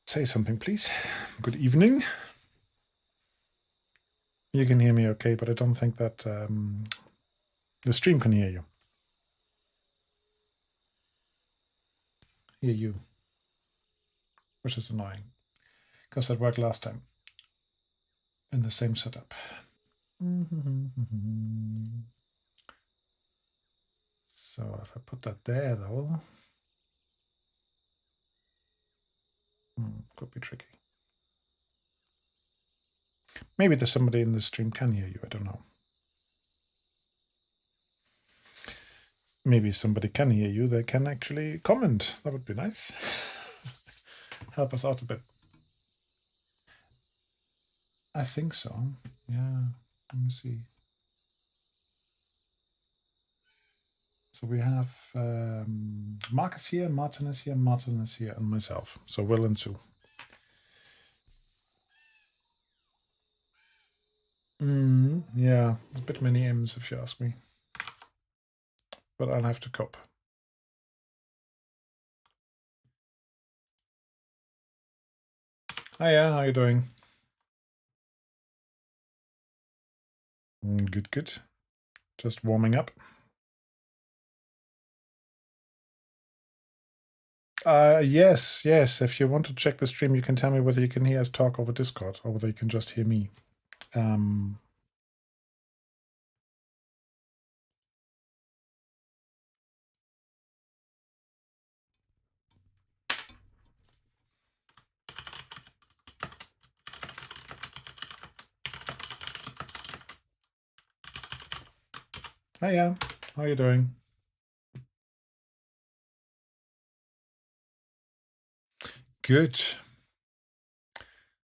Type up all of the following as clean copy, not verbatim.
Say something, please. Good evening. You can hear me okay, but I don't think that the stream can hear you. Hear you. Which is annoying. Because that worked last time. In the same setup. So if I put that there, though, could be tricky. Maybe there's somebody in the stream can hear you. I don't know. Maybe somebody can hear you. They can actually comment. That would be nice. Help us out a bit. I think so. Yeah. Let me see. So we have Mark is here, Martin is here, and myself. So Will and Sue. Yeah, a bit many M's if you ask me. But I'll have to cope. Hiya, how you doing? Good, good. Just warming up. Yes. If you want to check the stream, you can tell me whether you can hear us talk over Discord or whether you can just hear me. Hiya, how you doing? Good.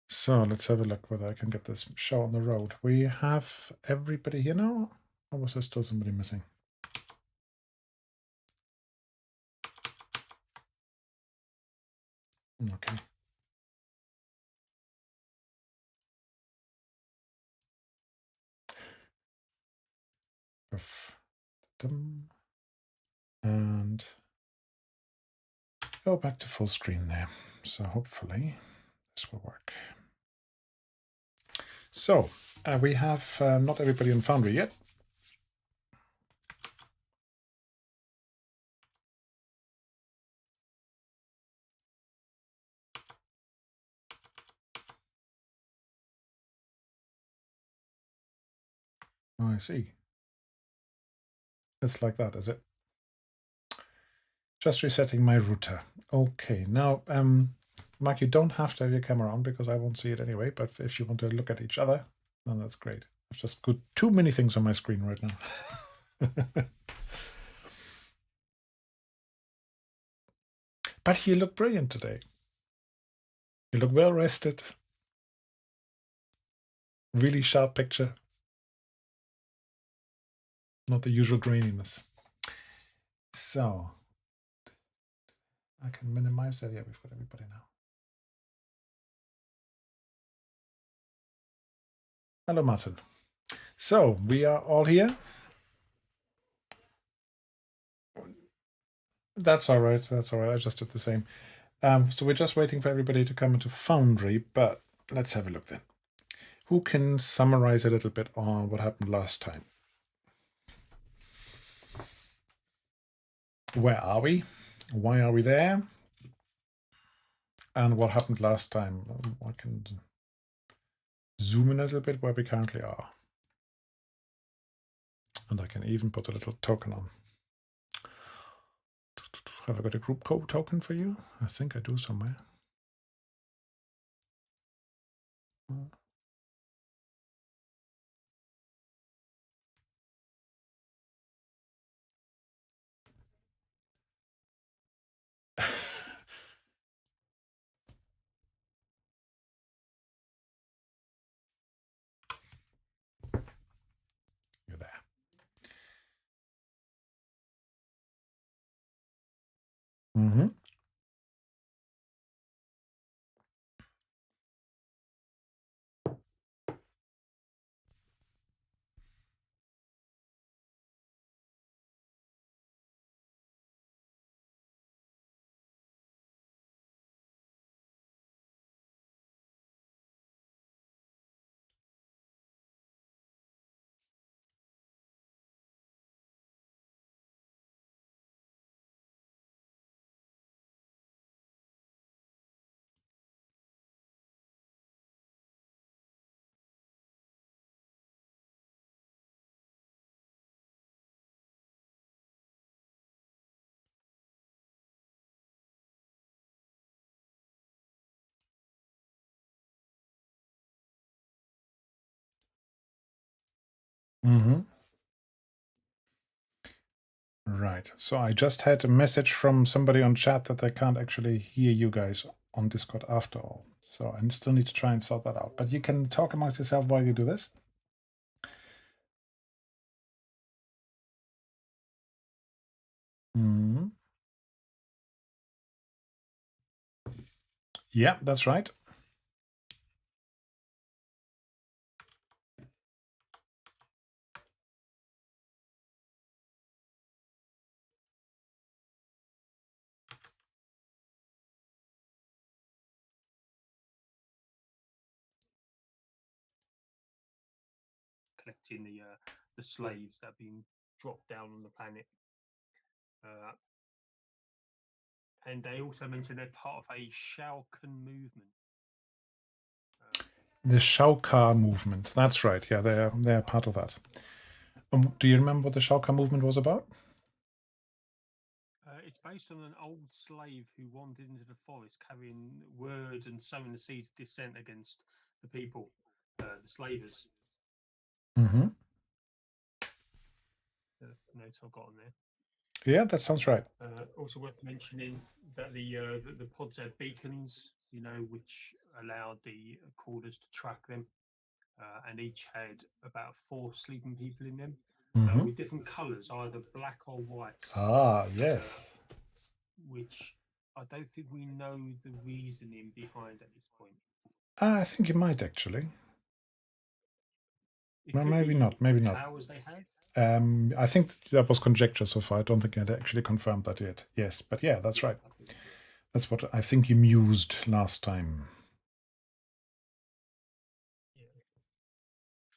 So let's have a look whether I can get this show on the road. We have everybody here now? Or was there still somebody missing? Okay. And go back to full screen there. So hopefully this will work. So we have not everybody in Foundry yet. Oh, I see. It's like that, is it? Just resetting my router. Okay, now, Mark, you don't have to have your camera on because I won't see it anyway, but if you want to look at each other, then that's great. I've just got too many things on my screen right now. But you look brilliant today. You look well rested. Really sharp picture. Not the usual graininess. So I can minimize that. Yeah, we've got everybody now. Hello, Martin. So we are all here. That's all right. That's all right. I just did the same. So we're just waiting for everybody to come into Foundry, but let's have a look then. Who can summarize a little bit on what happened last time? Where are we? Why are we there? And what happened last time? I can zoom in a little bit where we currently are. And I can even put a little token on. Have I got a group code token for you? I think I do somewhere. You're there. Mm-hmm. Mm-hmm. Right. So I just had a message from somebody on chat that they can't actually hear you guys on Discord after all. So I still need to try and sort that out. But you can talk amongst yourself while you do this. Mm-hmm. Yeah, that's right. Collecting the slaves that have been dropped down on the planet. And they also mentioned they're part of a Shao Kahn movement. The Shaukar movement. That's right. Yeah, they're part of that. Do you remember what the Shaukar movement was about? It's based on an old slave who wandered into the forest carrying word and sowing the seeds of dissent against the people, the slavers. Mm-hmm. The notes I've got on there. Yeah, that sounds right. Also worth mentioning that the pods had beacons, which allowed the crawlers to track them, and each had about 4 sleeping people in them, with different colours, either black or white. Ah, yes. Which I don't think we know the reasoning behind at this point. I think you might actually. It Well, could maybe be not. Maybe not. powers they have. I think that was conjecture so far. I don't think I'd actually confirmed that yet. Yes, but yeah, that's right. That's what I think you mused last time. Yeah.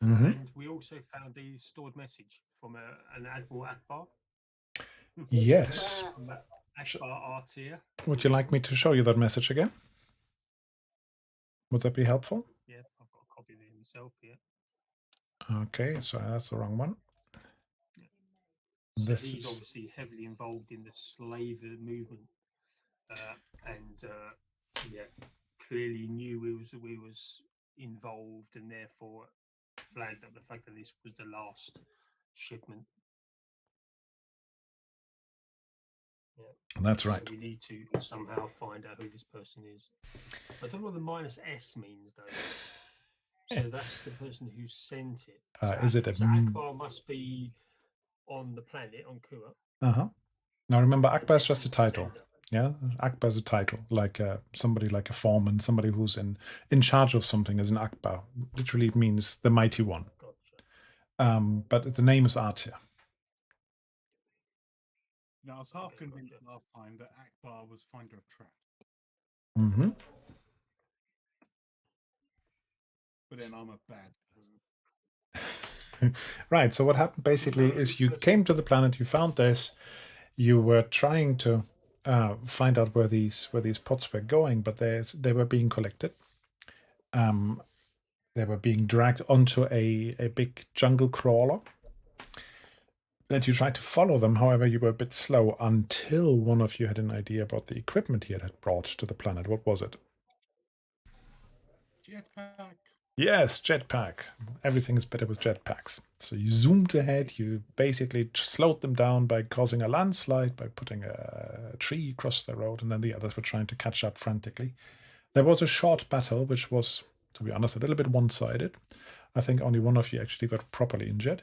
And we also found a stored message from an Admiral Akbar. Yes. Akbar Artir. Would you like me to show you that message again? Would that be helpful? Yeah, I've got a copy of it myself here. Okay, so that's the wrong one. Yeah. So this he's is obviously heavily involved in the slave movement, and clearly knew we was involved, and therefore flagged up the fact that this was the last shipment. Yeah, that's right. So we need to somehow find out who this person is. I don't know what the -S means though. So that's the person who sent it. So Is it a so Akbar must be on the planet on Kuan. Uh-huh. Now remember, Akbar is just a the title. sender. Yeah, Akbar is a title, like somebody like a foreman, somebody who's in charge of something is an Akbar. Literally, it means the mighty one. Gotcha. But the name is Artir. Now, I was half convinced last time that Akbar was finder of traps. Mm-hmm. But then I'm a bad person. Right. So what happened basically is you came to the planet, you found this, you were trying to find out where these pods were going, but they were being collected. They were being dragged onto a big jungle crawler. That you tried to follow them, however, you were a bit slow until one of you had an idea about the equipment he had brought to the planet. What was it? jetpack. Yes, jetpack. Everything is better with jetpacks. So you zoomed ahead, you basically slowed them down by causing a landslide, by putting a tree across the road, and then the others were trying to catch up frantically. There was a short battle, which was, to be honest, a little bit one-sided. I think only one of you actually got properly injured.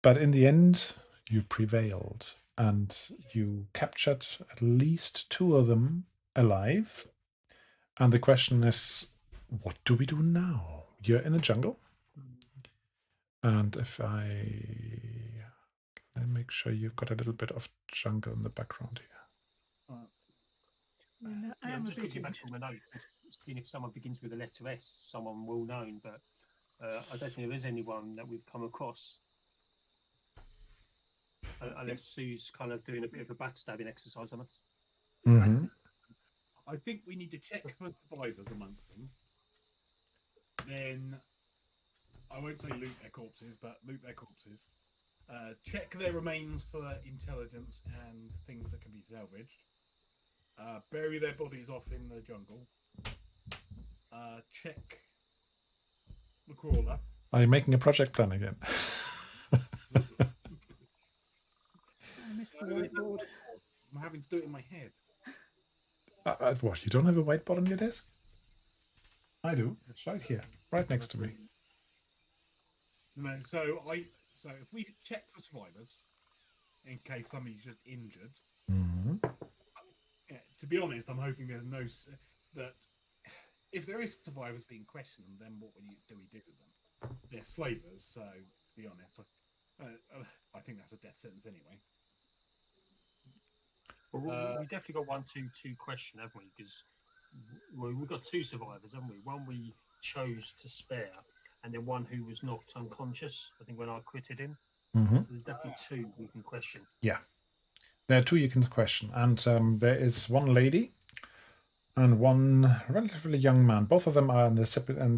But in the end, you prevailed, and you captured at least 2 of them alive. And the question is, what do we do now? You're in a jungle. And if I make sure you've got a little bit of jungle in the background here. I'm just looking back from my notes, seeing if someone begins with the letter S, someone well known, but I don't think there is anyone that we've come across. Unless Sue's kind of doing a bit of a backstabbing exercise on us. Mm-hmm. I think we need to check for survivors amongst them. Then, I won't say loot their corpses, but loot their corpses. Check their remains for intelligence and things that can be salvaged. Bury their bodies off in the jungle. Check the crawler Are you making a project plan again? I missed the whiteboard. I'm having to do it in my head. What? You don't have a whiteboard on your desk? I do. It's right here, right next to me. No, so if we check for survivors, in case somebody's just injured. Mm-hmm. Yeah, to be honest, I'm hoping there's no that if there is survivors being questioned, then what do we do with them? They're slavers, so to be honest, I think that's a death sentence anyway. Well, we definitely got 1, 2, 2 question, haven't we? Because we've got 2 survivors, haven't we? One we chose to spare, and then one who was knocked unconscious. I think when I critted him. Mm-hmm. So there's definitely 2 we can question. Yeah, there are 2 you can question, and there is one lady and one relatively young man. Both of them are in the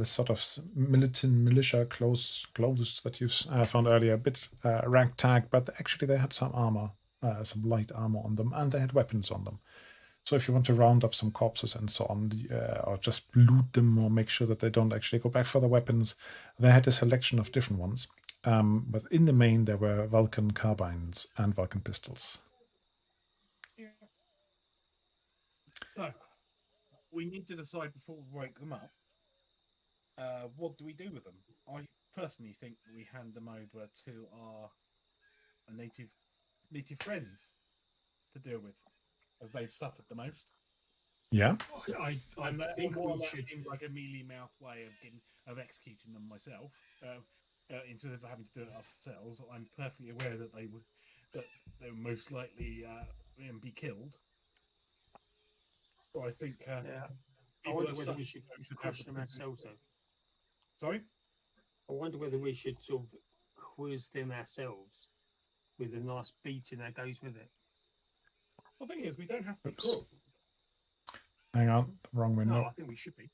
sort of militia clothes that you found earlier, a bit ragtag, but actually they had some armor, some light armor on them, and they had weapons on them. So if you want to round up some corpses and so on, or just loot them or make sure that they don't actually go back for the weapons, they had a selection of different ones. But in the main, there were Vulcan carbines and Vulcan pistols. So we need to decide before we wake them up. What do we do with them? I personally think we hand them over to our native friends to deal with, as they've suffered the most. Yeah. I think we should. Like a mealy mouth way of executing them myself, instead of having to do it ourselves. I'm perfectly aware that they would most likely be killed. So I think. Yeah. I wonder whether we should question them ourselves, though. Sorry? I wonder whether we should sort of quiz them ourselves with a nice beating that goes with it. The thing is, we don't have to be cruel. Hang on, wrong window. No, I think we should be.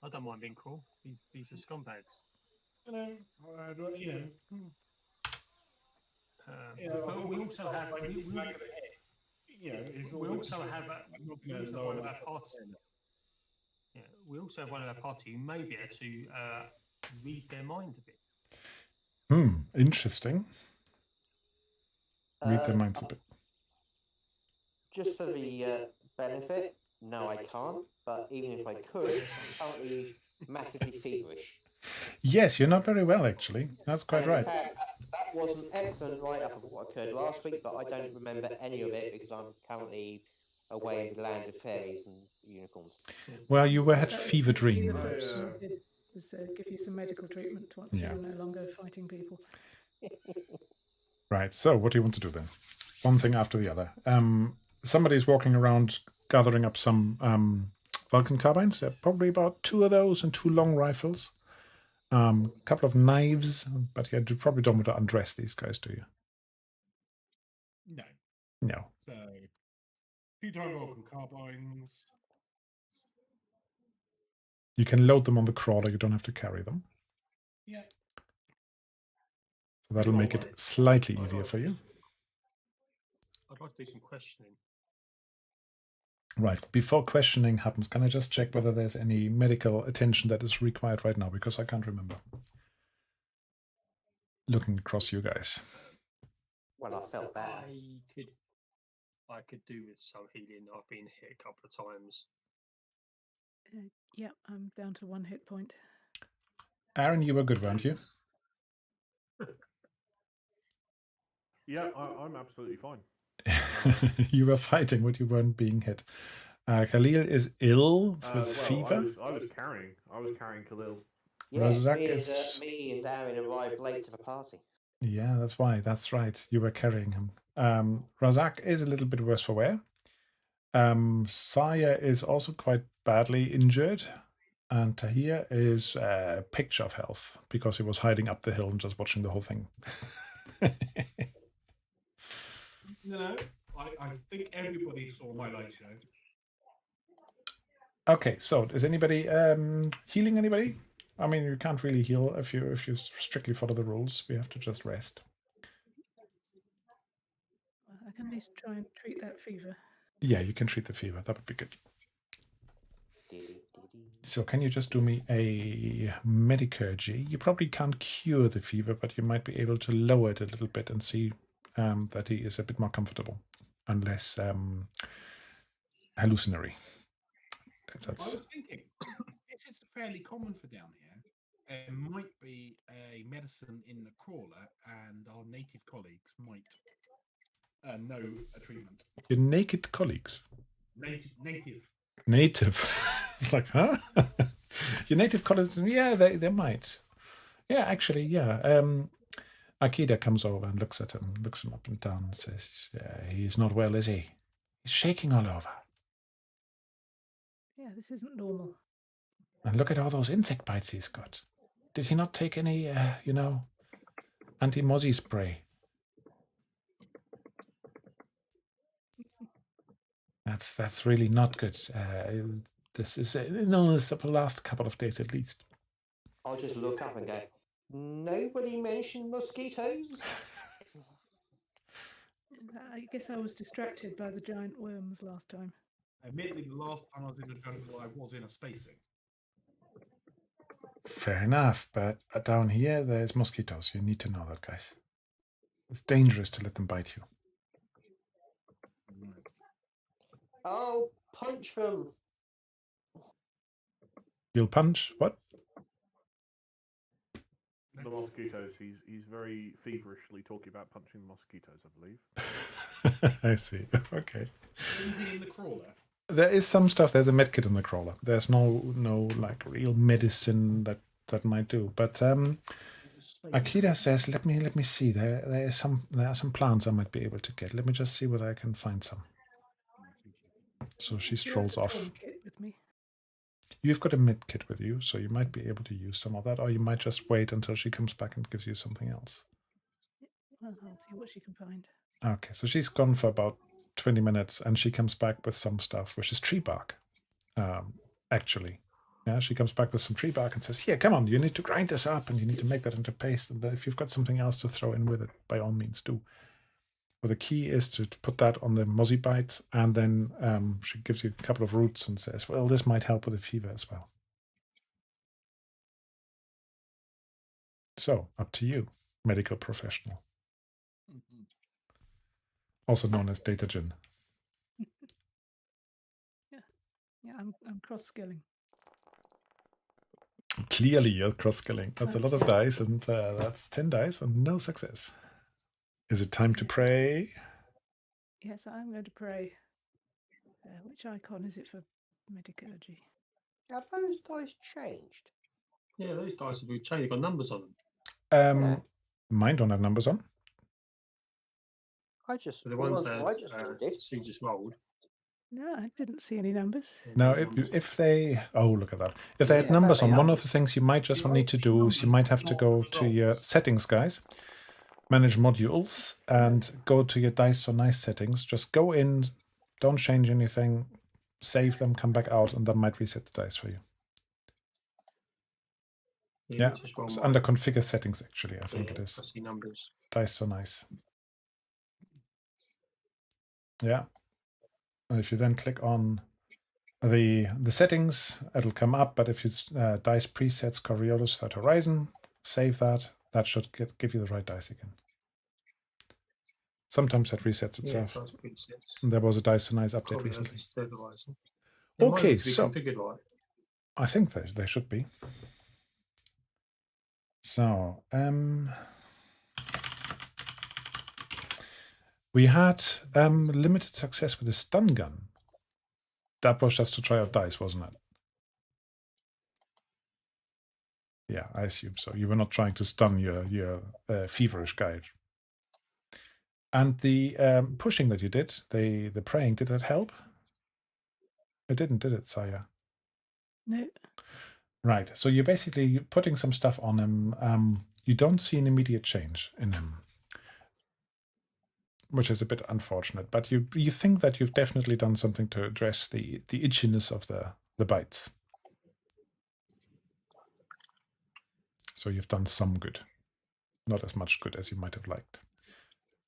I don't mind being cruel. These are scumbags. But we also have one of our party. Yeah, we also have one of our party who may be able to read their mind a bit. Interesting. Read their minds a bit. Just for the benefit, no, I can't. But even if I could, I'm currently massively feverish. Yes, you're not very well, actually. That's quite right. In fact, that was an excellent write-up of what occurred last week, but I don't remember any of it because I'm currently away in the land of fairies and unicorns. Well, you had fever dream. Was give you some medical treatment once you're no longer fighting people. Right, so what do you want to do then? One thing after the other. Somebody's walking around gathering up some Vulcan carbines. There are probably about 2 of those and 2 long rifles. A couple of knives, but you probably don't want to undress these guys, do you? No. No. So, 2-time Vulcan carbines. You can load them on the crawler, you don't have to carry them. Yeah. So that'll make it slightly easier for you. I'd like to do some questioning. Right, before questioning happens, can I just check whether there's any medical attention that is required right now, because I can't remember. Looking across you guys. Well, I felt bad. I could do with some healing. I've been hit a couple of times. Yeah, I'm down to 1 hit point. Aaron, you were good, weren't you? Yeah, I'm absolutely fine. You were fighting, but you weren't being hit. Khalil is ill with fever. I was carrying Khalil. Yeah, Razak me and Darren arrived late to the party. Yeah, that's why. That's right. You were carrying him. Razak is a little bit worse for wear. Saya is also quite badly injured. And Tahir is a picture of health because he was hiding up the hill and just watching the whole thing. No, I think everybody saw my light show. Okay, so is anybody healing anybody? I mean, you can't really heal if you strictly follow the rules. We have to just rest. I can at least try and treat that fever. Yeah, you can treat the fever. That would be good. So can you just do me a medicurgy? You probably can't cure the fever, but you might be able to lower it a little bit and see that he is a bit more comfortable and less hallucinatory. If I that's was thinking, this is fairly common for down here. There might be a medicine in the crawler, and our native colleagues might know a treatment. your naked colleagues. Native. Native. It's like, huh? Your native colleagues, yeah, they might. Yeah, actually, yeah. Akida comes over and looks at him, looks him up and down, and says, he's not well, is he? He's shaking all over. Yeah, this isn't normal. And look at all those insect bites he's got. Did he not take any, anti-mozzie spray? That's really not good. This is an illness of the last couple of days at least. I'll just look up and go, nobody mentioned mosquitoes? I guess I was distracted by the giant worms last time. Admittedly, the last time I was in the jungle, I was in a spacesuit. Fair enough, but down here there's mosquitoes. You need to know that, guys. It's dangerous to let them bite you. I'll punch them. You'll punch? What? The mosquitoes. He's very feverishly talking about punching the mosquitoes, I believe. I see. Okay. Anything in the crawler? There is some stuff. There's a medkit in the crawler. There's no like real medicine that might do. But Akida says, let me see. There are some plants I might be able to get. Let me just see whether I can find some. So she strolls off. Kit with me. You've got a medkit with you, so you might be able to use some of that, or you might just wait until she comes back and gives you something else. Well, I'll see what she can find. Okay, so she's gone for about 20 minutes, and she comes back with some stuff, which is tree bark, actually. Yeah, she comes back with some tree bark and says, here, come on, you need to grind this up, and you need to make that into paste, and if you've got something else to throw in with it, by all means do. But the key is to put that on the mozzie bites, and then she gives you a couple of roots and says, well, this might help with the fever as well. So, up to you, medical professional. Also known as Datagen. Yeah, I'm cross-skilling. Clearly, you're cross-skilling. That's a lot of dice, and that's 10 dice and no success. Is it time to pray? Yes, I'm going to pray. Which icon is it for medicurgy? Have those dice changed? Yeah, those dice have been changed. They've got numbers on them. Yeah. Mine don't have numbers on. I just, So the for ones once, that I just thought it. Sue just rolled. No, I didn't see any numbers. Now, Numbers. if they... Oh, look at that. If they had Yeah, numbers on, apparently one not. of the things you might just The need to IT do is you numbers, might have to not go to your results. settings, guys. Manage modules and go to your dice or nice settings. Just go in, don't change anything, save them, come back out, and that might reset the dice for you. Yeah, just roll it's mine. under configure settings, actually, I think Yeah, it is. I see numbers. Dice so nice. Yeah. And if you then click on the settings, it'll come up, but if it's dice presets Coriolis Third Horizon, save that. That should give you the right dice again. Sometimes that resets itself. Yeah, dice presets. And there was a Dice so Nice update Probably recently. has Third Horizon. Yeah, mine Okay, looks to be so configured right. I think they should be. So, we had limited success with the stun gun. That was just to try out dice, wasn't it? Yeah, I assume so. You were not trying to stun your feverish guy. And the pushing that you did, the praying, did that help? It didn't, did it, Saya? No. Right. So you're basically putting some stuff on him. You don't see an immediate change in him, which is a bit unfortunate. But you think that you've definitely done something to address the itchiness of the bites. So you've done some good. Not as much good as you might have liked.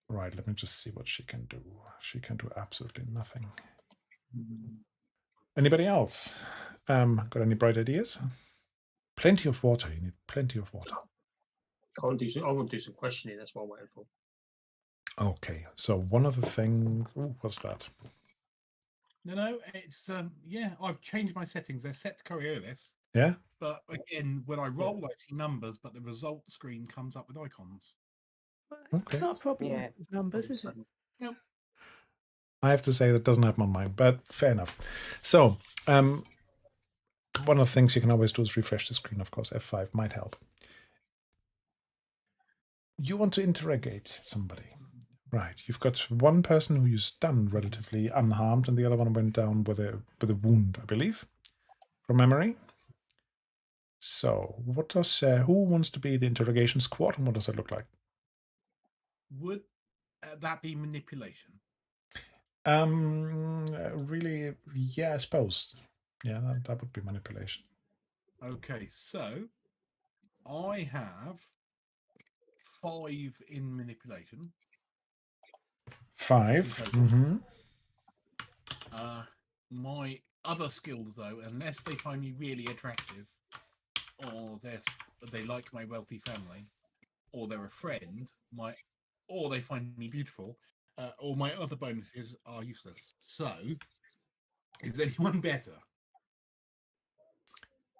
Right, let me just see what she can do. She can do absolutely nothing. Anybody else? Got any bright ideas? Plenty of water. You need plenty of water. I want to do some questioning. That's what I'm waiting for. Okay, so one of the things... Ooh, what's that? No, it's yeah. I've changed my settings. They're set to Coriolis, Yeah? but again, when I roll, I see numbers, but the result screen comes up with icons. Well, it's Okay. not a problem Yeah. with numbers, is it? I have to say that doesn't happen on mine, but fair enough. So, one of the things you can always do is refresh the screen, of course. F5 might help. You want to interrogate somebody. Right, you've got one person who you stunned relatively unharmed, and the other one went down with a wound, I believe, from memory. So, what does who wants to be the interrogation squad, and what does that look like? Would that be manipulation? Really, yeah, I suppose. Yeah, that would be manipulation. Okay, so I have 5 in manipulation. 5. Okay. Mm-hmm. My other skills, though, unless they find me really attractive, or they like my wealthy family, or they're a friend, or they find me beautiful, all my other bonuses are useless. So, is anyone better?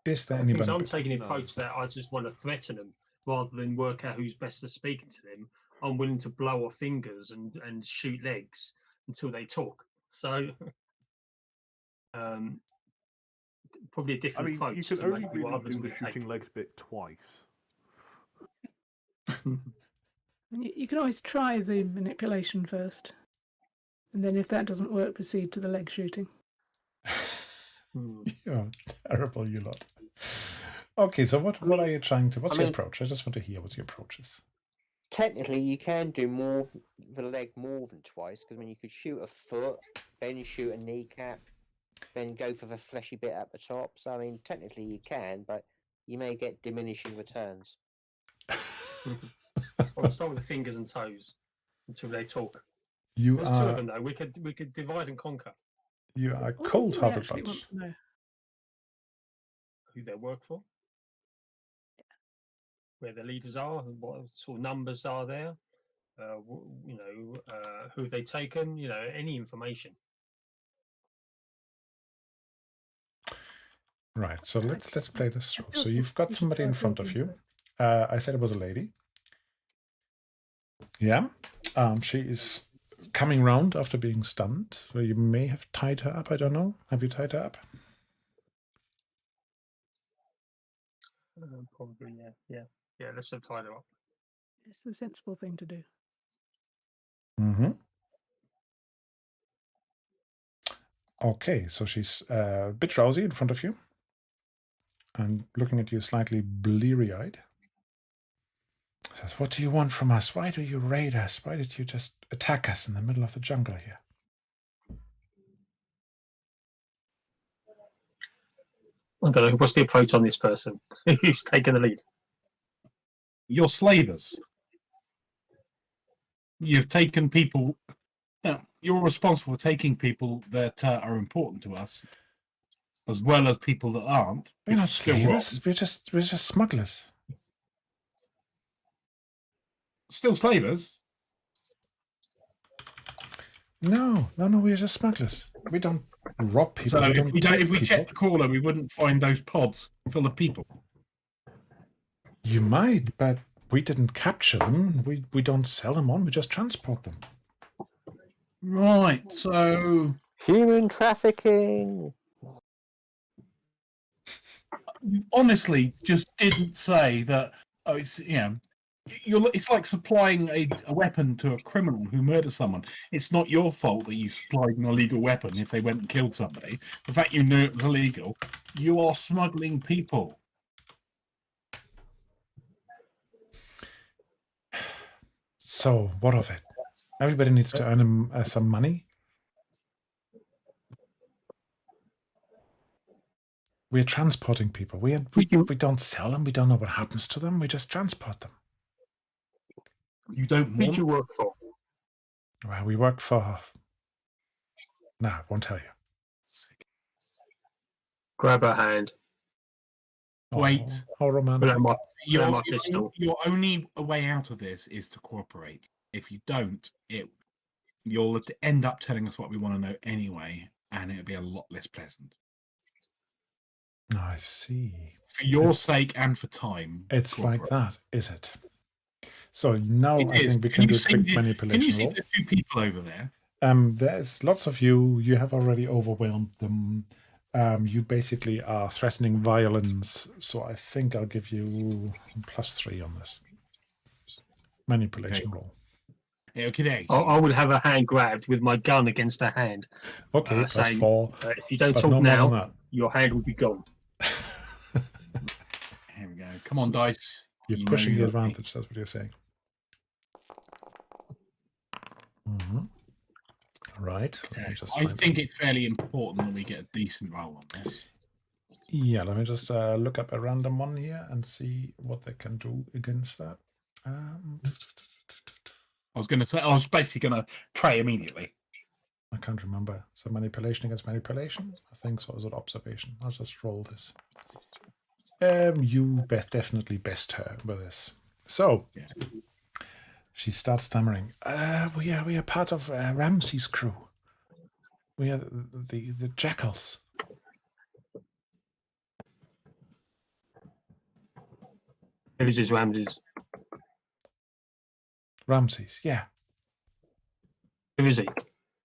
Is there I think anybody? I'm taking the No. approach that I just want to threaten them rather than work out who's best at speaking to them. I'm willing to blow off fingers and shoot legs until they talk. So, probably a I different mean, approach you can to only maybe what really others do the would shooting take. legs bit twice. And you can always try the manipulation first. And then if that doesn't work, proceed to the leg shooting. You're terrible, you lot. Okay, so what are you trying to? What's your approach? I just want to hear what your approach is. Technically, you can do the leg more than twice, because you could shoot a foot, then shoot a kneecap, then go for the fleshy bit at the top. So I mean, technically you can, but you may get diminishing returns. I'll start with the fingers and toes until they talk. You There's 2 of are them though. We could divide and conquer. you are What is it we cold-hearted actually want bunch. to know? Who they work for, where the leaders are, and what sort of numbers are there. Who have they taken? Any information. Right, so let's play this through. feel So you've got we should somebody in try front of talking you. to her. I said it was a lady. Yeah. She is coming round after being stunned. So you may have tied her up. I don't know. Have you tied her up? Probably, yeah. Let's have tied her up. It's the sensible thing to do. Mm-hmm. Okay, so she's a bit drowsy in front of you and looking at you slightly bleary-eyed. Says, "What do you want from us? Why do you raid us? Why did you just attack us in the middle of the jungle here?" I don't know. What's the approach on this person? Who's taken the lead? You're slavers. You've taken people. You're responsible for taking people that are important to us, as well as people that aren't. We're not Still wrong. slavers. We're just smugglers. Still slavers. No, we're just smugglers. We don't rob people. So if we take checked the people. crawler, we wouldn't find those pods full of people. You might, but we didn't capture them. We don't sell them on. We just transport them. Right. So Human trafficking. you honestly just didn't say that. Oh, it's it's like supplying a weapon to a criminal who murders someone. It's not your fault that you supplied an illegal weapon if they went and killed somebody. The fact you knew it was illegal, you are smuggling people. So what of it? Everybody needs to earn some money. We're transporting people. We don't sell them. We don't know what happens to them. We just transport them. You don't Who do want. you work for? Well, we work for... No, I won't tell you. Grab her hand. Wait. How romantic. Pull out Your, my pistol. your only way out of this is to cooperate. If you don't, you'll end up telling us what we want to know anyway, and it'll be a lot less pleasant. I see. For your sake and for time. It's like that, is it? So now It I is. think we can do a see quick the- manipulation Can you see roll. the two people over there? There's lots of you. You have already overwhelmed them. You basically are threatening violence. So I think I'll give you +3 on this. Manipulation roll. Okay. I would have a hand grabbed with my gun against her hand. Okay, saying, +4. If you don't But talk no more now, than your hand will be gone. Here we go. Come on, dice. You're You know pushing you the got me. advantage. That's what you're saying. Right. Let me Okay. just I find think it's fairly important that we get a decent roll on this. Yeah, let me just look up a random one here and see what they can do against that. I was basically going to try immediately. I can't remember. So manipulation against manipulation? I think so. Is it observation? I'll just roll this. You definitely best her with this. So Yeah. she starts stammering. We are part of Ramsey's crew. We are the jackals. Who's this Ramses? Ramses, yeah. Who is he?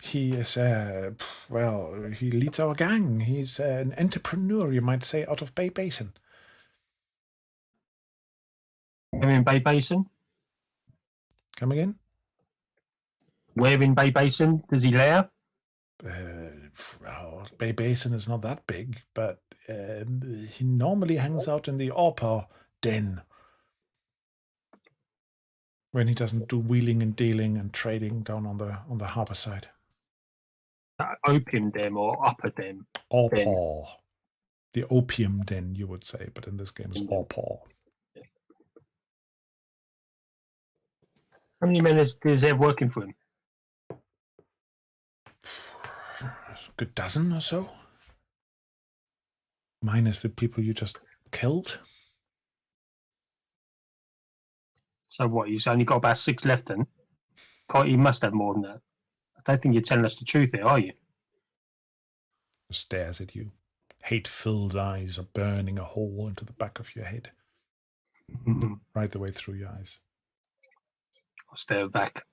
He is, he leads our gang. He's an entrepreneur, you might say, out of Baybasin. Where in Baybasin? Come again? Where in Baybasin does he lair? Baybasin is not that big, but he normally hangs out in the Orpa den. When he doesn't do wheeling and dealing and trading down on the harbor side. Opium den or upper den? Orpa. The opium den, you would say, but in this game it's Orpa. How many men does he have working for him? A good dozen or so. Minus the people you just killed. So what, he's only got about 6 left then? He must have more than that. I don't think you're telling us the truth here, are you? Stares at you. Hate-filled eyes are burning a hole into the back of your head. Right the way through your eyes. I'll stare back.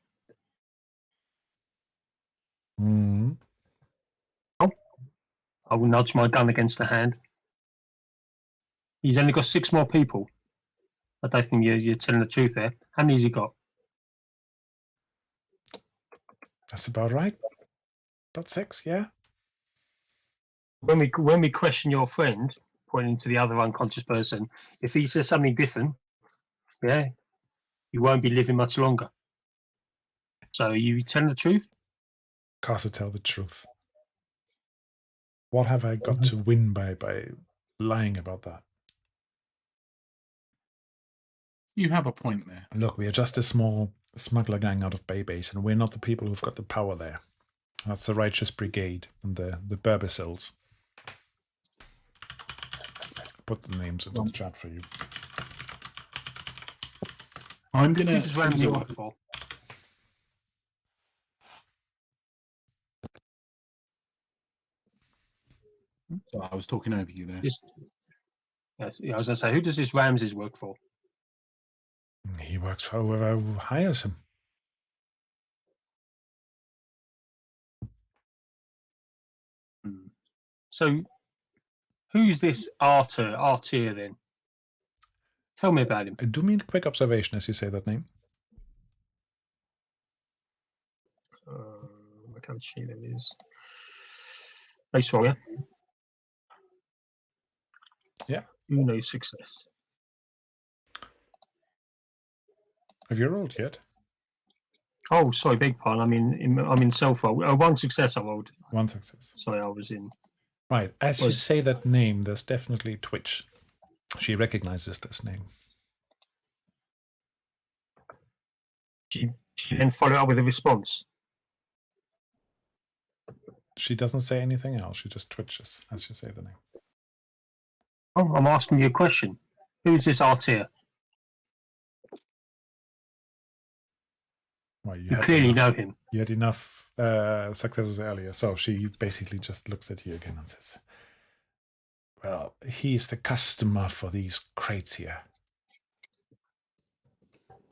Mm. I will nudge my gun against the hand. He's only got 6 more people. I don't think you're telling the truth there. How many has he got? That's about right. About 6, yeah. When we question your friend, pointing to the other unconscious person, if he says something different, yeah, you won't be living much longer. So are you telling the truth? Casa, tell the truth. What have I got to win by lying about that? You have a point there. Look, we are just a small smuggler gang out of Baybasin, and we're not the people who've got the power there. That's the Righteous Brigade and the Berbasils. Put the names into the chat for you. I'm going Who does Ramsey work for? I was talking over you there. Yes, I was going to say, who does this Ramses work for? He works for whoever hires him. So, who's this Artur then? Tell me about him. Do me a quick observation as you say that name. I can't see that is. Base warrior. Yeah. Uno success. Have you rolled yet? Oh, sorry, big pardon. I'm in self roll. 1 success I rolled. 1 success. Sorry, I was in. Right. As you say that name, there's definitely Twitch. She recognizes this name. She then followed up with a response. She doesn't say anything else. She just twitches as you say the name. Oh, I'm asking you a question. Who is this Artia? Well, You clearly know him. You had enough successes earlier, so she basically just looks at you again and says, well, he's the customer for these crates here.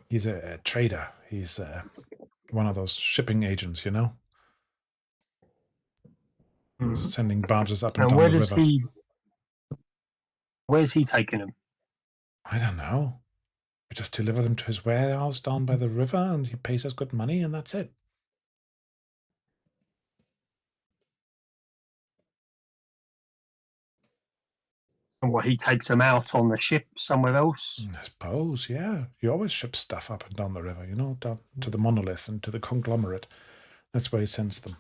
He's a trader. He's one of those shipping agents, you know? Sending barges up and And down where the does river. where's he taking them? I don't know. We just deliver them to his warehouse down by the river, and he pays us good money, and that's it. And what, he takes them out on the ship somewhere else? I suppose, yeah. He always ships stuff up and down the river, you know, down to the monolith and to the conglomerate. That's where he sends them.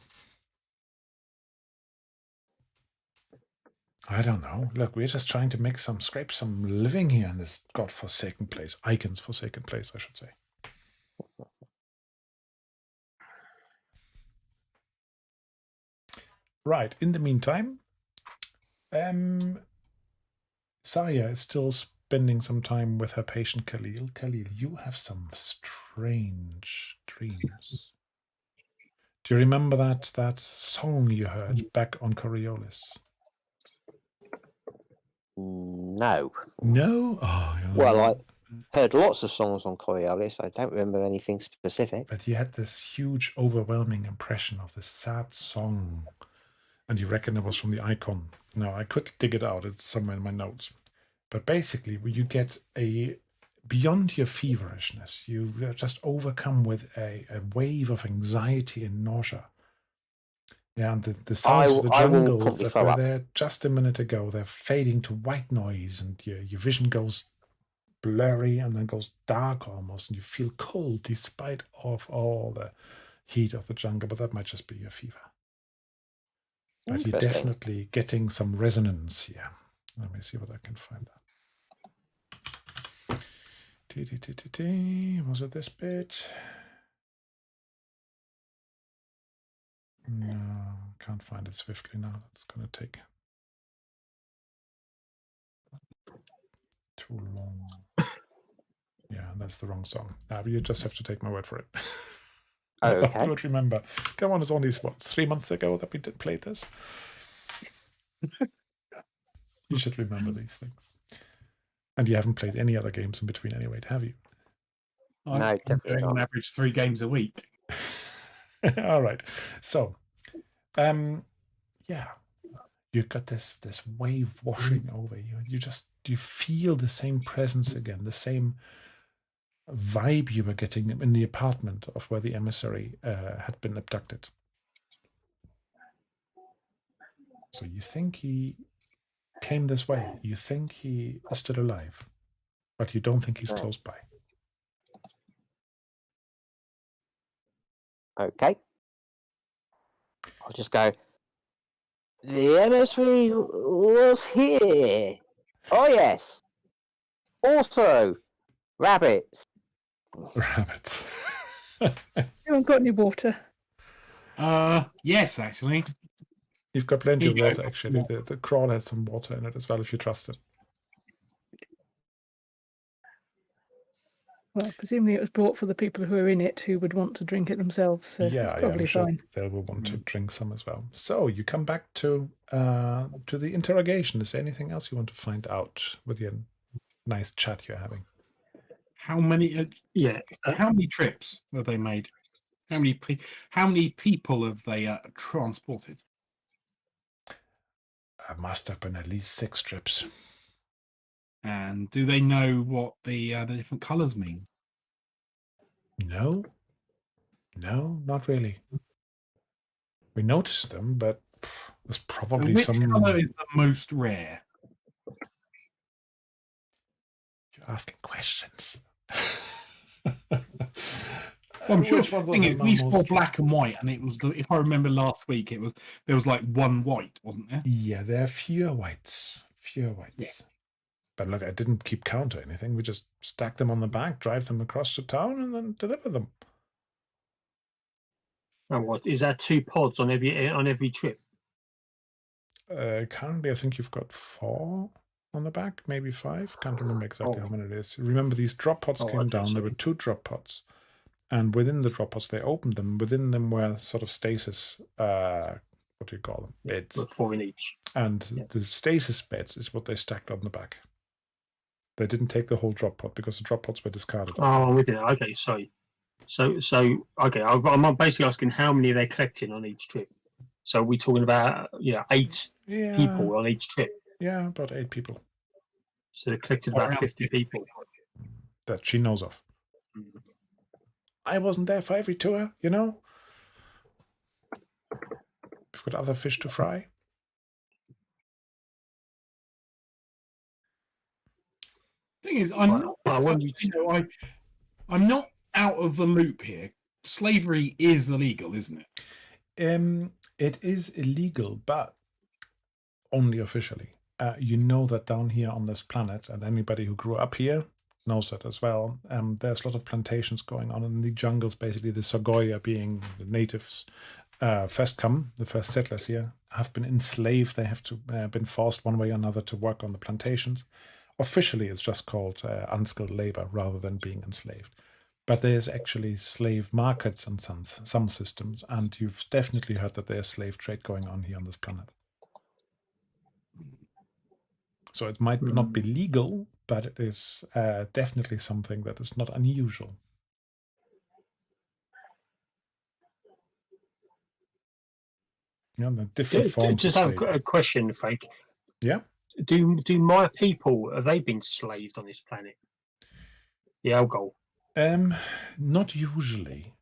I don't know. Look, we're just trying to scrape some living here in this godforsaken place. Icon's forsaken place, I should say. Right. In the meantime, Saya is still spending some time with her patient Khalil. Khalil, you have some strange dreams. Do you remember that song you heard back on Coriolis? No. No? Oh, yeah. Well, I heard lots of songs on Coriolis. I don't remember anything specific. But you had this huge, overwhelming impression of this sad song. And you reckon it was from the icon. No, I could dig it out. It's somewhere in my notes. But basically, you get beyond your feverishness, you are just overcome with a wave of anxiety and nausea. Yeah, and the sounds of the jungles that were there just a minute ago, they're fading to white noise, and your vision goes blurry and then goes dark almost, and you feel cold despite of all the heat of the jungle, but that might just be your fever. But you're definitely getting some resonance here. Let me see what I can find out. Was it this bit? No, can't find it swiftly now. It's going to take too long. Yeah, that's the wrong song. You just have to take my word for it. Okay. I would remember. Come on, it's only, 3 months ago that we played this? You should remember these things. And you haven't played any other games in between anyway, have you? No, definitely not. On average 3 games a week. All right. So, yeah, you've got this wave washing over you. You feel the same presence again, the same vibe you were getting in the apartment of where the emissary had been abducted. So you think he came this way. You think he is still alive, but you don't think he's close by. Okay. I'll just go, the emissary was here. Oh, yes. Also, rabbits. Rabbits. Anyone got any water? Yes, actually. You've got plenty Here of you go. water, actually. The crawl has some water in it as well, if you trust it. Well, presumably it was brought for the people who are in it who would want to drink it themselves, so it's probably I'm sure fine. they will want to drink some as well. So you come back to the interrogation. Is there anything else you want to find out with your nice chat you're having? How many? How many trips have they made? How many people have they transported? Must have been at least 6 trips. And do they know what the different colours mean? No, not really. We noticed them, but there's probably Which some. colour is the most rare? You're asking questions. Well, I'm sure. Which The ones are thing the is, we saw most- black and white, and it was. If I remember last week, there was like one white, wasn't there? Yeah, there are fewer whites. Yeah. But look, I didn't keep count or anything. We just stack them on the back, drive them across to town, and then deliver them. And what is that? 2 pods on every trip? Currently, I think you've got 4 on the back, maybe 5. Can't remember exactly how many it is. Remember, these drop pods Oh, came okay, down. There were so- 2 drop pods, and within the drop pods, they opened them. Within them were sort of stasis. What do you call them? Beds. 4 in each. And Yeah. the stasis beds is what they stacked on the back. They didn't take the whole drop pod because the drop pods were discarded. Oh, I'm with you. Okay, sorry. So okay, I'm basically asking how many they're collecting on each trip. So we're talking about 8 Yeah, people on each trip. yeah, about 8 people So they collected about Around 50 people. that she knows of. Mm. I wasn't there for every tour, you know. We've got other fish to fry. Thing is, I'm Right. not. I want you You know, I'm not out of the loop here. Slavery is illegal, isn't it? It is illegal, but only officially. You know that down here on this planet, and anybody who grew up here knows that as well. There's a lot of plantations going on in the jungles. Basically, the Sogoya, being the natives, the first settlers here, have been enslaved. They have to been forced one way or another to work on the plantations. Officially, it's just called unskilled labor rather than being enslaved. But there's actually slave markets in some systems, and you've definitely heard that there's slave trade going on here on this planet. So it might not be legal, but it is definitely something that is not unusual. Yeah, the different forms just of have slavery. a question, Frank. Yeah. Do my people, have they been slaved on this planet? The Algol. Not usually.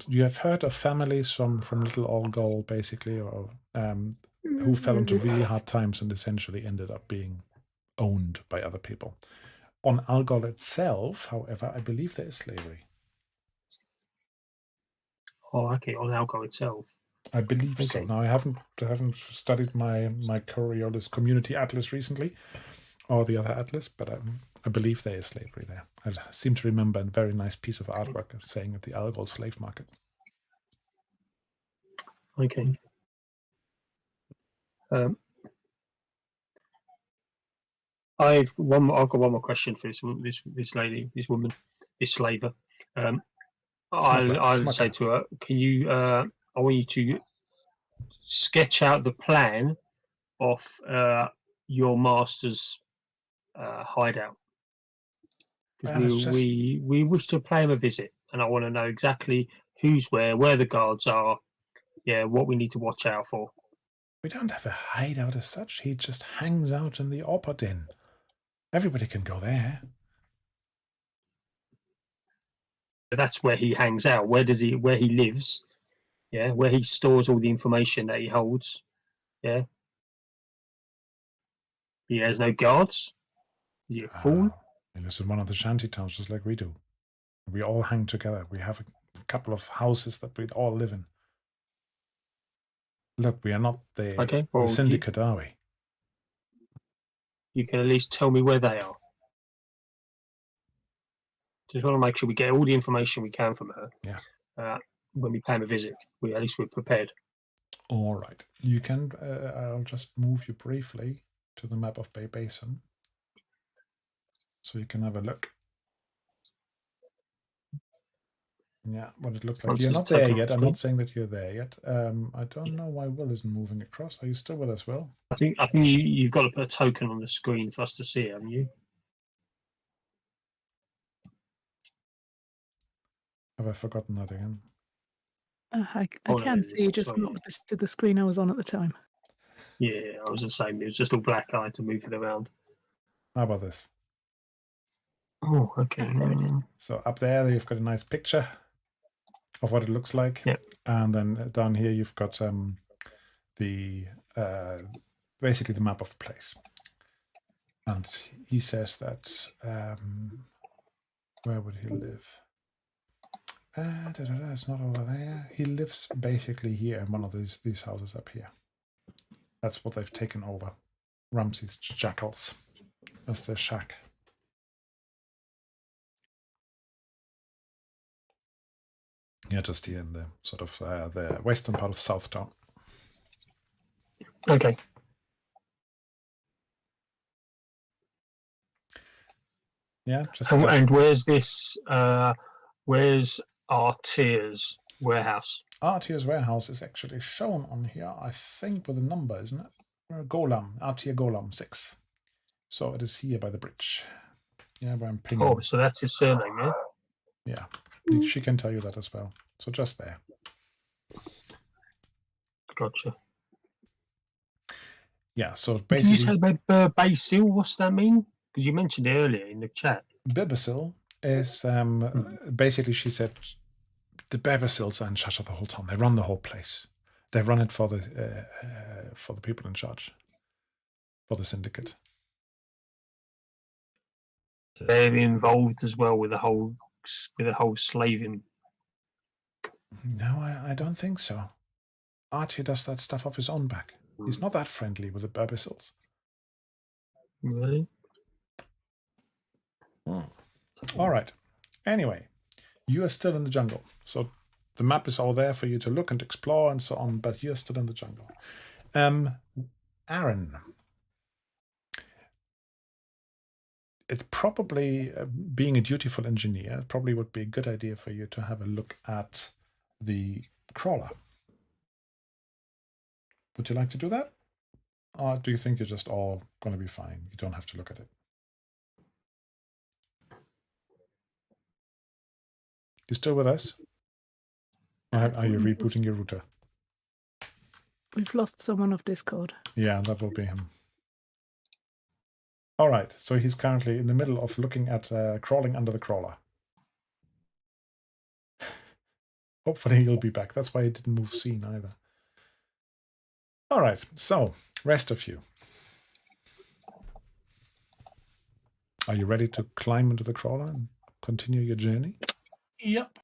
You have heard of families from Little Algol, basically, or who fell into really hard times and essentially ended up being owned by other people. On Algol itself, however, I believe there is slavery. Oh, okay, on Algol itself. I believe so. Okay. Now, I haven't studied my Coriolis community atlas recently, or the other atlas, but I believe there is slavery there. I seem to remember a very nice piece of artwork saying at the Algol slave market. Okay. I've got one more question for this lady, this woman, this slaver. I'll say to her, can you? I want you to sketch out the plan of your master's hideout. Because we wish to pay him a visit, and I want to know exactly who's where the guards are, what we need to watch out for. We don't have a hideout as such. He just hangs out in the Opera Den. Everybody can go there. But that's where he hangs out. Where he lives? Yeah, where he stores all the information that he holds. Yeah. He has no guards. Is he a fool? He lives in one of the shanty towns, just like we do. We all hang together. We have a couple of houses that we all live in. Look, we are not the syndicate, are we? You can at least tell me where they are. Just want to make sure we get all the information we can from her. Yeah. When we pay him a visit, at least we're prepared. All right. You can. I'll just move you briefly to the map of Baybasin, so you can have a look. Yeah, what it looks like. You're not there yet. I'm not saying that you're there yet. I don't know why Will isn't moving across. Are you still with us, Will? I think you've got to put a token on the screen for us to see it, haven't you? Have I forgotten that again? I can see, just not to the screen I was on at the time. Yeah, I was the same. It was just all black. I had to move it around. How about this? Oh, okay. There it is. So up there, you've got a nice picture of what it looks like. Yeah. And then down here, you've got the basically the map of the place. And he says that where would he live? It's not over there. He lives basically here in one of these houses up here. That's what they've taken over. Ramsey's Jackals. That's their shack. Yeah, just here in the sort of the western part of Southtown. Okay. Yeah, just And where's this? Where's Artia's warehouse? Artia's warehouse is actually shown on here, I think, with a number, isn't it? Golem, Artia Golem 6. So it is here by the bridge. Yeah, where I'm pinging. Oh, so that's his surname, yeah? Yeah, she can tell you that as well. So just there. Gotcha. Yeah, so Can you basically, say Baybasin? What's that mean? Because you mentioned it earlier in the chat. Baybasin is basically, she said, the Bayvasils are in charge of the whole town. They run the whole place. They run it for the people in charge, for the syndicate. They're involved as well with the whole slaving. No, I don't think so. Archie does that stuff off his own back. He's not that friendly with the Bayvasils. Really? All right. Anyway, you are still in the jungle. So the map is all there for you to look and explore and so on, but you're still in the jungle. Aaron. It's probably, being a dutiful engineer, it probably would be a good idea for you to have a look at the crawler. Would you like to do that? Or do you think you're just all going to be fine? You don't have to look at it. You still with us? Or are you rebooting your router? We've lost someone off Discord. Yeah, that will be him. All right, so he's currently in the middle of looking at crawling under the crawler. Hopefully he'll be back. That's why he didn't move scene either. All right, so rest of you. Are you ready to climb into the crawler and continue your journey? Yep.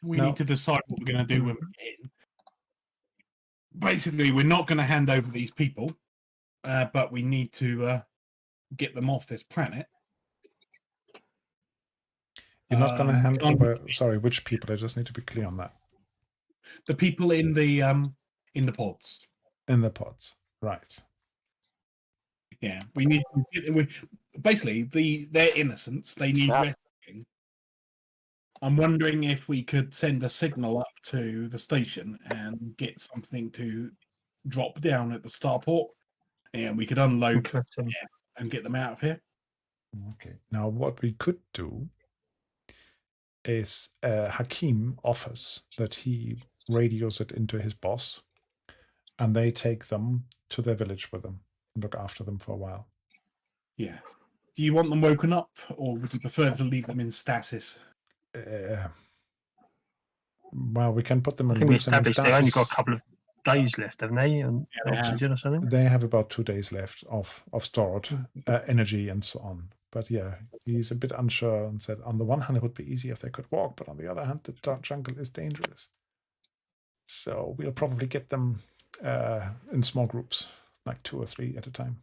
We Now- need to decide what we're going to do when we get in. Basically, we're not going to hand over these people, but we need to get them off this planet. You're not going to hand on- over. Sorry, which people? I just need to be clear on that. The people in the pods. In the pods, right? Yeah, we need. Basically, their innocence. They need rescuing. I'm wondering if we could send a signal up to the station and get something to drop down at the starport, and we could unload Interesting. and get them out of here. Okay. Now, what we could do is Hakim offers that he radios it into his boss, and they take them to their village with them and look after them for a while. Yeah. Do you want them woken up, or would you prefer to leave them in stasis? Well, we can put them I in. think we leave them in established they've only got a stasis. couple of days left, haven't they? On Yeah, they have. oxygen or something? They have about 2 days left of stored energy and so on. But yeah, he's a bit unsure and said, on the one hand, it would be easy if they could walk, but on the other hand, the dark jungle is dangerous. So we'll probably get them in small groups, like 2 or 3 at a time.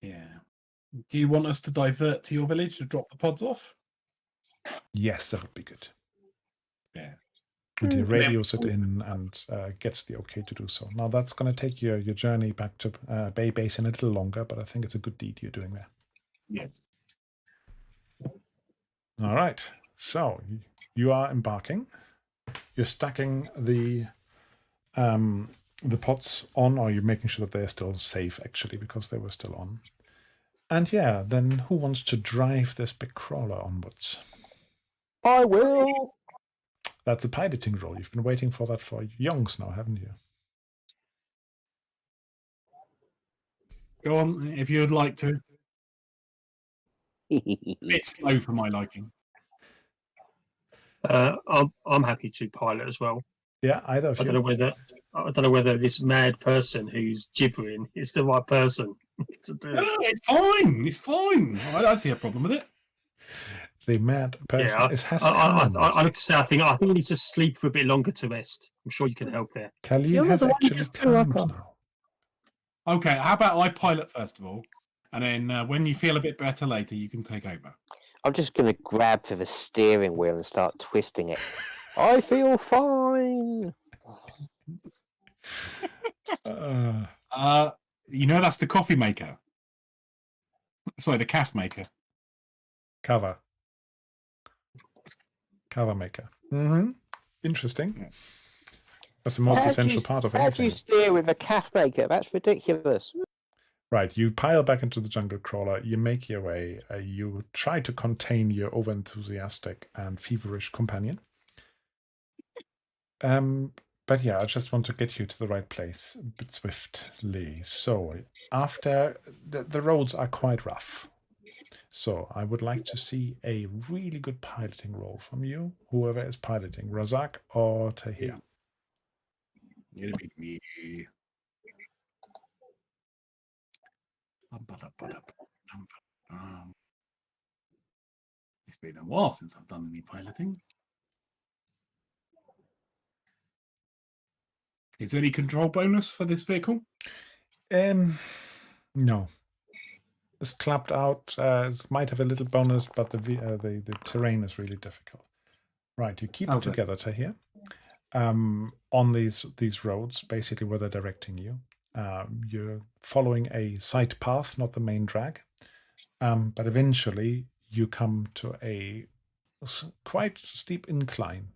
Yeah. Do you want us to divert to your village to drop the pods off? Yes, that would be good. Yeah. And he radios it in and gets the okay to do so. Now that's going to take your journey back to Baybasin a little longer, but I think it's a good deed you're doing there. Yes. All right. So you are embarking. You're stacking the pods on, or you're making sure that they're still safe, actually, because they were still on. And yeah, then who wants to drive this big crawler onwards? I will. That's a piloting role. You've been waiting for that for yonks now, haven't you? Go on, if you would like to. A bit slow for my liking. I'm happy to pilot as well. Yeah, either of I you. don't know whether this mad person who's gibbering is the right person to do No, it. it's fine. It's fine. I don't see a problem with it. The mad person Yeah, has I calmed. like to say I think he needs to sleep for a bit longer to rest. I'm sure you can help there. Khalil You're has the one who actually just threw up calmed on. now. Okay, how about I pilot first of all, and then when you feel a bit better later, you can take over. I'm just going to grab for the steering wheel and start twisting it. I feel fine. Uh, You know that's the coffee maker. Sorry, the calf maker. Cover maker. Interesting. Yeah. That's the most How do essential you- part of How do you anything. steer with a calf maker? That's ridiculous. Right, you pile back into the jungle crawler, you make your way, you try to contain your overenthusiastic and feverish companion. But yeah, I just want to get you to the right place a bit swiftly. So after the roads are quite rough. So I would like to see a really good piloting roll from you, whoever is piloting, Razak or Tahir. It'll be me. It's been a while since I've done any piloting. Is there any control bonus for this vehicle? No. It's clapped out. It might have a little bonus, but the terrain is really difficult. Right, you keep it Okay. together, Tahir. On these roads, basically where they're directing you. You're following a side path, not the main drag. But eventually you come to a quite steep incline.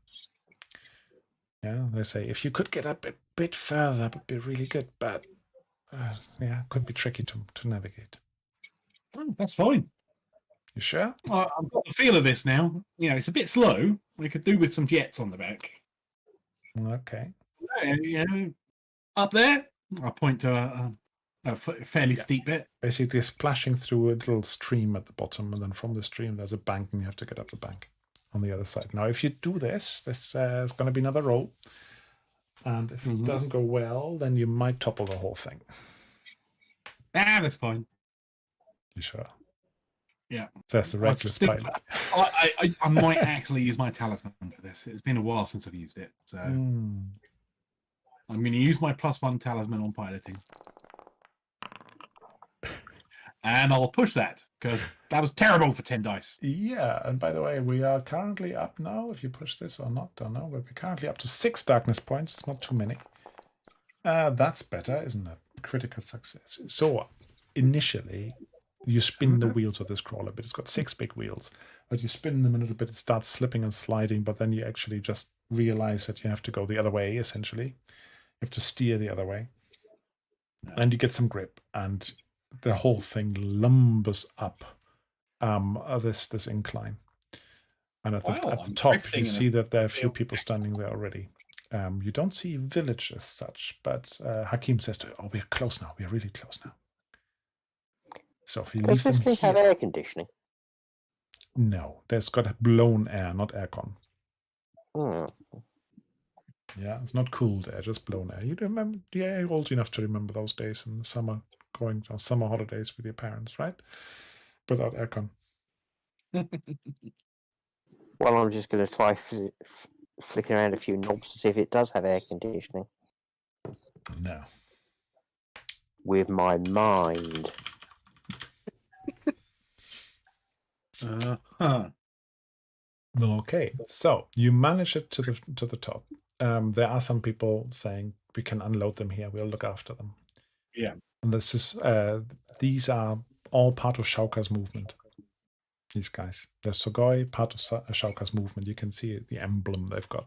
Yeah, they say if you could get up a bit further, that would be really good. But yeah, it could be tricky to navigate. Oh, that's fine. You sure? I've got the feel of this now. You know, it's a bit slow. We could do with some jets on the back. Okay. You know, up there, I'll point to a fairly steep bit. Basically splashing through a little stream at the bottom, and then from the stream there's a bank, and you have to get up the bank on the other side. Now, if you do this is going to be another roll. And if it doesn't go well, then you might topple the whole thing. That's fine. You sure? Yeah. That's the reckless pilot. I might actually use my talisman for this. It's been a while since I've used it. So I'm going to use my +1 talisman on piloting. And I'll push that, because that was terrible for 10 dice. Yeah, and by the way, we are currently up now, if you push this or not, don't know, but we're currently up to 6 darkness points. It's not too many. That's better, isn't it? Critical success. So, initially, you spin the wheels of this crawler, but it's got 6 big wheels. But you spin them a little bit, it starts slipping and sliding, but then you actually just realize that you have to go the other way, essentially. You have to steer the other way. And you get some grip, and the whole thing lumbers up this incline. And at the top, you see that there are a few people standing there already. You don't see village as such, but Hakim says to you, oh, we're close now. We're really close now. So if you Does leave them this thing have here... air conditioning? No, there's got blown air, not aircon. Yeah, it's not cooled air, just blown air. You remember? Yeah, you're old enough to remember those days in the summer, going on summer holidays with your parents, right? Without aircon. Well, I'm just going to try flicking around a few knobs to see if it does have air conditioning. No. With my mind. Okay, so you manage it to the top. There are some people saying we can unload them here. We'll look after them. Yeah. And this is these are all part of Shauka's movement. These guys. The Sogoi, part of Shauka's movement. You can see the emblem they've got.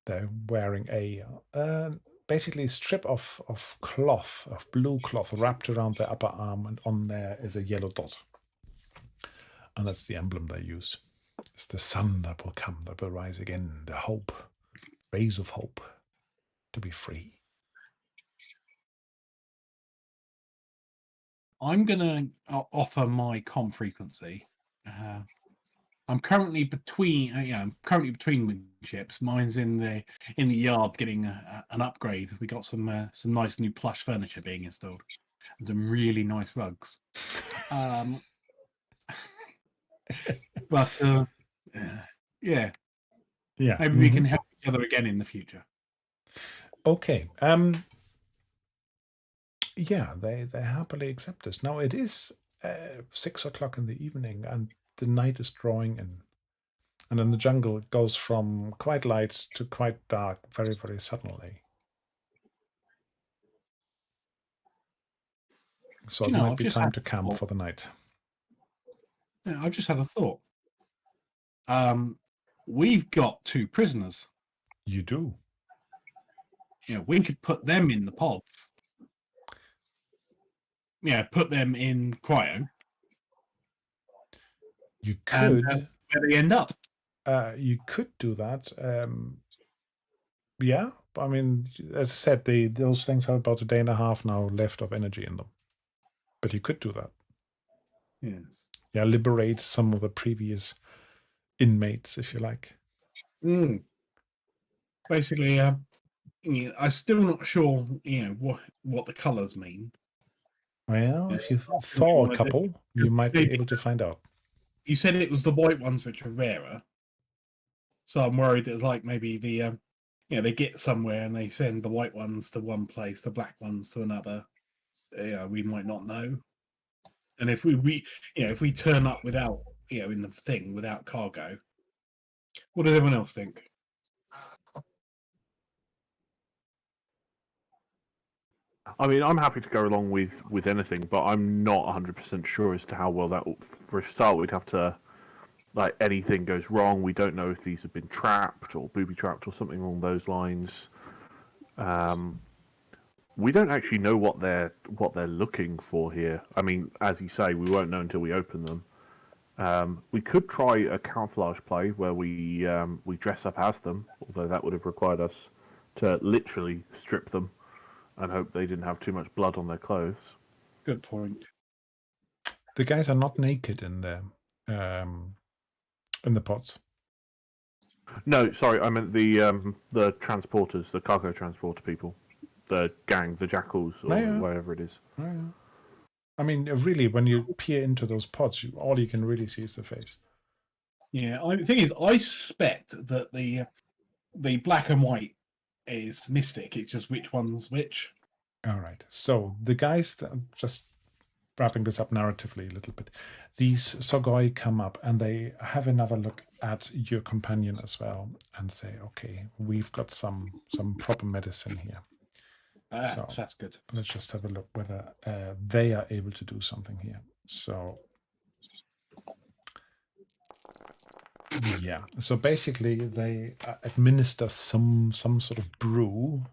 They're wearing a basically a strip of cloth, of blue cloth, wrapped around their upper arm, and on there is a yellow dot. And that's the emblem they use. It's the sun that will come, that will rise again, the hope, rays of hope, to be free. I'm going to offer my comm frequency. I'm currently between. I'm currently between ships. Mine's in the yard getting an upgrade. We got some nice new plush furniture being installed, and some really nice rugs. But yeah, maybe we can help each other again in the future. Okay. Yeah, they happily accept this. Now it is 6 o'clock in the evening, and the night is drawing in. And in the jungle, it goes from quite light to quite dark very, very suddenly. So Do it you know, might I've be just time had to a camp thought. for the night. Yeah, I've just had a thought. We've got 2 prisoners. You do. Yeah, we could put them in the pods. Yeah, put them in cryo, You and could. that's where they end up. You could do that. Yeah, I mean, as I said, those things have about a day and a half now left of energy in them. But you could do that. Yes. Yeah, liberate some of the previous inmates, if you like. Basically, I'm still not sure, what the colours mean. Well, Yeah, if you what you thaw a wanna do, couple, you might be able to find out. You said it was the white ones which are rarer, so I'm worried it's like maybe the they get somewhere and they send the white ones to one place, the black ones to another. Yeah, we might not know. And if if we turn up without in the thing without cargo, what does everyone else think? I mean, I'm happy to go along with anything, but I'm not 100% sure as to how well that. For a start, we'd have to, like, anything goes wrong. We don't know if these have been trapped or booby trapped or something along those lines. We don't actually know what they're looking for here. I mean, as you say, we won't know until we open them. We could try a camouflage play where we dress up as them, although that would have required us to literally strip them and hope they didn't have too much blood on their clothes. Good point. The guys are not naked in the pods. No, sorry, I meant the transporters, the cargo transporter people, the gang, the jackals, or whatever it is. I mean, really, when you peer into those pods, all you can really see is the face. Yeah, the thing is, I suspect that the black and white is Mystic. It's just which one's which. All right. So the guys, just wrapping this up narratively a little bit, these Sogoi come up and they have another look at your companion as well and say, okay, we've got some proper medicine here. So that's good. let's just have a look whether they are able to do something here. So yeah, so basically they administer some sort of brew.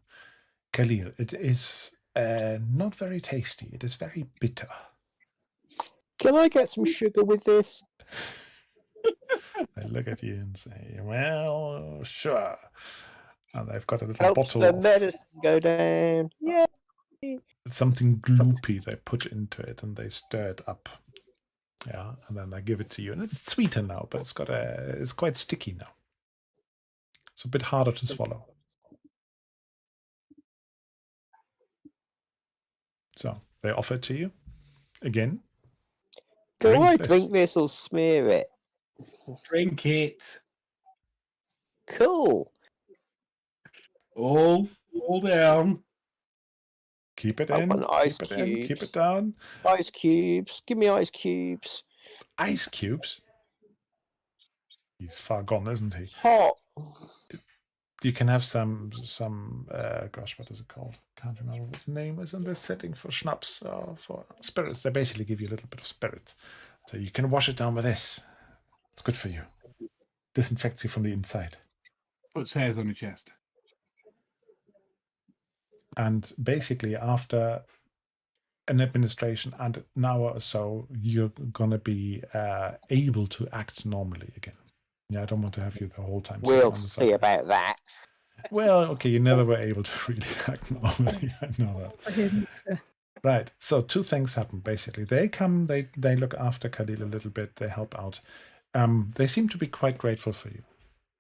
Khalil, it is not very tasty. It is very bitter. Can I get some sugar with this? They look at you and say, well, sure. And they've got a little Helps bottle the of medicine go down. Yeah. something gloopy they put into it and they stir it up. Yeah, and then they give it to you. And it's sweeter now, but it's quite sticky now. It's a bit harder to swallow. So they offer it to you again. Do I this. drink this or smear it? Drink it. Cool. All down. Keep it I in. want ice Keep it in. Keep cubes. it down. Ice cubes. Give me ice cubes. Ice cubes. He's far gone, isn't he? Hot. You can have some gosh, what is it called? Can't remember what the name is in this setting for schnapps or for spirits. They basically give you a little bit of spirits. So you can wash it down with this. It's good for you. Disinfects you from the inside. Puts hairs on your chest. And basically after an administration and an hour or so, you're gonna be able to act normally again. Yeah, I don't want to have you the whole time. We'll see about that. Well, okay, you never were able to really act normally. I know that. Right. So 2 things happen basically. They come, they look after Khalil a little bit, they help out. They seem to be quite grateful for you.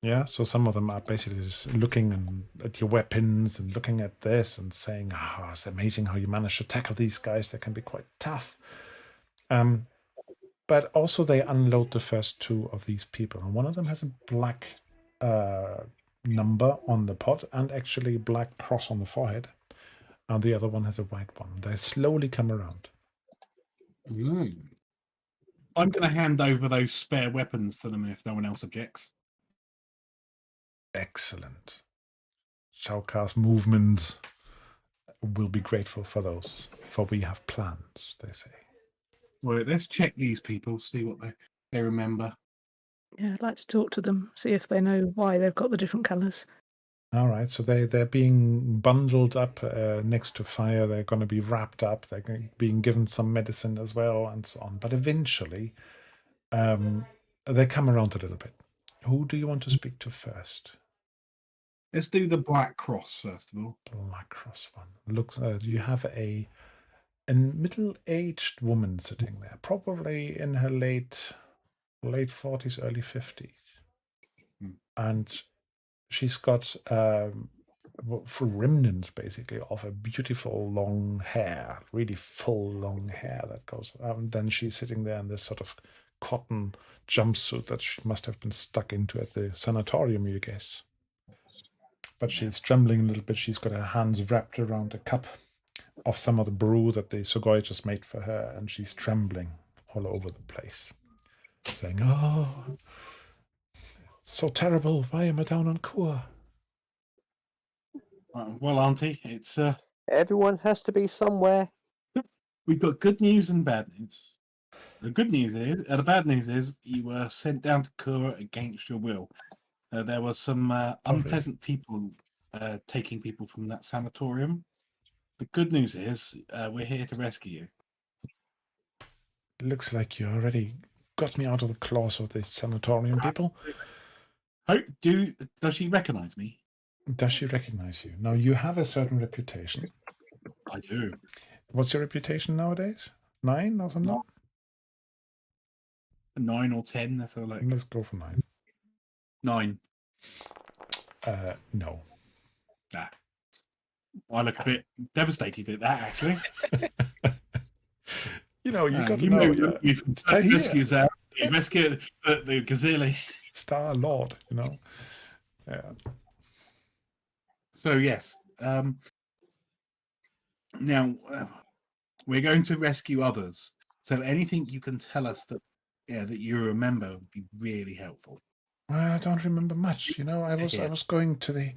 Yeah. So some of them are basically just looking at your weapons and looking at this and saying, "Oh, it's amazing how you manage to tackle these guys. They can be quite tough." But also they unload the first 2 of these people. And one of them has a black number on the pod and actually black cross on the forehead. And the other one has a white one. They slowly come around. I'm going to hand over those spare weapons to them if no one else objects. Excellent. Shaukar's movement will be grateful for those, for we have plans, they say. Well, let's check these people, see what they remember. Yeah, I'd like to talk to them, see if they know why they've got the different colours. All right, so they're being bundled up next to fire. They're going to be wrapped up. They're being given some medicine as well, and so on. But eventually, they come around a little bit. Who do you want to speak to first? Let's do the Black Cross first of all. Black Cross one. Looks. You have a middle-aged woman sitting there, probably in her late 40s, early 50s, and she's got full remnants basically of a beautiful long hair, really full long hair that goes. Then she's sitting there in this sort of cotton jumpsuit that she must have been stuck into at the sanatorium, you guess. But she's trembling a little bit. She's got her hands wrapped around a cup of some of the brew that the Sugoi just made for her, and she's trembling all over the place, saying, "Oh, so terrible. Why am I down on Kuan?" Well, Auntie, it's Everyone has to be somewhere. we've got good news and bad news. The good news is, the bad news is, you were sent down to Kura against your will. There was some unpleasant people taking people from that sanatorium. The good news is, we're here to rescue you. Looks like you already got me out of the claws of the sanatorium people. Does she recognize me? Does she recognize you? Now, you have a certain reputation. I do. What's your reputation nowadays? 9 or something? 9 or 10, that's all like. Let's go for 9. 9. No. Ah. I look a bit devastated at that, actually. You know, you got to you know. You rescue the Gazelle. Star Lord, you know. Yeah. So, yes. Now, we're going to rescue others. So anything you can tell us that you remember would be really helpful. I don't remember much. You know, I was going to the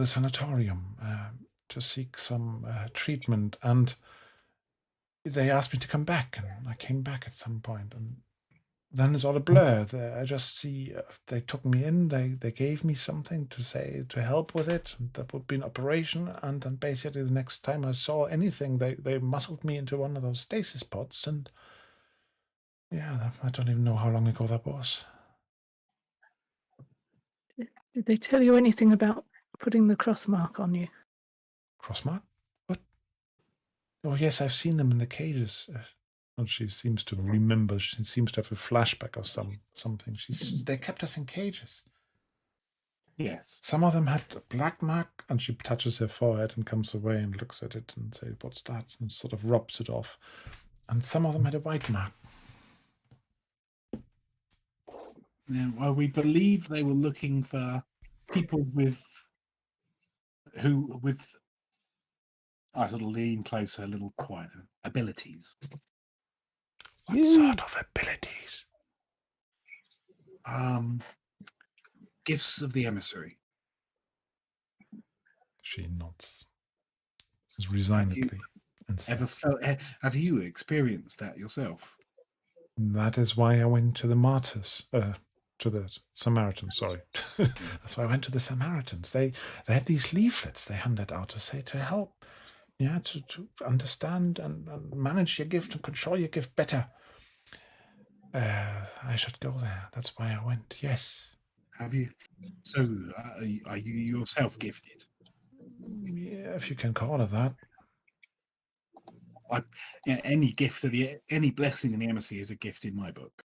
sanatorium to seek some treatment, and they asked me to come back, and I came back at some point, and then it's all a blur. I just see they took me in, they gave me something to help with it, and that would be an operation, and then basically the next time I saw anything, they muscled me into one of those stasis pods, and yeah, I don't even know how long ago that was. Did they tell you anything about putting the cross mark on you? Cross mark? What? Oh yes, I've seen them in the cages. And she seems to remember. She seems to have a flashback of something. They kept us in cages. Yes. Some of them had a black mark, and she touches her forehead and comes away and looks at it and says, "What's that?" and sort of rubs it off. And some of them had a white mark. Yeah, well, we believe they were looking for people I sort of lean closer, a little quieter, abilities. What sort of abilities? Gifts of the emissary. She nods resignedly. Have you experienced that yourself? That is why I went to the martyrs, to the Samaritans, sorry. That's why I went to the Samaritans. They had these leaflets they handed out to help, to understand and manage your gift and control your gift better. I should go there. That's why I went, yes. Have you? So, are you yourself gifted? Yeah, if you can call it that. Any blessing in the emissary is a gift in my book.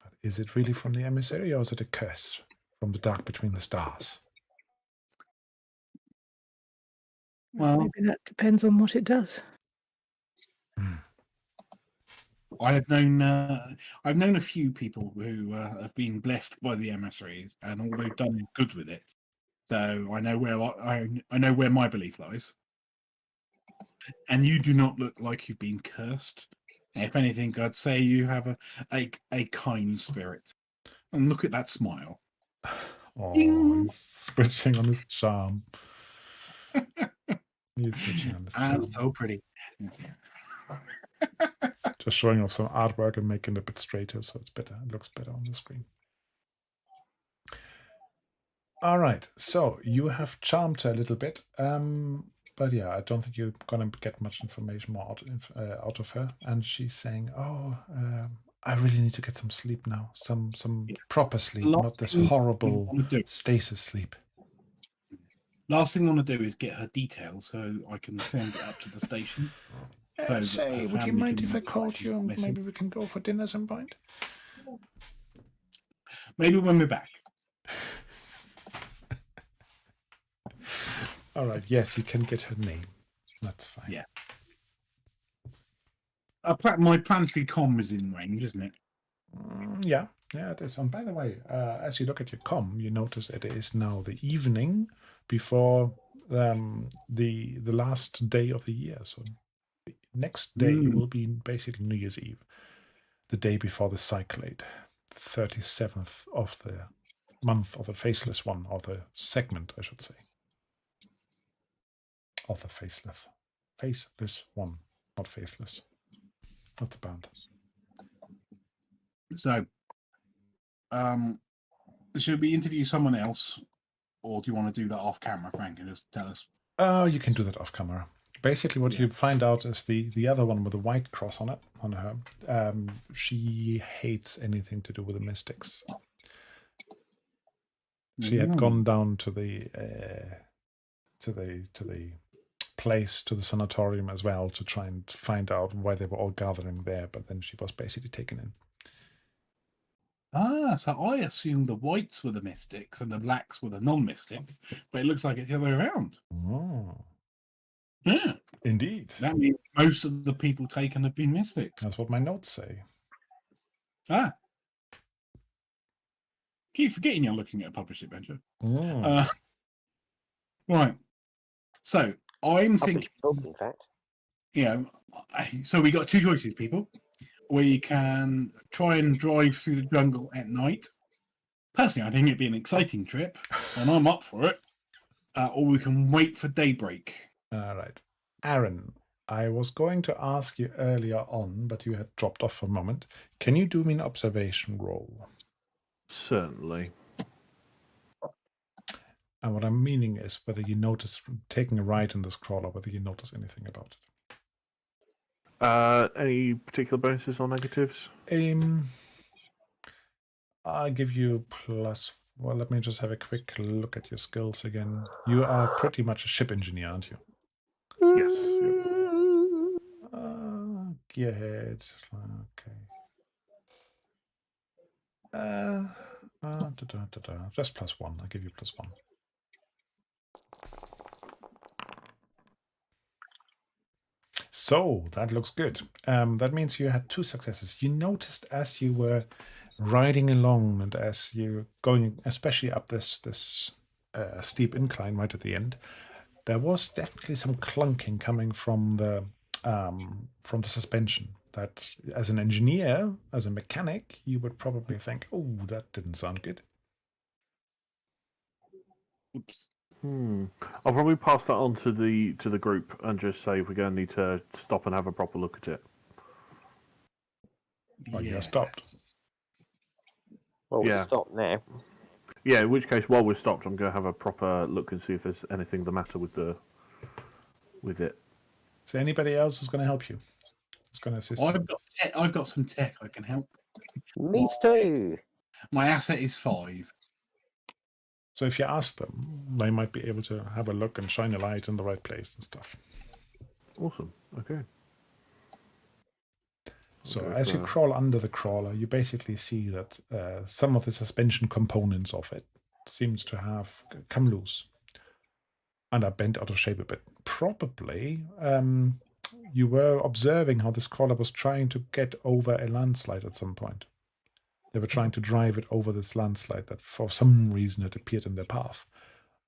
But is it really from the emissary, or is it a curse from the dark between the stars? Well, maybe that depends on what it does. I've known a few people who have been blessed by the emissaries, and all they've done is good with it. So I know where my belief lies. And you do not look like you've been cursed. If anything, I'd say you have a kind spirit. And look at that smile. Oh, he's switching on his charm. He's switching on this And down. so pretty. Just showing off some artwork and making it a bit straighter, so it's better. It looks better on the screen. All right, so you have charmed her a little bit, but yeah, I don't think you're gonna get much information more out of her. And she's saying, "Oh, I really need to get some sleep now, some proper sleep, not this horrible stasis sleep." Last thing I want to do is get her details so I can send it up to the station. So Say, would you mind if I called you and maybe we can go for dinner some point? Maybe when we're back. All right, yes, you can get her name. That's fine. Yeah. My planetary comm is in range, isn't it? Yeah, it is. And by the way, as you look at your comm, you notice it is now the evening before the last day of the year. So the next day will be basically New Year's Eve, the day before the cyclade, 37th of the month of the faceless one, or the segment, I should say. Of the faceless one, not faceless. That's a band. So, should we interview someone else, or do you want to do that off camera, Frank, and just tell us? Oh, you can do that off camera. Basically, what you find out is the other one with the white cross on it, on her. She hates anything to do with the mystics. She had gone down to the place, to the sanatorium as well, to try and find out why they were all gathering there, but then she was basically taken in. Ah, so I assumed the whites were the mystics and the blacks were the non-mystics, but it looks like it's the other way around. Oh, yeah, indeed. That means most of the people taken have been mystics. That's what my notes say. Ah, keep forgetting you're looking at a published adventure. Right. So I'm thinking, in fact. So we got two choices, people. We can try and drive through the jungle at night. Personally, I think it'd be an exciting trip, and I'm up for it. Or we can wait for daybreak. All right. Aaron, I was going to ask you earlier on, but you had dropped off for a moment. Can you do me an observation roll? Certainly. And what I'm meaning is whether you notice, taking a ride in this crawler, whether you notice anything about it. Any particular bonuses or negatives? I'll give you plus. Well, let me just have a quick look at your skills again. You are pretty much a ship engineer, aren't you? Yes. Gearhead. Okay. Just +1. I'll give you +1. So that looks good. That means you had 2 successes. You noticed as you were riding along and as you're going, especially up this steep incline right at the end, there was definitely some clunking coming from the suspension. That, as an engineer, as a mechanic, you would probably think, "Oh, that didn't sound good." Oops. I'll probably pass that on to the group and just say we're going to need to stop and have a proper look at it. Oh, you're stopped. Well, Yeah. we're stopped now. Yeah, in which case, while we're stopped, I'm going to have a proper look and see if there's anything the matter with it. Is there anybody else who's going to help you? Who's going to assist you? I've got some tech I can help. Me too. My asset is 5. So if you ask them, they might be able to have a look and shine a light in the right place and stuff. Awesome. Okay. So as you crawl under the crawler, you basically see that some of the suspension components of it seems to have come loose and are bent out of shape a bit. Probably you were observing how this crawler was trying to get over a landslide at some point. They were trying to drive it over this landslide that for some reason had appeared in their path.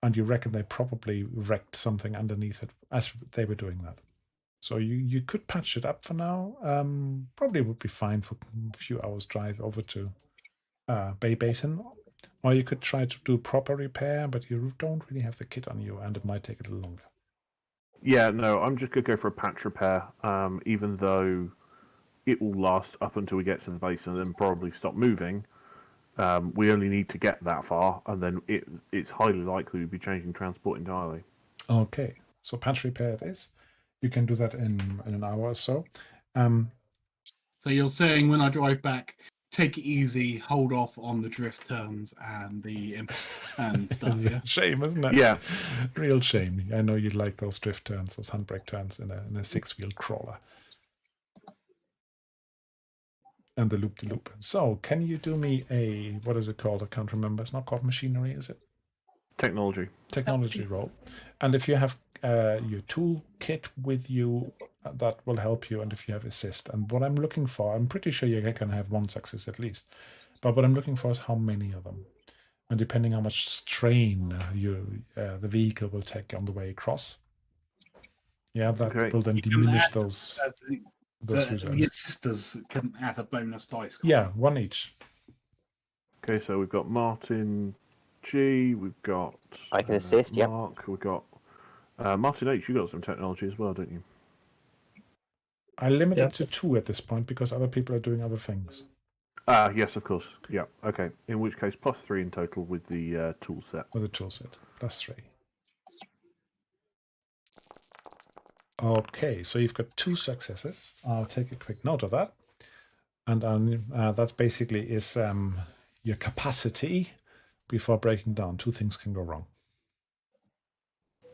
And you reckon they probably wrecked something underneath it as they were doing that. So you could patch it up for now. Probably would be fine for a few hours drive over to Baybasin. Or you could try to do proper repair, but you don't really have the kit on you and it might take a little longer. Yeah, no, I'm just gonna go for a patch repair. Even though it will last up until we get to the base and then probably stop moving. We only need to get that far, and then it's highly likely we'll be changing transport entirely. Okay, so patch repair it is. You can do that in an hour or so. So you're saying when I drive back, take it easy, hold off on the drift turns and the and stuff. Yeah. Shame, isn't it? Yeah. Real shame. I know you'd like those drift turns, those handbrake turns in a 6-wheeled crawler. And the loop-de-loop. So, can you do me a, what is it called? I can't remember. It's not called machinery, is it? Technology. Technology roll. And if you have your tool kit with you, that will help you. And if you have assist. And what I'm looking for, I'm pretty sure you can have 1 success at least. But what I'm looking for is how many of them. And depending how much strain the vehicle will take on the way across. Yeah, that will then diminish those The sisters can add a bonus dice. Yeah, 1 each. Okay, so we've got Martin G, we've got I can assist, yep. Mark, we've got Martin H, you got some technology as well, don't you? I limit it to 2 at this point because other people are doing other things. Yes, of course. Yeah, okay. In which case, +3 in total with the tool set. With the tool set, +3. Okay, so you've got 2 successes. I'll take a quick note of that. And that's basically is your capacity before breaking down. 2 things can go wrong.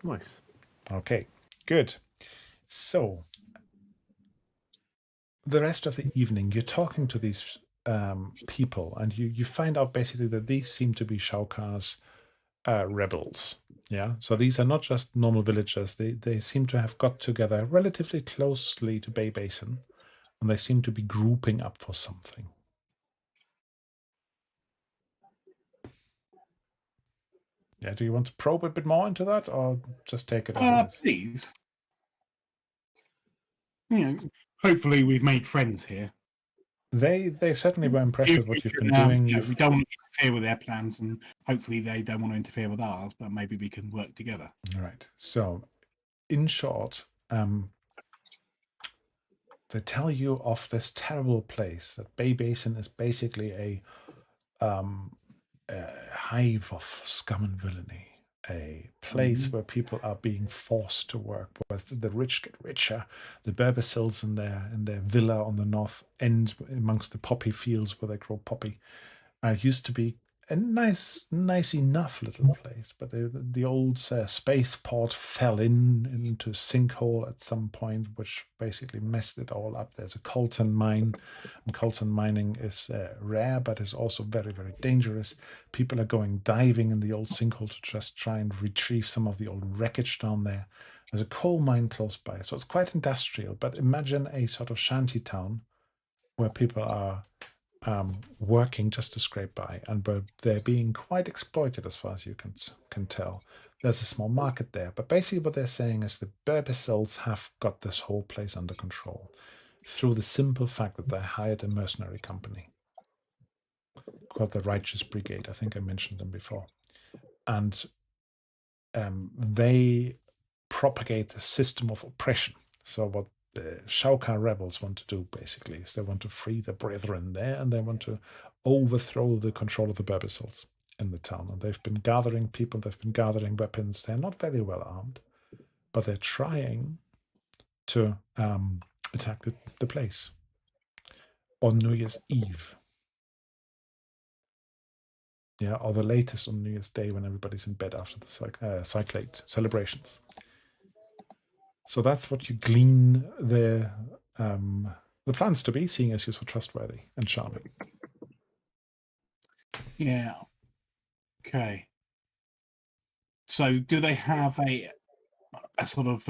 Nice. Okay, good. So, the rest of the evening, you're talking to these people, and you find out basically that these seem to be Shaukar's rebels. Yeah, so these are not just normal villagers. They seem to have got together relatively closely to Baybasin, and they seem to be grouping up for something. Yeah, do you want to probe a bit more into that, or just take it as it is? Please. You know, hopefully we've made friends here. They certainly were impressed with what you've been doing. We don't want to interfere with their plans, and hopefully they don't want to interfere with ours, but maybe we can work together. All right. So, in short, they tell you of this terrible place, that Baybasin is basically a hive of scum and villainy, a place where people are being forced to work, where the rich get richer, the Berbasils in their villa on the north end amongst the poppy fields where they grow poppy. Used to be a nice enough little place, but the old spaceport fell into a sinkhole at some point, which basically messed it all up. There's a coltan mine, and coltan mining is rare, but is also very, very dangerous. People are going diving in the old sinkhole to just try and retrieve some of the old wreckage down there. There's a coal mine close by, so it's quite industrial, but imagine a sort of shanty town where people are working just to scrape by, and they're being quite exploited as far as you can tell. There's a small market there, but basically what they're saying is the Berbasils have got this whole place under control through the simple fact that they hired a mercenary company called the Righteous Brigade. I think I mentioned them before. And they propagate a system of oppression. So what the Shaukar rebels want to do, basically, is they want to free the brethren there, and they want to overthrow the control of the Berbasils in the town. And they've been gathering people, they've been gathering weapons. They're not very well armed, but they're trying to attack the place on New Year's Eve. Yeah, or the latest on New Year's Day when everybody's in bed after the cyclade celebrations. So that's what you glean the plans to be, seeing as you're so trustworthy and charming. Yeah. Okay. So do they have a sort of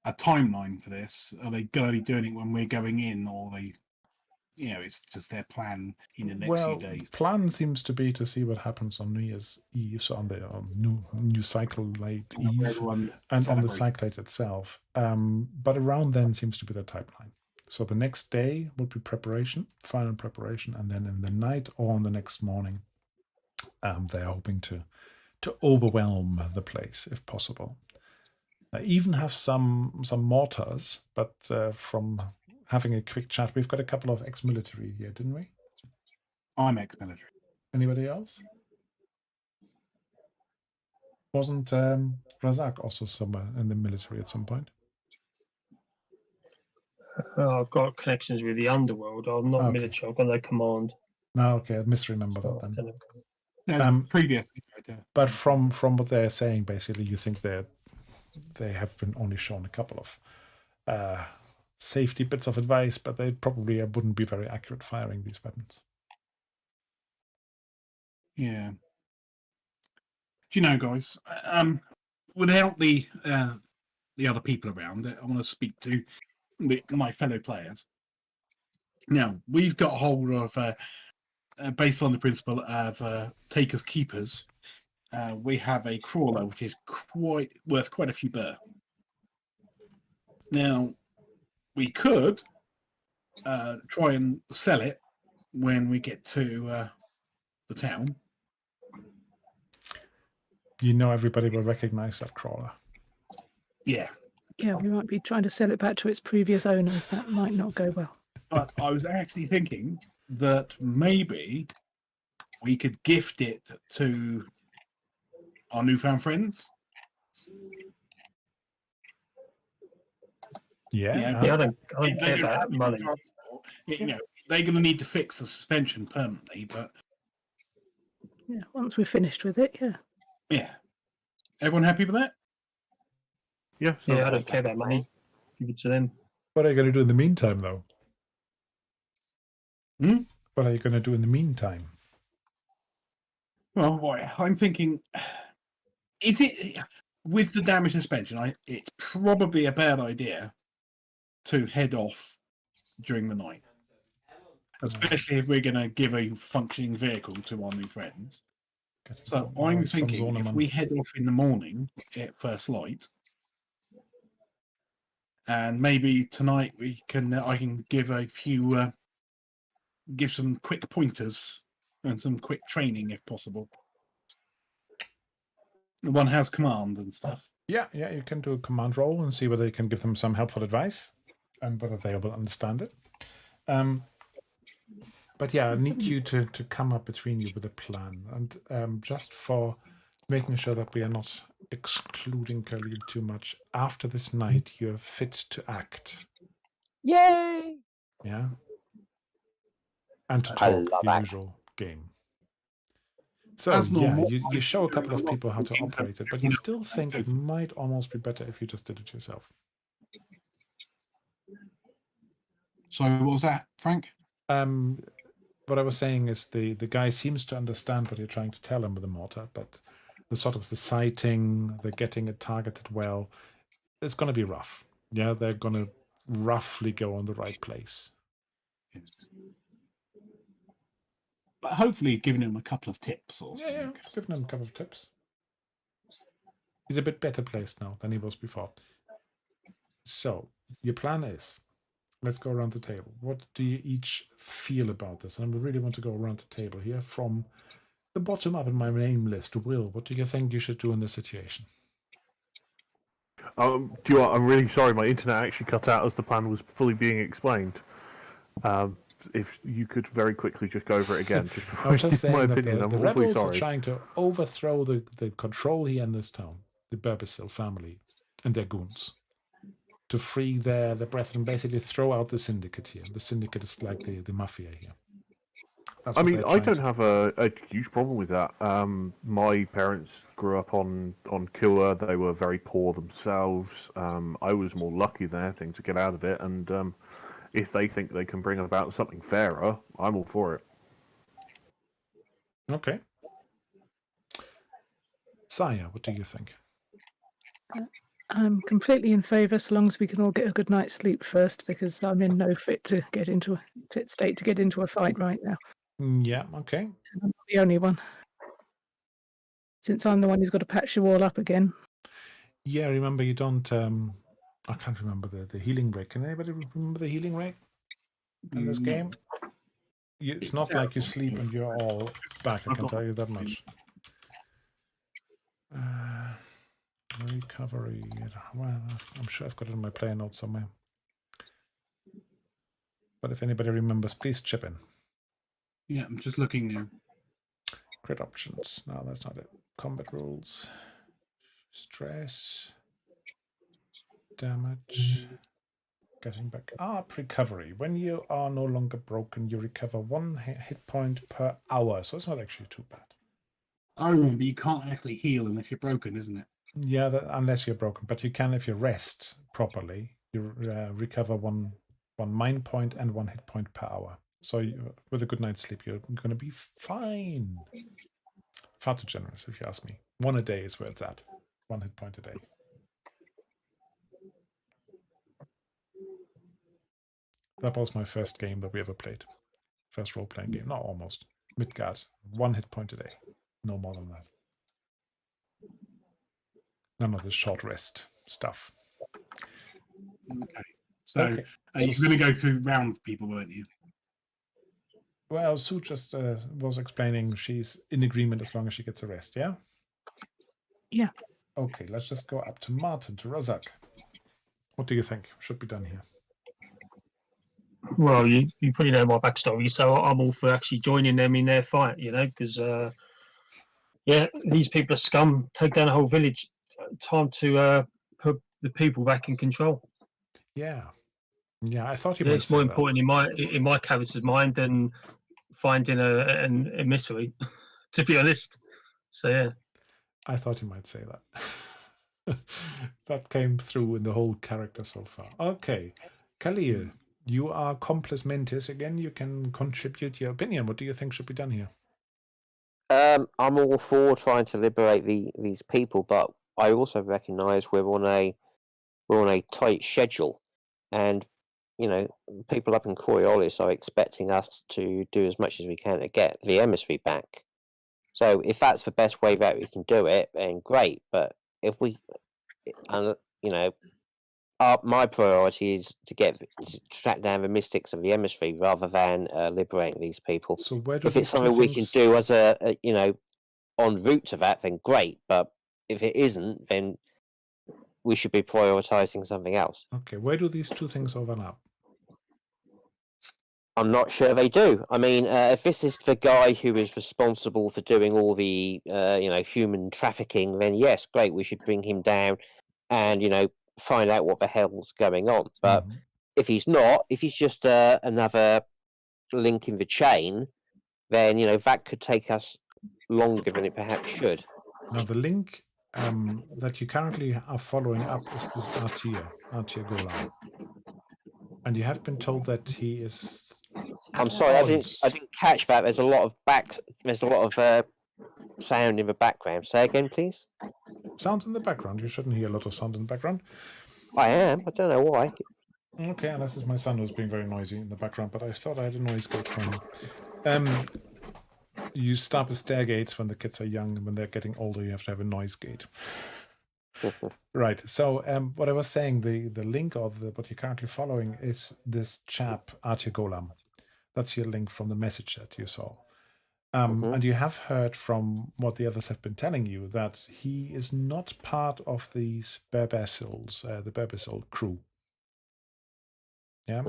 a timeline for this? Are they going to be doing it when we're going in, or they, it's just their plan in the next few days? Plan seems to be to see what happens on New Year's Eve, so on the new cyclade Eve, and on the cyclade itself. But around then seems to be the timeline. So the next day would be preparation, final preparation, and then in the night or on the next morning, they're hoping to to overwhelm the place if possible. Even have some mortars, but from having a quick chat, we've got a couple of ex-military here, didn't we? I'm ex-military. Anybody else? Wasn't Razak also somewhere in the military at some point? I've got connections with the underworld. I'm not Okay. military. I've got no command. No, okay, I misremember So that I then. don't know. No, previously, right, But from what they're saying, basically, you think they have been only shown a couple of safety bits of advice, but they probably wouldn't be very accurate firing these weapons. yeah. Do you know, guys? Without the other people around, I want to speak to my fellow players. Now, we've got hold of, based on the principle of takers keepers, we have a crawler which is worth quite a few burr. Now, we could try and sell it when we get to the town. You know, everybody will recognize that crawler. Yeah, Yeah, we might be trying to sell it back to its previous owners. That might not go well. but I was actually thinking that maybe we could gift it to our newfound friends. Yeah. Yeah, I don't They care don't about have money. transport. You know, they're going to need to fix the suspension permanently, but Yeah, once we're finished with it, yeah. yeah. Everyone happy with that? Yeah, Yeah, I don't care about money. Give it to them. What are you going to do in the meantime, though? Hmm? What are you going to do in the meantime? Well, boy, I'm thinking, is it with the damaged suspension? It's probably a bad idea to head off during the night, especially if we're going to give a functioning vehicle to our new friends. So I'm thinking if we head off in the morning at first light, and maybe tonight I can give a few, give some quick pointers and some quick training if possible. One has command and stuff. Yeah, you can do a command roll and see whether you can give them some helpful advice and whether they will understand it. But yeah, I need you to come up between you with a plan. And just for making sure that we are not excluding Khalil too much, after this night, you're fit to act. Yay! Yeah? And to I talk, love your act. usual game. So, As yeah, normal, you show a I've couple of doing a lot people how to of things, operate it, but you you know, still think it might almost be better if you just did it yourself. So what was that, Frank? What I was saying is the guy seems to understand what you're trying to tell him with the mortar, but the sighting, the getting it targeted well, it's going to be rough. Yeah, they're going to roughly go on the right place. But hopefully giving him a couple of tips or something. Yeah, giving him a couple of tips. He's a bit better placed now than he was before. So, your plan is, let's go around the table. What do you each feel about this? And I really want to go around the table here from the bottom up in my name list. Will, what do you think you should do in this situation? Do you know what? I'm really sorry. My internet actually cut out as the plan was fully being explained. If you could very quickly just go over it again. Just I was just saying my that opinion. the I'm awfully rebels are sorry. trying to overthrow the control here in this town, the Baybasin family and their goons, to free their brethren, basically throw out the syndicate here. The syndicate is like the mafia here. I mean, I don't have a huge problem with that. My parents grew up on Kua. They were very poor themselves. I was more lucky than anything to get out of it. And if they think they can bring about something fairer, I'm all for it. Okay. Saya, what do you think? I'm completely in favour, so long as we can all get a good night's sleep first, because I'm in no fit state to get into a fight right now. Yeah, okay. I'm not the only one, since I'm the one who's got to patch you all up again. Yeah, remember you don't. I can't remember the healing rate. Can anybody remember the healing rate in this game? It's not like you sleep and you're all back. I can tell you that much. Recovery. Well, I'm sure I've got it in my player notes somewhere. But if anybody remembers, please chip in. Yeah, I'm just looking now. Crit options. No, that's not it. Combat rules. Stress. Damage. Getting back up. Recovery. When you are no longer broken, you recover 1 hit point per hour. So it's not actually too bad. I remember you can't actually heal unless you're broken, isn't it? Yeah, unless you're broken. But you can if you rest properly. You recover one mind point and 1 hit point per hour. So with a good night's sleep, you're going to be fine. Far too generous, if you ask me. 1 a day is where it's at. 1 hit point a day. That was my first game that we ever played. First role-playing game. Not almost. Midgard. 1 hit point a day. No more than that. None of this short rest stuff. Okay. So Okay. you're going to go through round people, weren't you? Well, Sue just was explaining she's in agreement as long as she gets a rest, yeah? Yeah. Okay, let's just go up to Martin, to Razak. What do you think should be done here? Well, you pretty know my backstory, so I'm all for actually joining them in their fight, because, yeah, these people are scum. Take down a whole village. Time to put the people back in control. Yeah. Yeah, I thought you Yeah, might it's more say that. important in my character's mind than finding a emissary, to be honest. So, yeah. I thought you might say that. That came through in the whole character so far. Okay. Khalil, you are Complis Mentis again. You can contribute your opinion. What do you think should be done here? I'm all for trying to liberate these people, but I also recognise we're on a tight schedule, and people up in Coriolis are expecting us to do as much as we can to get the emissary back. So if that's the best way that we can do it, then great. But if we, my priority is to track down the mystics of the emissary rather than liberating these people. So where do If it's these two something we can things- do as a en route to that, then great. But if it isn't, then we should be prioritizing something else. Okay, where do these two things overlap? I'm not sure they do. I mean, if this is the guy who is responsible for doing all the human trafficking, then yes, great. We should bring him down and find out what the hell's going on. But if he's not, if he's just another link in the chain, then that could take us longer than it perhaps should. Now, the link that you currently are following up is this Artia Golan. And you have been told that he is... I'm sorry, I didn't catch that. There's a lot of sound in the background. Say again, please. Sound in the background. You shouldn't hear a lot of sound in the background. I am. I don't know why. Okay, and this is my son who's being very noisy in the background, but I thought I had a noise gate from him. You stop at stair gates when the kids are young, and when they're getting older, you have to have a noise gate. Right. So what I was saying, the link of what you're currently following is this chap, Artia Golam. That's your link from the message that you saw. And you have heard from what the others have been telling you that he is not part of these Baybasils, the Baybasil crew. Yeah.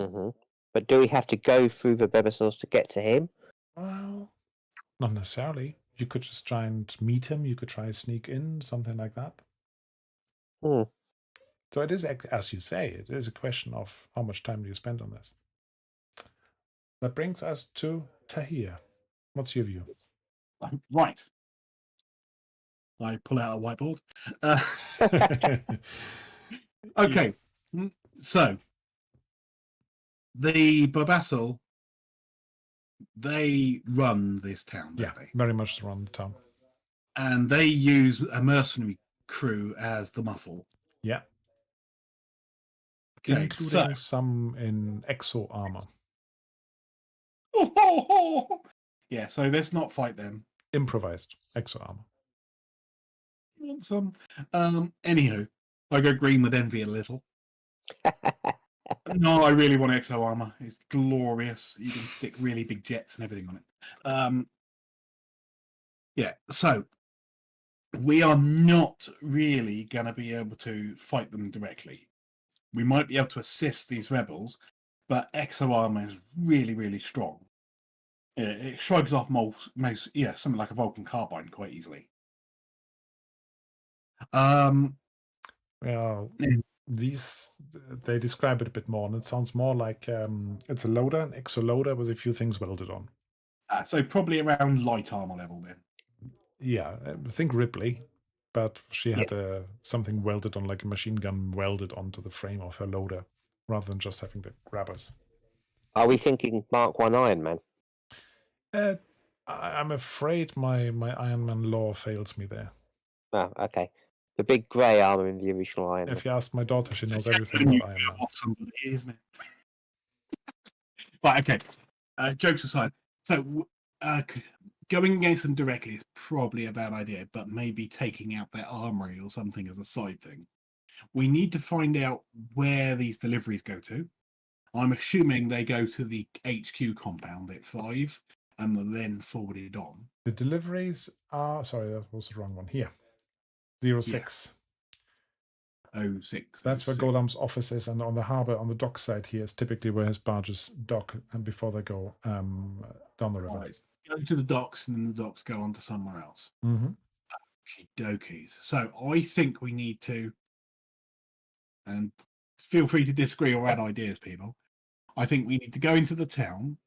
But do we have to go through the Baybasil to get to him? Well, not necessarily. You could just try and meet him. You could try to sneak in, something like that. So it is, as you say, it is a question of how much time do you spend on this. That brings us to Tahir. What's your view? Right. I pull out a whiteboard. Okay. So, the Baybasil, they run this town, don't they? Very much run the town. And they use a mercenary crew as the muscle. Yeah. Okay, including some in exo armor. Yeah, so let's not fight them. Improvised exo armor. Want some? Anywho, I go green with envy a little. No, I really want exo armor. It's glorious. You can stick really big jets and everything on it. Yeah, so we are not really going to be able to fight them directly. We might be able to assist these rebels, but exo armor is really, really strong. It shrugs off something like a Vulcan carbine quite easily. Well, Yeah. they describe it a bit more, and it sounds more like it's a loader, an exo loader with a few things welded on. So probably around light armor level then. Yeah, I think Ripley, but she had something welded on, like a machine gun welded onto the frame of her loader, rather than just having the grabbers. Are we thinking Mark 1 Iron Man? I'm afraid my Iron Man lore fails me there. Oh, okay. The big grey armor in the original Iron Man. If you ask my daughter, she knows everything about Iron Man. Off somebody, isn't it? Right, okay. Jokes aside, so going against them directly is probably a bad idea, but maybe taking out their armory or something as a side thing. We need to find out where these deliveries go to. I'm assuming they go to the HQ compound at 5 and are then forwarded on. The deliveries are... Sorry, that was the wrong one. Here. 06. 06. That's where Golem's office is, and on the harbour, on the dock side here is typically where his barges dock and before they go down the river. Right. Go to the docks, and then the docks go on to somewhere else. Mm-hmm. Okie-dokies. So I think we need to, and feel free to disagree or add ideas, people. I think we need to go into the town.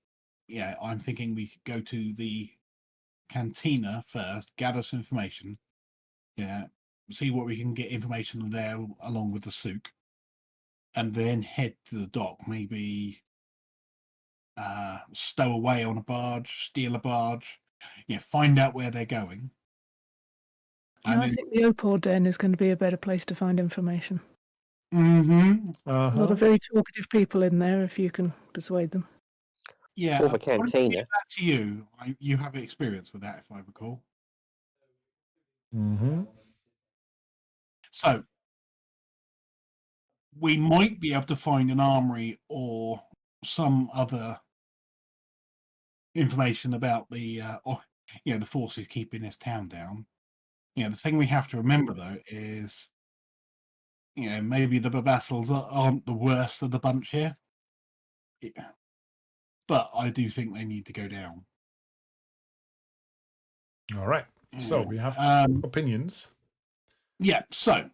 Yeah, I'm thinking we could go to the cantina first, gather some information. Yeah, see what we can get information there along with the souk, and then head to the dock. Maybe stow away on a barge, steal a barge. Yeah, find out where they're going. No, I think the Opal Den is going to be a better place to find information. Mm-hmm. A lot of very talkative people in there, if you can persuade them. Yeah, Or the cantina. That to you. You have experience with that, if I recall. Mm-hmm. So we might be able to find an armory or some other information about the the forces keeping this town down. The thing we have to remember though is maybe the Babasils aren't the worst of the bunch here. Yeah. But I do think they need to go down. All right. So we have opinions. Yeah, so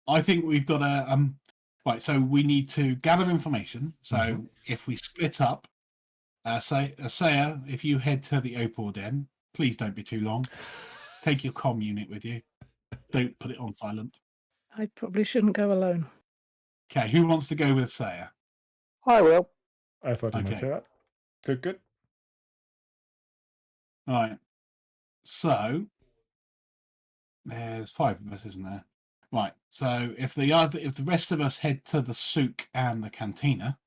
I think we've got a right. So we need to gather information. So if we split up, Saya, if you head to the Opal Den, please don't be too long. Take your comm unit with you. Don't put it on silent. I probably shouldn't go alone. Okay, who wants to go with Saya? I will. I thought you might say that. Good. All right. So there's 5 of us, isn't there? Right. So if the rest of us head to the souk and the cantina,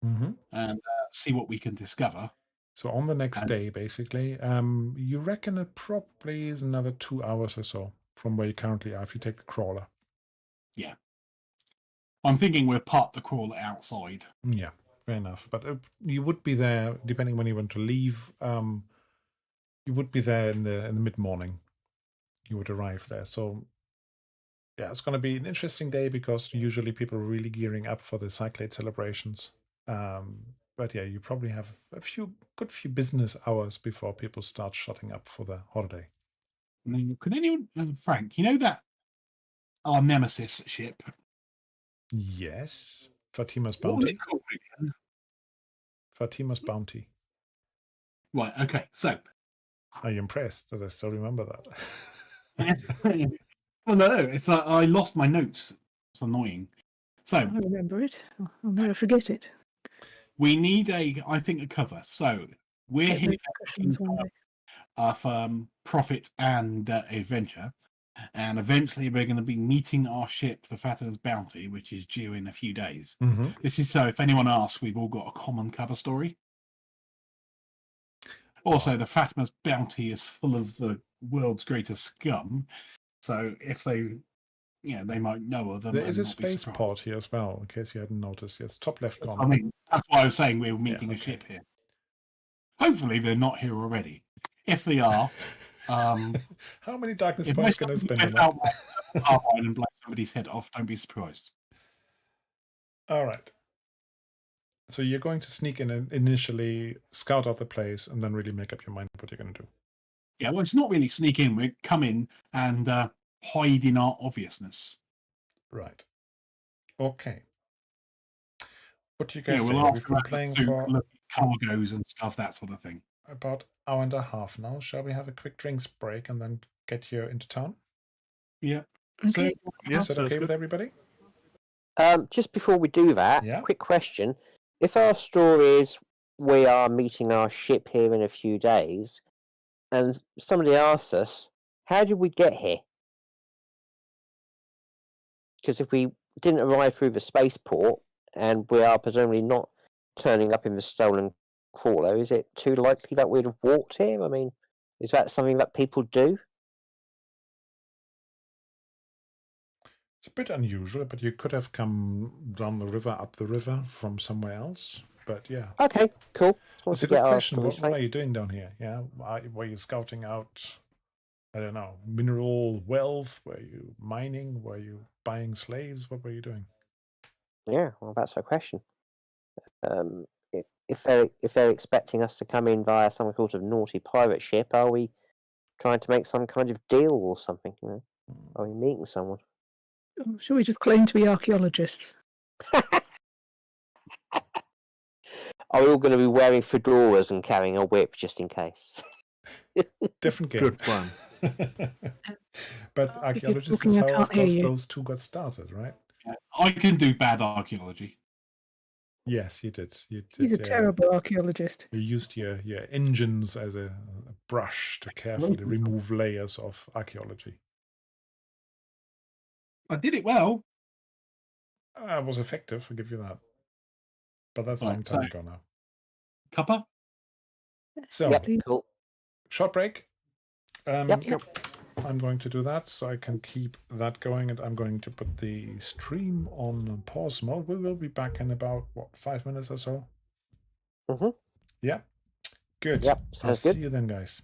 and see what we can discover. So on the next day, basically, you reckon it probably is another 2 hours or so from where you currently are if you take the crawler. Yeah. I'm thinking we'll park the crawler outside. Yeah, fair enough. But you would be there, depending when you want to leave, you would be there in the mid-morning. You would arrive there. So, yeah, it's going to be an interesting day because usually people are really gearing up for the Cyclade celebrations. But yeah, you probably have a good few business hours before people start shutting up for the holiday. Could anyone, Frank, you know that our Nemesis ship? Yes, Fatima's What was Bounty. it called again? Fatima's Bounty. Right. Okay. So, are you impressed that I still remember that? Well, no, it's I lost my notes. It's annoying. So I remember it. I'll never forget it. We need I think, a cover. So we're here for profit and adventure, and eventually we're going to be meeting our ship, the Fatima's Bounty, which is due in a few days. This is so if anyone asks, we've all got a common cover story. Also, the Fatima's Bounty is full of the world's greatest scum. So if they might know of them. There is a spaceport here as well, in case you hadn't noticed. Yes, top left corner. I mean, that's why I was saying we were meeting a ship here. Hopefully, they're not here already. If they are, How many darkness if points my can I son spend on gets out that? my carbine and blows somebody's head off, don't be surprised. All right. So you're going to sneak in and initially scout out the place and then really make up your mind what you're going to do. Yeah, well, it's not really sneak in. We come in and hide in our obviousness. Right. Okay. What do you Yeah, guys we'll say? ask We've been around playing the for look at cargoes and stuff, that sort of thing. about an hour and a half now. Shall we have a quick drinks break and then get you into town? Yeah. Okay. Yeah, Is that sounds okay good. with everybody? Just before we do that, Yeah. quick question. If our story is we are meeting our ship here in a few days, and somebody asks us, how did we get here? Because if we didn't arrive through the spaceport, and we are presumably not turning up in the stolen crawler, is it too likely that we'd have walked here? I mean, is that something that people do? It's a bit unusual, but you could have come down the river, up the river from somewhere else. But yeah. Okay, cool. Just want It's to a good get our question. story What straight. are you doing down here? Yeah. Were you scouting out, I don't know, mineral wealth? Were you mining? Were you buying slaves? What were you doing? Yeah, well, that's the question. If they're expecting us to come in via some sort of naughty pirate ship, are we trying to make some kind of deal or something? You know, are we meeting someone? Oh, shall we just claim to be archaeologists? Are we all going to be wearing fedoras and carrying a whip just in case? Different game. Good plan. But If archaeologists you're is talking, I how, of can't hear course, you. those two got started, right? Yeah, I can do bad archaeology. Yes, you did. You did. He's a terrible archaeologist. You used your engines as a brush to carefully remove layers of archaeology. I did it well. It was effective, I'll give you that. But that's a Right, long time so- ago now. Cuppa? So, Yep, cool. short break. Yep. I'm going to do that so I can keep that going, and I'm going to put the stream on pause mode. We will be back in about, 5 minutes or so? Mhm. Yeah. Good. Yep, I'll sounds good. see you then, guys.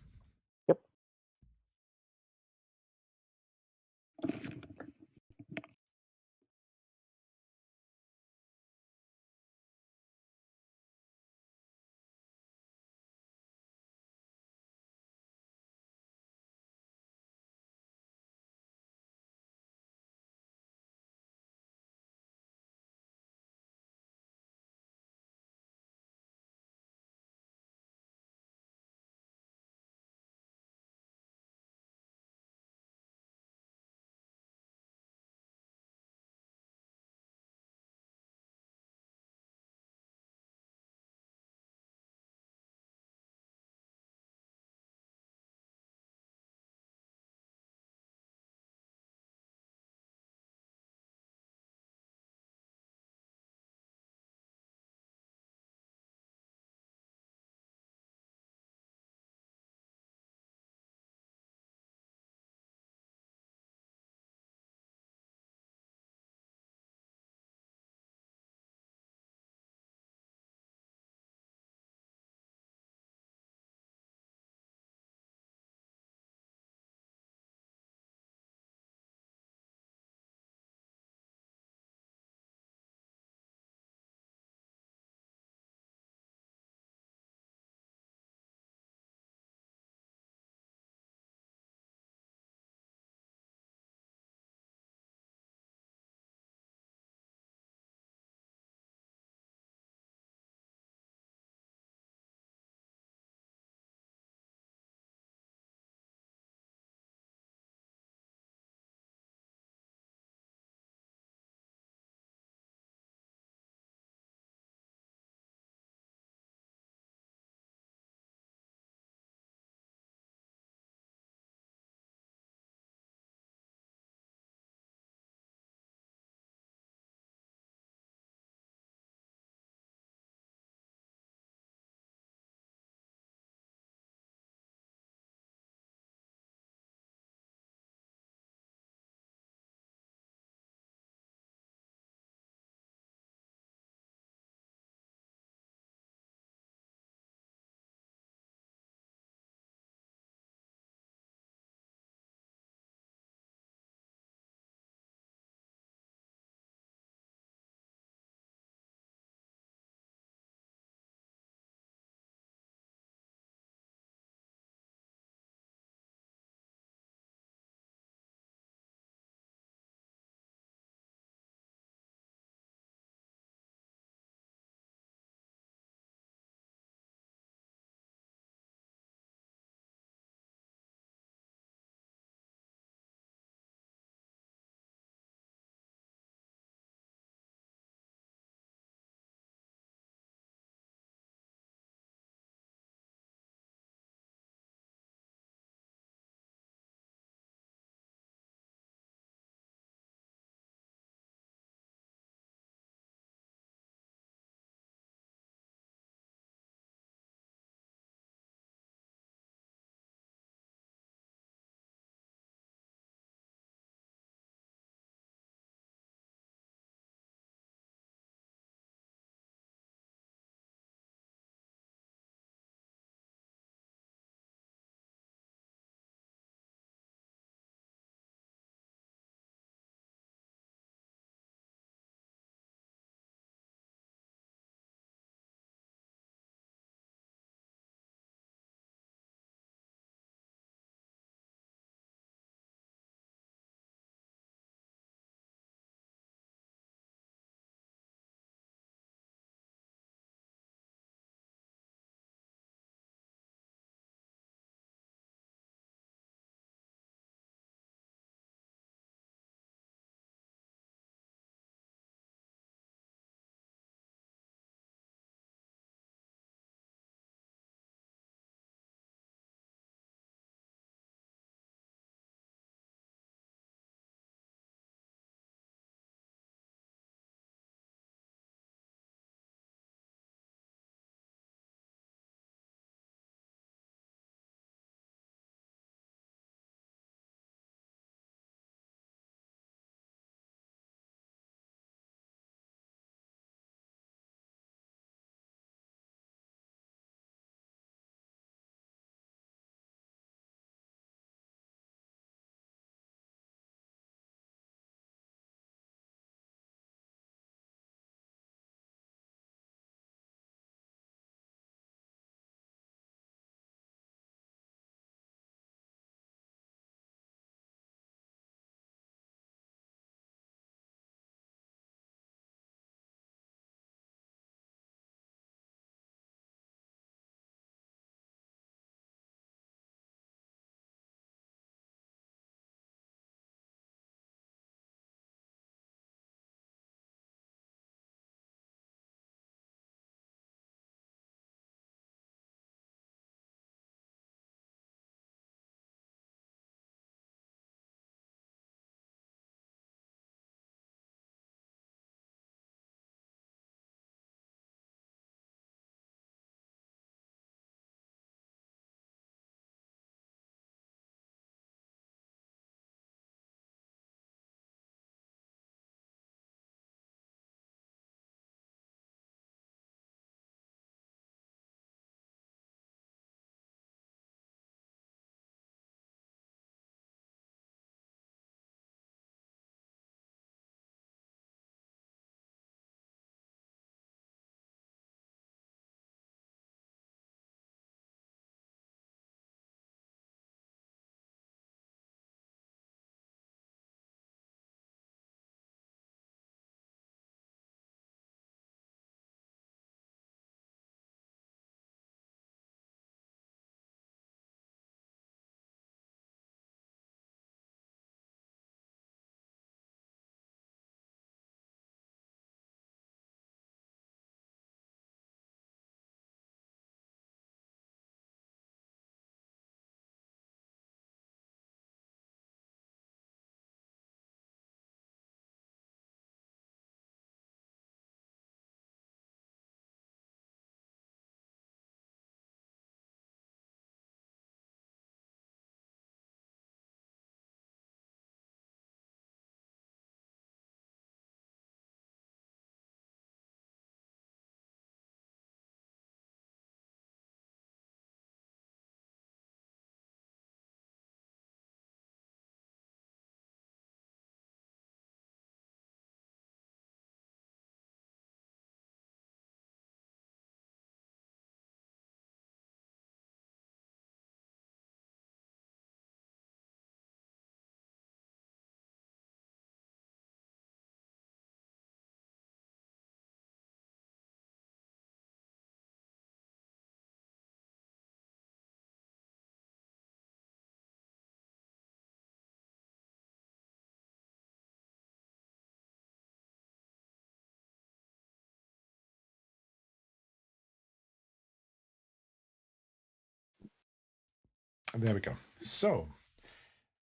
There we go. So,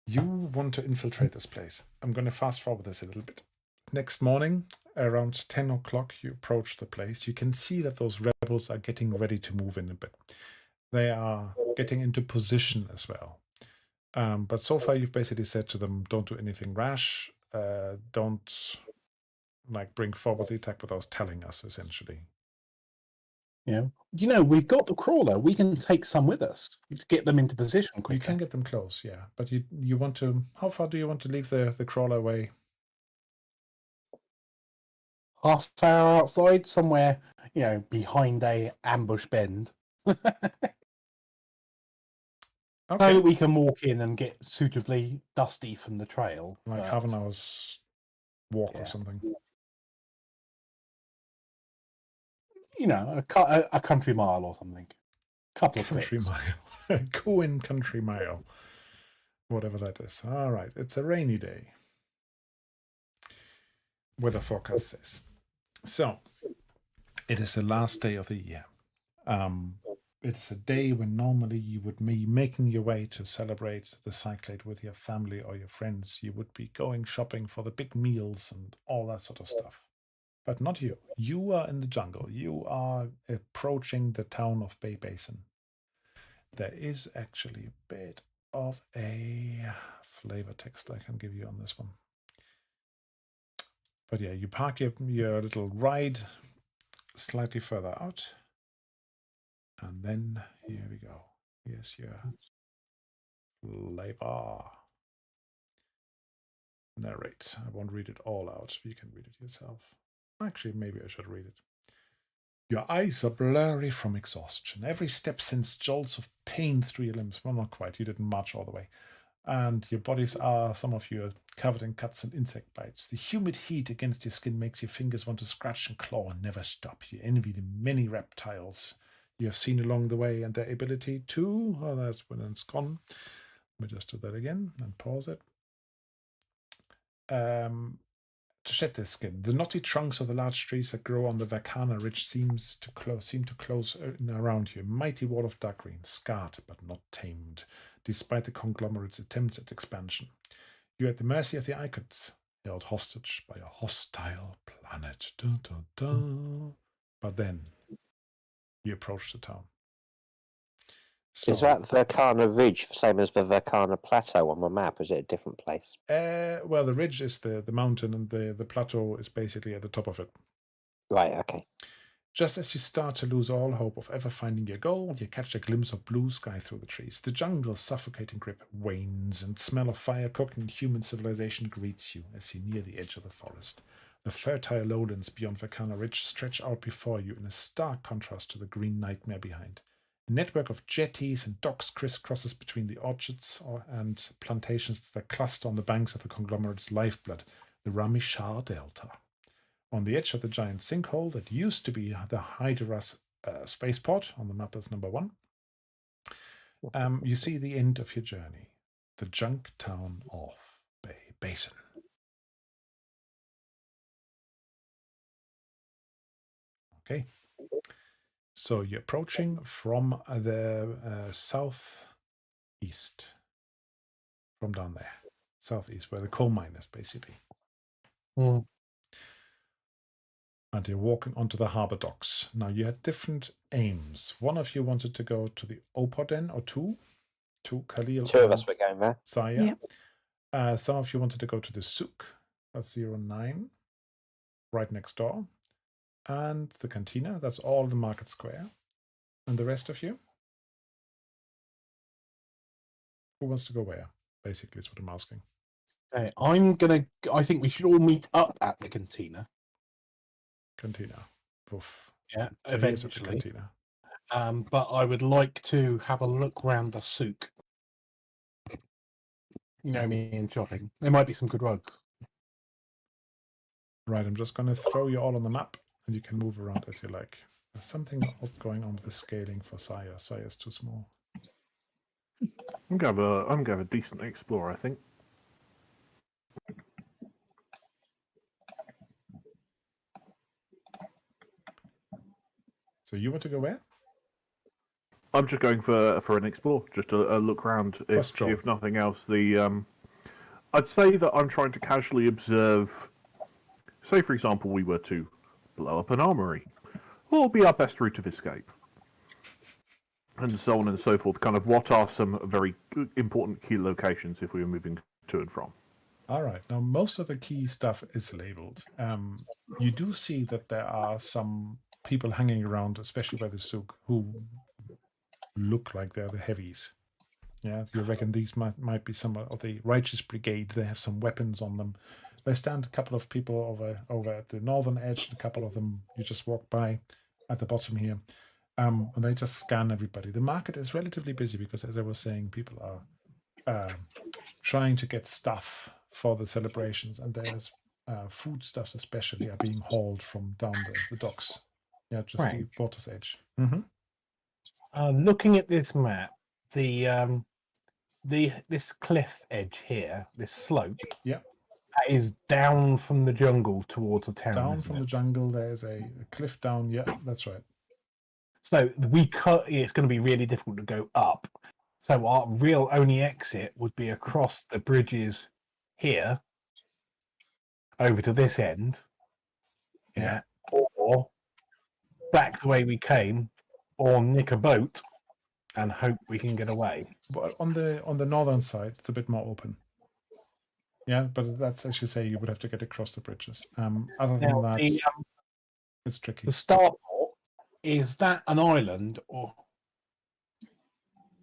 you want to infiltrate this place. I'm going to fast forward this a little bit. Next morning, around 10 o'clock, you approach the place. You can see that those rebels are getting ready to move in a bit. They are getting into position as well. But so far, you've basically said to them, don't do anything rash. Don't bring forward the attack without telling us, essentially. Yeah. We've got the crawler. We can take some with us to get them into position quicker. You can get them close, yeah. But you want to... How far do you want to leave the crawler away? Half hour outside, somewhere, behind a ambush bend. So Okay. that we can walk in and get suitably dusty from the trail. Like but, half an hour's walk or Yeah. something. A country mile or something. Couple of Country clicks. mile. Kuan country mile. Whatever that is. All right. It's a rainy day. Weather forecast says. So, it is the last day of the year. It's a day when normally you would be making your way to celebrate the cyclade with your family or your friends. You would be going shopping for the big meals and all that sort of stuff. But not you. You are in the jungle. You are approaching the town of Baybasin. There is actually a bit of a flavor text I can give you on this one. But yeah, you park your little ride slightly further out. And then here we go. Here's your flavor. Narrate. I won't read it all out. You can read it yourself. Actually, maybe I should read it. Your eyes are blurry from exhaustion. Every step sends jolts of pain through your limbs. Well, not quite. You didn't march all the way. And your bodies are, some of you, are covered in cuts and insect bites. The humid heat against your skin makes your fingers want to scratch and claw and never stop. You envy the many reptiles you have seen along the way and their ability to... Oh, that's when it's gone. Let me just do that again and pause it. To shed their skin. The knotty trunks of the large trees that grow on the Vakana Ridge seem to close in around you. A mighty wall of dark green, scarred but not tamed, despite the conglomerate's attempts at expansion. You're at the mercy of the Icons, held hostage by a hostile planet. Dun, dun, dun. But then you approach the town. So, Is that Vakana Ridge the same as the Vakana Plateau on the map? Or is it a different place? well, the ridge is the mountain, and the plateau is basically at the top of it. Right, okay. Just as you start to lose all hope of ever finding your goal, you catch a glimpse of blue sky through the trees. The jungle's suffocating grip wanes, and smell of fire cooking human civilization greets you as you near the edge of the forest. The fertile lowlands beyond Vakana Ridge stretch out before you in a stark contrast to the green nightmare behind. A network of jetties and docks crisscrosses between the orchards and plantations that cluster on the banks of the conglomerate's lifeblood, the Ramishar Delta. On the edge of the giant sinkhole that used to be the Hydra's spaceport, on the map that's number 1, you see the end of your journey, the junk town of Baybasin. Okay. So you're approaching from the southeast, from down there, southeast, where the coal mine is, basically. Mm. And you're walking onto the harbor docks. Now, you had different aims. One of you wanted to go to the Opoden, or two Khalil. Two of us were going there. Saya. Some of you wanted to go to the souk, that's 09, right next door. And the cantina, that's all the market square. And the rest of you? Who wants to go where? Basically, is what I'm asking. Okay, I think we should all meet up at the cantina. Cantina. Oof. Yeah, Here's at the eventually. cantina. But I would like to have a look round the souk. You know me in shopping. There might be some good rugs. Right, I'm just going to throw you all on the map, and you can move around as you like. There's something odd going on with the scaling for Saya. Saya's too small. I'm gonna have a decent explore, I think. So you want to go where? I'm just going for an explore, just a look round. Plus If nothing else, I'd say that I'm trying to casually observe. Say, for example, we were to blow up an armory. What will be our best route of escape? And so on and so forth. Kind of what are some very important key locations if we were moving to and from? All right. Now, most of the key stuff is labeled. You do see that there are some people hanging around, especially by the souk, who look like they're the heavies. Yeah, you reckon these might be some of the Righteous Brigade. They have some weapons on them. They stand a couple of people over at the northern edge. A couple of them you just walk by at the bottom here. And they just scan everybody. The market is relatively busy because, as I was saying, people are trying to get stuff for the celebrations, and there's foodstuffs especially are being hauled from down the docks. Yeah, just Right. the water's edge. Looking at this map, this cliff edge here, this slope, Yeah. that is down from the jungle towards the town. Down isn't from it? the jungle, there's a cliff down. Yeah, that's right. So it's going to be really difficult to go up. So our real only exit would be across the bridges here over to this end. Yeah. Or back the way we came, or nick a boat and hope we can get away. But on the northern side, it's a bit more open. Yeah, but that's, as you say, you would have to get across the bridges. Other than Now, that, it's tricky. the starport, is that an island, or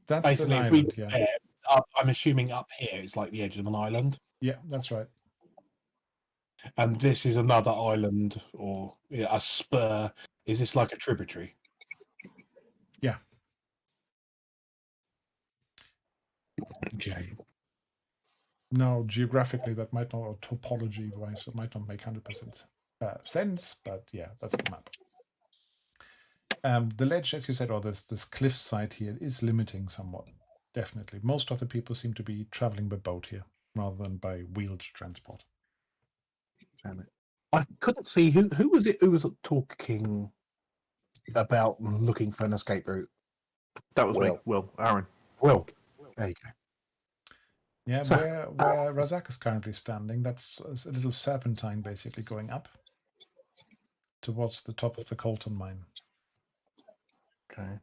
That's basically an if we island, yeah. compare, I'm assuming up here it's like the edge of an island, Yeah, that's right. and this is another island or a spur. Is this like a tributary? Yeah. Okay. Now, geographically, that might not, or topology-wise, it might not make 100% sense, but yeah, that's the map. The ledge, as you said, or this cliff side here is limiting somewhat, definitely. Most of the people seem to be traveling by boat here, rather than by wheeled transport. I couldn't see who was it who was talking about looking for an escape route. That was me. Will. Will, Aaron. Will, there you go. Yeah, So- where Razak is currently standing, that's a little serpentine basically going up towards the top of the Colton mine. Okay.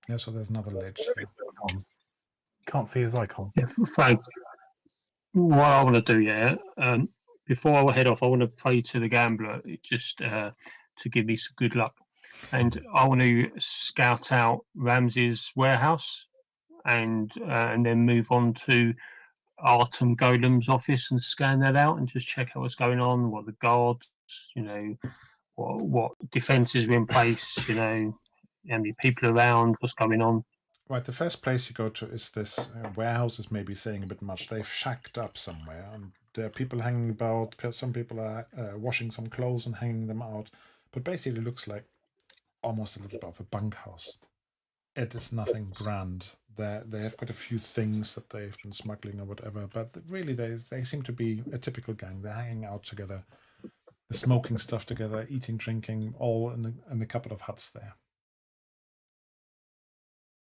Yeah, so there's another ledge here. Can't see his icon. Yeah, Frank, what I want to do, yeah, before I head off, I want to pray to the gambler just to give me some good luck. And I want to scout out Ramsey's warehouse and then move on to Artem Golem's office and scan that out and just check out what's going on, what the guards, what defences are in place, how many people around, what's going on. Right, the first place you go to is this warehouse is maybe saying a bit much. They've shacked up somewhere, and there are people hanging about. Some people are washing some clothes and hanging them out. But basically, it looks like almost a little bit of a bunkhouse. It is nothing grand. They have got a few things that they've been smuggling or whatever, but really they seem to be a typical gang. They're hanging out together, they're smoking stuff together, eating, drinking, all in a couple of huts there.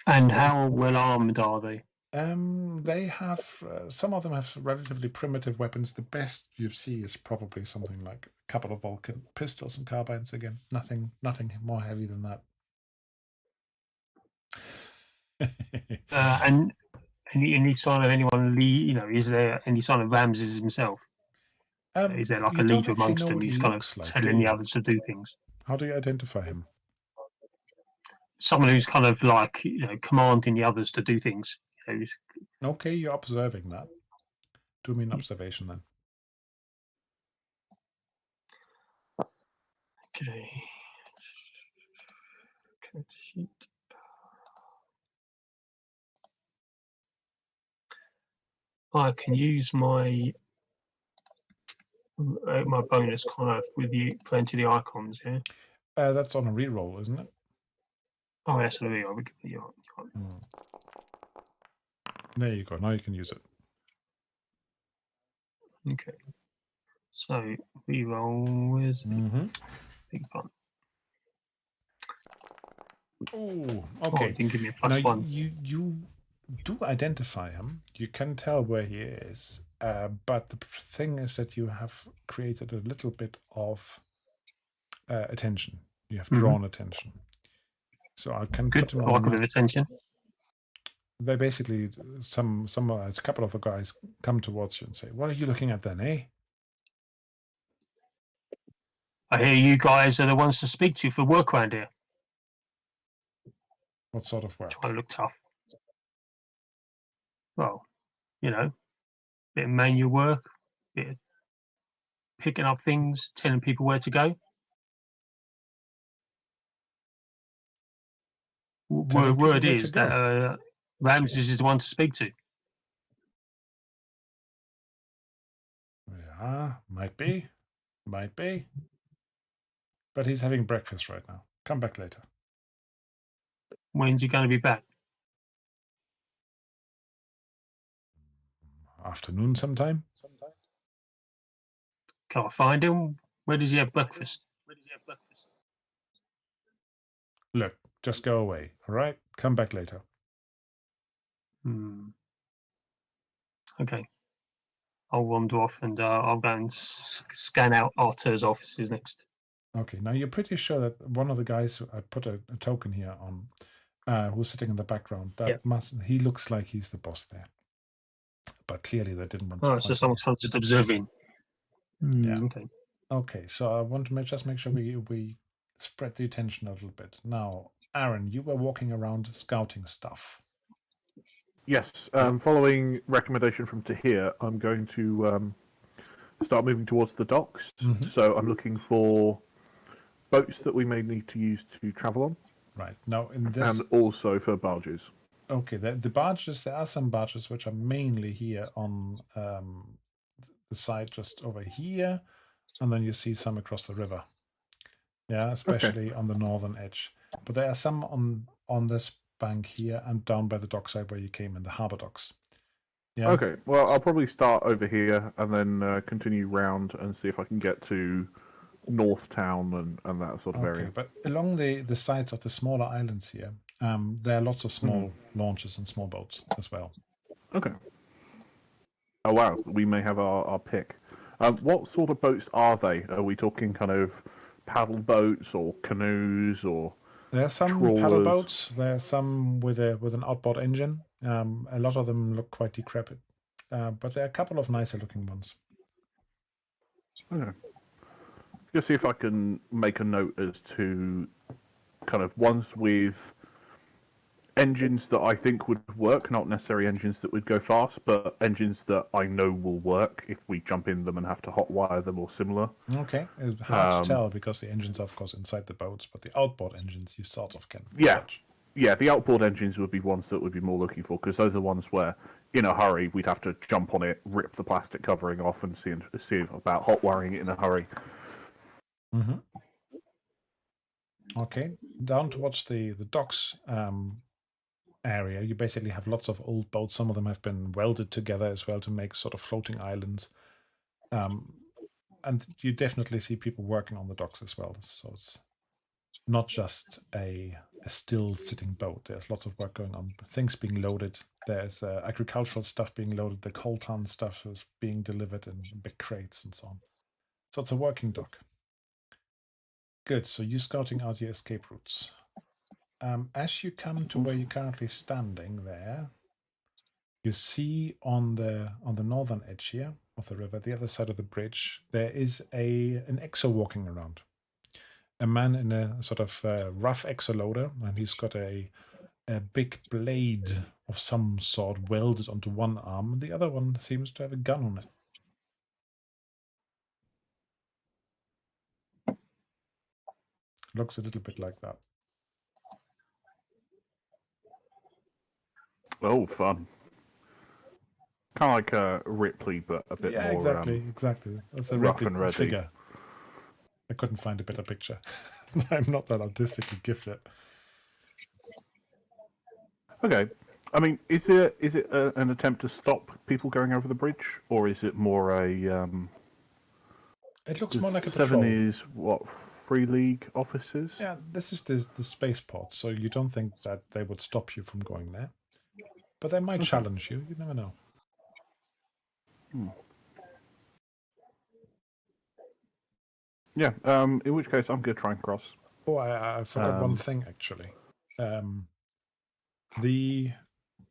And how well armed are they? They have some of them have relatively primitive weapons. The best you see is probably something like a couple of Vulcan pistols and carbines. Again, nothing more heavy than that. And any sign of anyone? Is there any sign of Ramses himself? Is there like you a don't leader actually amongst know them what who's he kind of looks like, telling do the you? others to do things? How do you identify him? Someone who's kind of like commanding the others to do things. Okay, you're observing that. Do me an observation then. Okay. Character sheet. I can use my bonus kind of with you playing to the icons, yeah. That's on a reroll, isn't it? Oh, that's what I would give you. There you go. Now you can use it. Okay. So reroll is Mm-hmm. big fun. Oh, Oh, okay. it didn't give me a Now +1. you do identify him. You can tell where he is. But the thing is that you have created a little bit of attention. You have drawn attention. So I can Good. put him I on like the a bit map. of attention. They basically a couple of the guys come towards you and say, "What are you looking at then, eh?" I hear you guys are the ones to speak to for work around here. What sort of work? Trying to look tough. Well, you know, bit of manual work, bit of picking up things, telling people where to go. Telling people Word where to is that Ramses is the one to speak to. Yeah, might be. But he's having breakfast right now. Come back later. When's he going to be back? Afternoon sometime. Can I find him? Where does he have breakfast? Look, just go away, all right? Come back later. Okay. I'll wander off and I'll go and scan out Arthur's offices next. Okay, now you're pretty sure that one of the guys who I put a token here on, who's sitting in the background, he looks like he's the boss there. But clearly they didn't want to. Oh, so someone's just observing. Yeah. Okay. Okay, so I want to just make sure we spread the attention a little bit. Now, Aaron, you were walking around scouting stuff. Yes, following recommendation from Tahir, I'm going to start moving towards the docks. So I'm looking for boats that we may need to use to travel on. Right. Now, in this... And also for barges. Okay, the barges, there are some barges which are mainly here on the side just over here, and then you see some across the river. Yeah, especially on the northern edge. But there are some on this bank here and down by the dockside where you came in, the harbour docks. Yeah. Okay, well, I'll probably start over here and then continue round and see if I can get to North Town and that sort of area. But along the sides of the smaller islands here, there are lots of small launches and small boats as well. Okay. Oh, wow, we may have our pick. What sort of boats are they? Are we talking kind of paddle boats or canoes or There are some trawlers? paddle boats. There are some with an outboard engine. A lot of them look quite decrepit, but there are a couple of nicer looking ones. Okay. Just see if I can make a note as to kind of ones with engines that I think would work, not necessarily engines that would go fast, but engines that I know will work if we jump in them and have to hotwire them or similar. Okay, it's hard to tell because the engines are, of course, inside the boats, but the outboard engines you sort of can judge. Yeah, the outboard engines would be ones that would be more looking for, because those are the ones where, in a hurry, we'd have to jump on it, rip the plastic covering off, and see about hotwiring it in a hurry. Okay, down towards the docks area, you basically have lots of old boats. Some of them have been welded together as well to make sort of floating islands. And you definitely see people working on the docks as well. So it's not just a still sitting boat. There's lots of work going on. Things being loaded. There's agricultural stuff being loaded. The coal ton stuff is being delivered in big crates and so on. So it's a working dock. Good. So you're scouting out your escape routes. As you come to where you're currently standing there, you see on the northern edge here of the river, the other side of the bridge, there is an exo walking around. A man in a sort of rough exo loader, and he's got a big blade of some sort welded onto one arm, and the other one seems to have a gun on it. Looks a little bit like that. Oh, fun. Kind of like Ripley, but a bit more... exactly. That's a rough Ripley and ready. figure. I couldn't find a better picture. I'm not that artistically gifted. Okay. I mean, is it an attempt to stop people going over the bridge, or is it more a... It looks more like a 7 patrol. is, what, Free League offices? Yeah, this is the spaceport, so you don't think that they would stop you from going there. But they might challenge you. You never know. Yeah. In which case, I'm going to try and cross. Oh, I forgot one thing, actually. The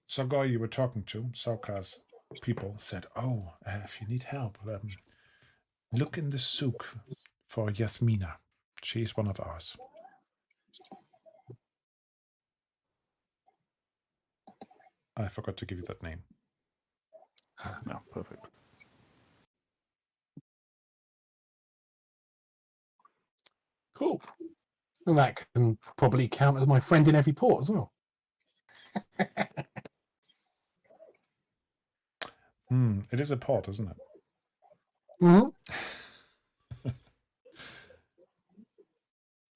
Sargoi you were talking to, Sauka's people, said, oh, if you need help, look in the souk for Yasmina. She's one of ours. I forgot to give you that name. No, perfect. Cool. And that can probably count as my friend in every port as well. It is a port, isn't it? Mm-hmm.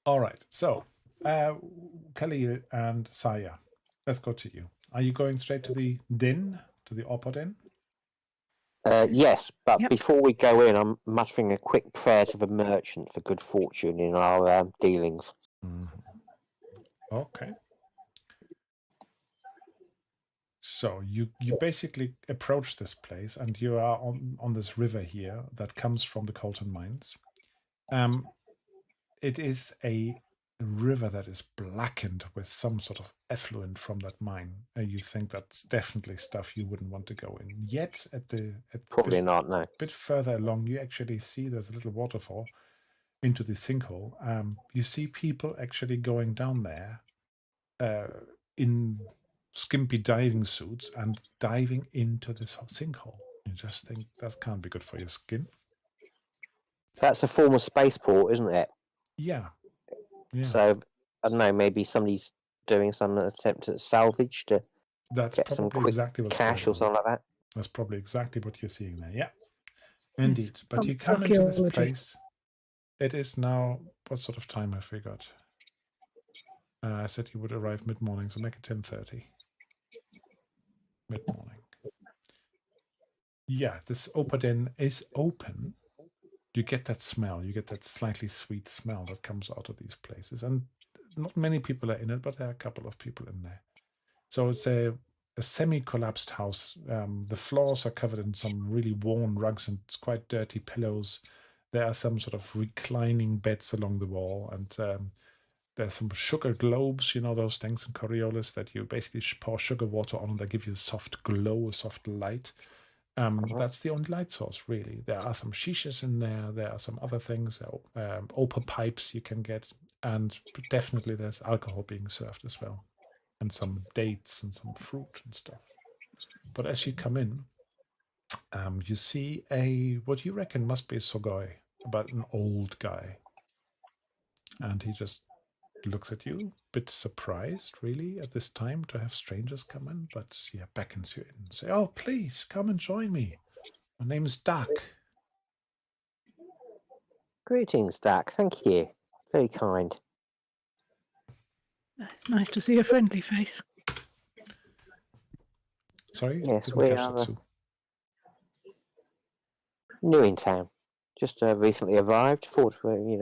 All right. So, Kelly and Saya, let's go to you. Are you going straight to the den, to the opera den? Yes, but Yep. before we go in, I'm muttering a quick prayer to the merchant for good fortune in our dealings. Okay. So you basically approach this place, and you are on this river here that comes from the Colton mines. It is a river that is blackened with some sort of effluent from that mine. You think that's definitely stuff you wouldn't want to go in. Yet at Probably not, no. bit further along, you actually see there's a little waterfall into the sinkhole. You see people actually going down there in skimpy diving suits and diving into this sinkhole. You just think that can't be good for your skin. That's a former spaceport, isn't it? Yeah. So, I don't know, maybe somebody's doing some attempt at salvage to That's get some probably quick exactly what's cash going or on. something like that. That's probably exactly what you're seeing there. Yeah, indeed. But some you come into this archaeology. place. It is now, what sort of time have we got? I said you would arrive mid-morning, so make it 10:30. Mid-morning. Yeah, this opera den is open. You get that smell. You get that slightly sweet smell that comes out of these places. And not many people are in it, but there are a couple of people in there. So it's a semi-collapsed house. The floors are covered in some really worn rugs and quite dirty pillows. There are some sort of reclining beds along the wall, and there's some sugar globes, you know, those things in Coriolis that you basically pour sugar water on and they give you a soft glow, a soft light. That's the only light source, really. There are some shishas in there. There are some other things, opal pipes you can get, and definitely there's alcohol being served as well, and some dates and some fruit and stuff. But as you come in, you see what you reckon must be a Sogoi, but an old guy. And he just looks at you, a bit surprised, really, at this time to have strangers come in, but beckons you in and say, oh, please, come and join me. My name is Duck. Greetings, Dak. Thank you. Very kind. It's nice to see a friendly face. Sorry? Yes, didn't we catch are that, Sue. new in town. Just recently arrived. Thought we,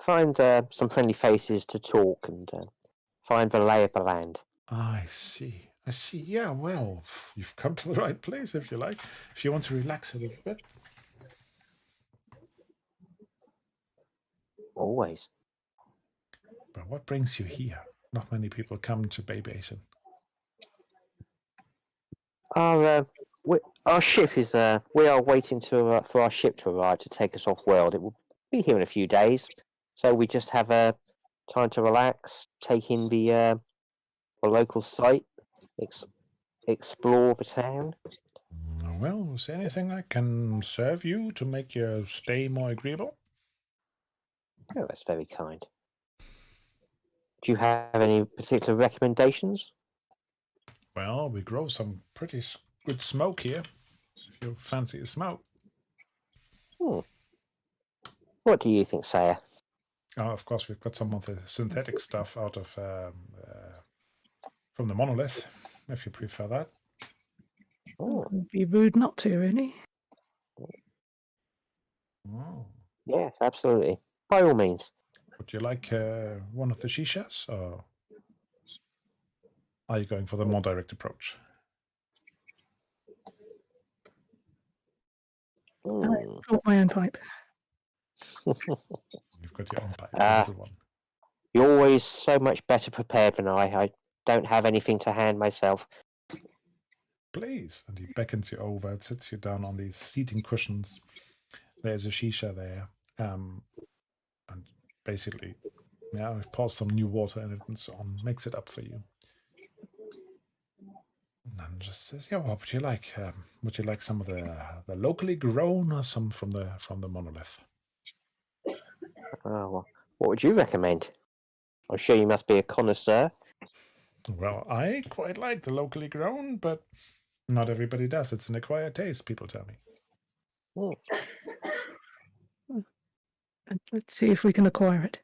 find some friendly faces to talk and find the lay of the land. I see. Yeah, well, you've come to the right place, if you like. If you want to relax a little bit. Always. But what brings you here? Not many people come to Baybasin. Our ship is. We are waiting for our ship to arrive to take us off world. It will be here in a few days, so we just have time to relax, take in the local site, explore the town. Well, is there anything I can serve you to make your stay more agreeable? Oh, that's very kind. Do you have any particular recommendations? Well, we grow some pretty good smoke here, if you fancy a smoke. What do you think, Saya? Oh, of course, we've got some of the synthetic stuff out of from the monolith, if you prefer that. Oh, It would be rude not to, really. Oh. yes, absolutely. By all means. Would you like one of the shishas, or are you going for the more direct approach? Hmm. Brought my own pipe. You've got your own pipe, the Ah. little one. You're always so much better prepared than I don't have anything to hand myself. Please. And he beckons you over, sits you down on these seating cushions. There's a shisha there. And basically, yeah, we've poured some new water in it and so on, makes it up for you. And then just says, yeah, what would you like? Would you like some of the locally grown or some from the monolith? Oh, well, what would you recommend? I'm sure you must be a connoisseur. Well, I quite like the locally grown, but not everybody does. It's an acquired taste, people tell me. And let's see if we can acquire it.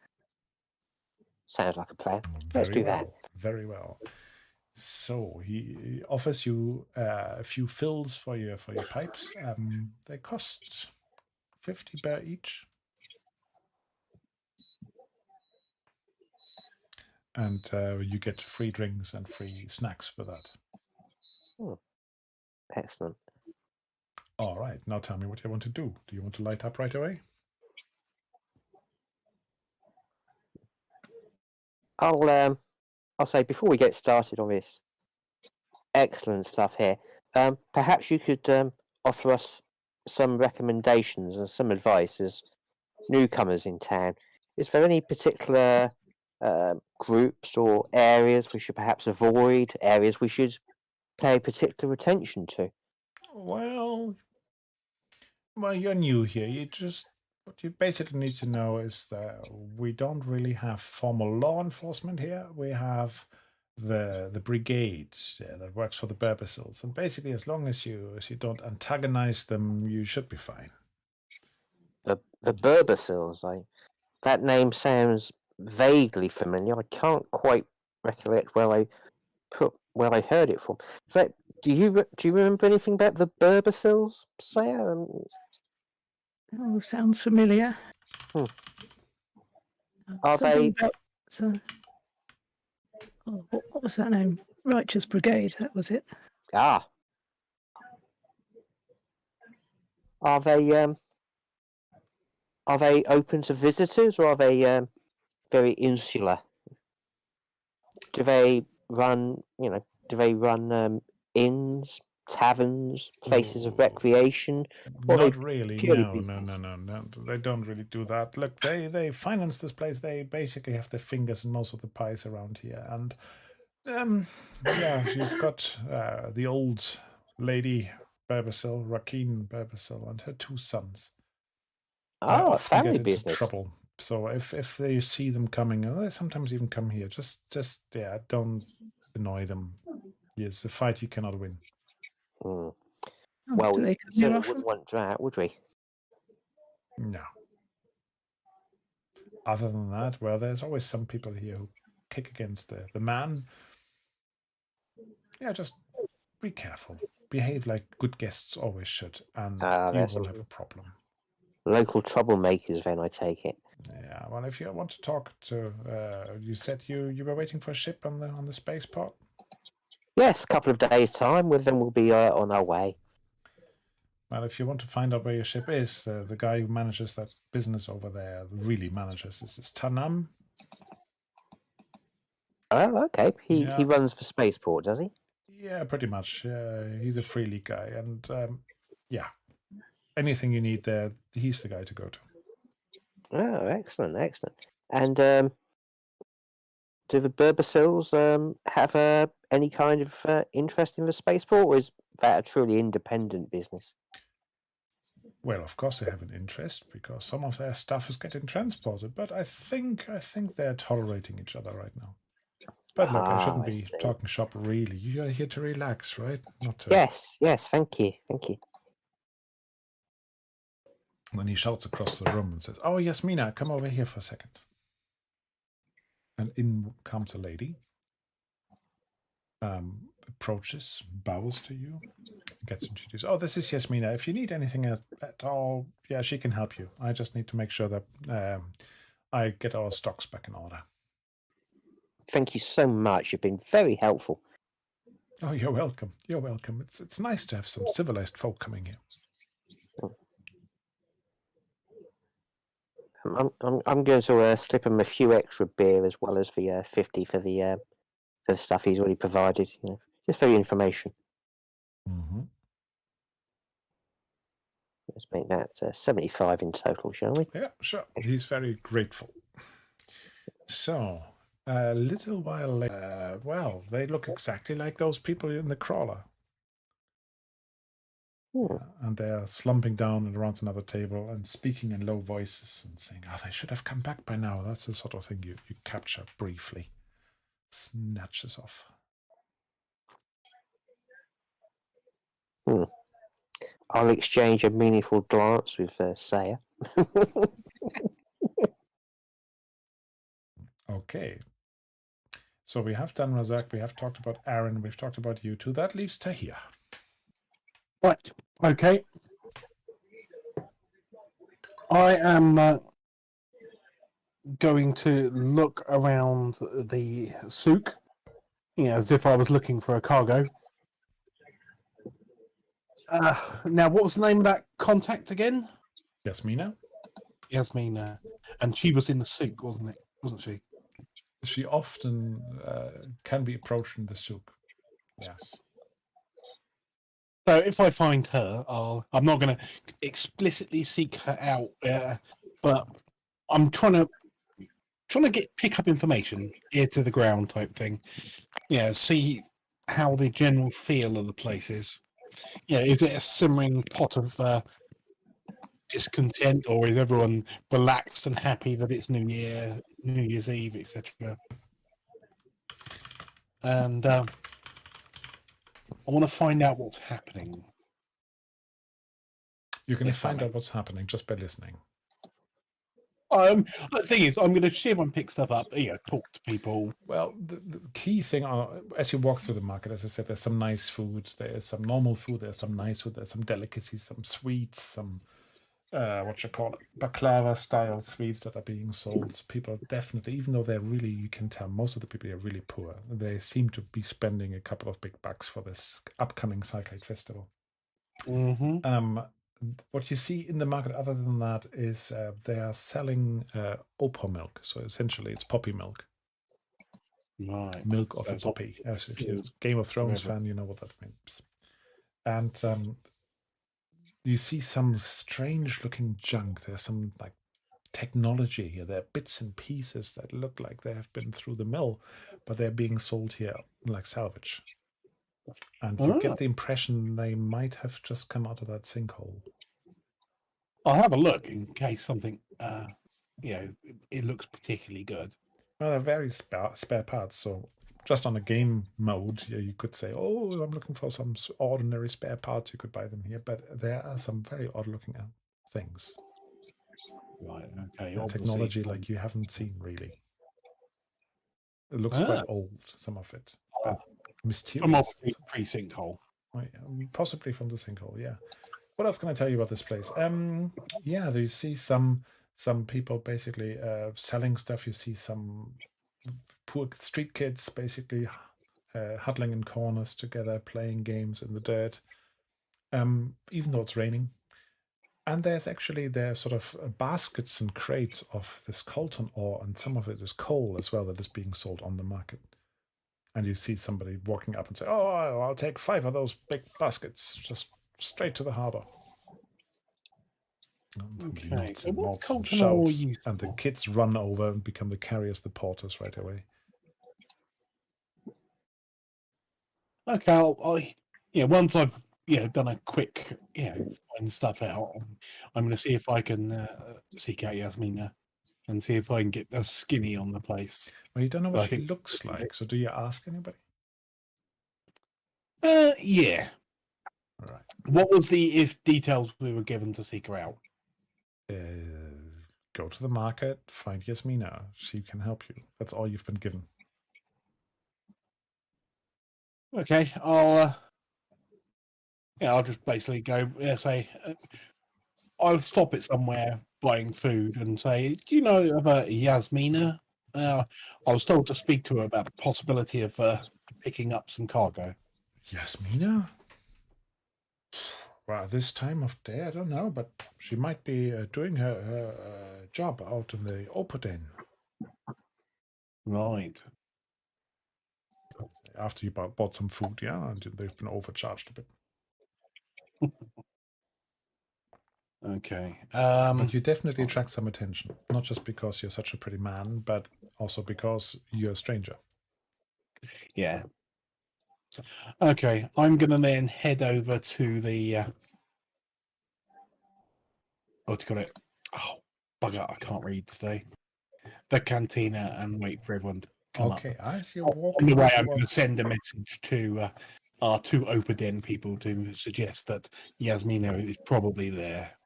Sounds like a plan. Let's do that. Very well. So he offers you a few fills for your pipes. They cost 50 per each. And you get free drinks and free snacks for that. Excellent. All right. Now tell me what you want to do. Do you want to light up right away? I'll say before we get started on this excellent stuff here, perhaps you could offer us some recommendations and some advice as newcomers in town. Is there any particular groups or areas we should perhaps avoid, areas we should pay particular attention to? Well, you're new here. What you basically need to know is that we don't really have formal law enforcement here. We have the brigade that works for the Baybasin, and basically, as long as you don't antagonize them, you should be fine. The Baybasin, that name sounds vaguely familiar. I can't quite recollect where I heard it from. So, do you remember anything about the Baybasin, Sarah? Oh, sounds familiar. Are Something they? about, what was that name? Righteous Brigade. That was it. Ah. Are they open to visitors, or are they very insular? Do they run? Inns, taverns, places of recreation? Or Not they really. purely No. business? They don't really do that. Look, they finance this place. They basically have their fingers in most of the pies around here. And yeah, you've got the old lady Baybasin, Rakeen Baybasin, and her two sons. They Oh, often family get into business. trouble. So if they see them coming, they sometimes even come here. Just don't annoy them. It's a fight you cannot win. Well, Do we they come here certainly often? wouldn't want that, would we? No. Other than that, well, there's always some people here who kick against the man. Yeah, just be careful. Behave like good guests always should, and you There's won't some have a problem. local troublemakers, then, I take it. Yeah, well, if you want to talk to, you said you were waiting for a ship on the spaceport. Yes, a couple of days' time, then we'll be on our way. Well, if you want to find out where your ship is, the guy who manages that business over there, really manages, is Tanam. Oh, okay. He Yeah. runs for Spaceport, does he? Yeah, pretty much. He's a free league guy, and yeah, anything you need there, he's the guy to go to. Oh, excellent. And do the Baybasin have any kind of interest in the spaceport, or is that a truly independent business? Well, of course they have an interest because some of their stuff is getting transported, but I think they're tolerating each other right now. But look, I shouldn't be talking shop really. You're here to relax, right? Not to. Yes. Thank you. Then he shouts across the room and says, "Oh, Yasmina, come over here for a second." And in comes a lady. Approaches, bows to you, gets introduced. Oh, this is Yasmina. If you need anything at all, yeah, she can help you. I just need to make sure that I get our stocks back in order. Thank you so much. You've been very helpful. Oh, you're welcome. You're welcome. It's nice to have some civilized folk coming here. I'm going to slip him a few extra beer as well as the 50 for the stuff he's already provided. You know, just for the information. Mm-hmm. Let's make that 75 in total, shall we? Yeah, sure. He's very grateful. So, a little while later, well, they look exactly like those people in the crawler. And they're slumping down and around another table and speaking in low voices and saying, oh, they should have come back by now. That's the sort of thing you capture briefly. Snatches off. I'll exchange a meaningful glance with Saya. Okay. So we have done Razak, we have talked about Aaron, we've talked about you two. That leaves Tahir. Right. Okay. I am going to look around the souk, as if I was looking for a cargo. Now, what was the name of that contact again? Yasmina? Yasmina. And she was in the souk, wasn't she? She often can be approached in the souk. Yes. So if I find her, I'm not going to explicitly seek her out, but I'm trying to pick up information, ear to the ground type thing. Yeah, see how the general feel of the place is. Yeah, is it a simmering pot of discontent, or is everyone relaxed and happy that it's New Year's Eve, etc.? And I want to find out what's happening. You can find out what's happening just by listening. The thing is, I'm going to see if I can pick stuff up, talk to people. Well, the key thing, as you walk through the market, as I said, there's some nice food, there's some normal food, there's some nice food, there's some delicacies, some sweets, some, baklava-style sweets that are being sold. People definitely, even though they're really, you can tell, most of the people are really poor. They seem to be spending a couple of big bucks for this upcoming Cyclade Festival. Mm-hmm. What you see in the market other than that is they are selling opal milk. So essentially it's poppy milk. Right. Milk of a poppy. As if you're a Game of Thrones fan, you know what that means. And you see some strange looking junk. There's some like technology here. There are bits and pieces that look like they have been through the mill, but they're being sold here like salvage. And you get the impression they might have just come out of that sinkhole. I'll have a look in case something, it looks particularly good. Well, they're very spare parts. So just on a game mode, you could say, oh, I'm looking for some ordinary spare parts. You could buy them here. But there are some very odd looking things. Right, okay. Technology like you haven't seen, really. It looks quite old, some of it. But mysterious. From pre-sinkhole. Possibly from the sinkhole, yeah. What else can I tell you about this place? Yeah, you see some people basically selling stuff. You see some poor street kids basically huddling in corners together, playing games in the dirt, even though it's raining. And there's sort of baskets and crates of this coltan ore, and some of it is coal as well that is being sold on the market. And you see somebody walking up and say, oh, I'll take 5 of those big baskets, just straight to the harbor. Okay. So what's coltan ore used for? And the kids run over and become the carriers, the porters right away. Okay, once I've done a quick find stuff out, I'm going to see if I can seek out Yasmina and see if I can get a skinny on the place. Well, you don't know what she looks like, so do you ask anybody? Yeah. All right. What was the details we were given to seek her out? Go to the market, find Yasmina. She can help you. That's all you've been given. Okay, I'll just basically go say I'll stop it somewhere buying food and say, "Do you know about Yasmina? I was told to speak to her about the possibility of picking up some cargo." Yasmina? Well, this time of day, I don't know, but she might be doing her job out in the Opoden Right. after you bought some food, yeah, and they've been overcharged a bit. Okay. But you definitely attract some attention, not just because you're such a pretty man, but also because you're a stranger. Yeah. Okay, I'm gonna then head over to the. What do you call it? Oh, bugger! I can't read today. The cantina and wait for everyone to come up. Okay, as you're On walking the way, I'm going towards, to send a message to our two Opaden people to suggest that Yasmina is probably there.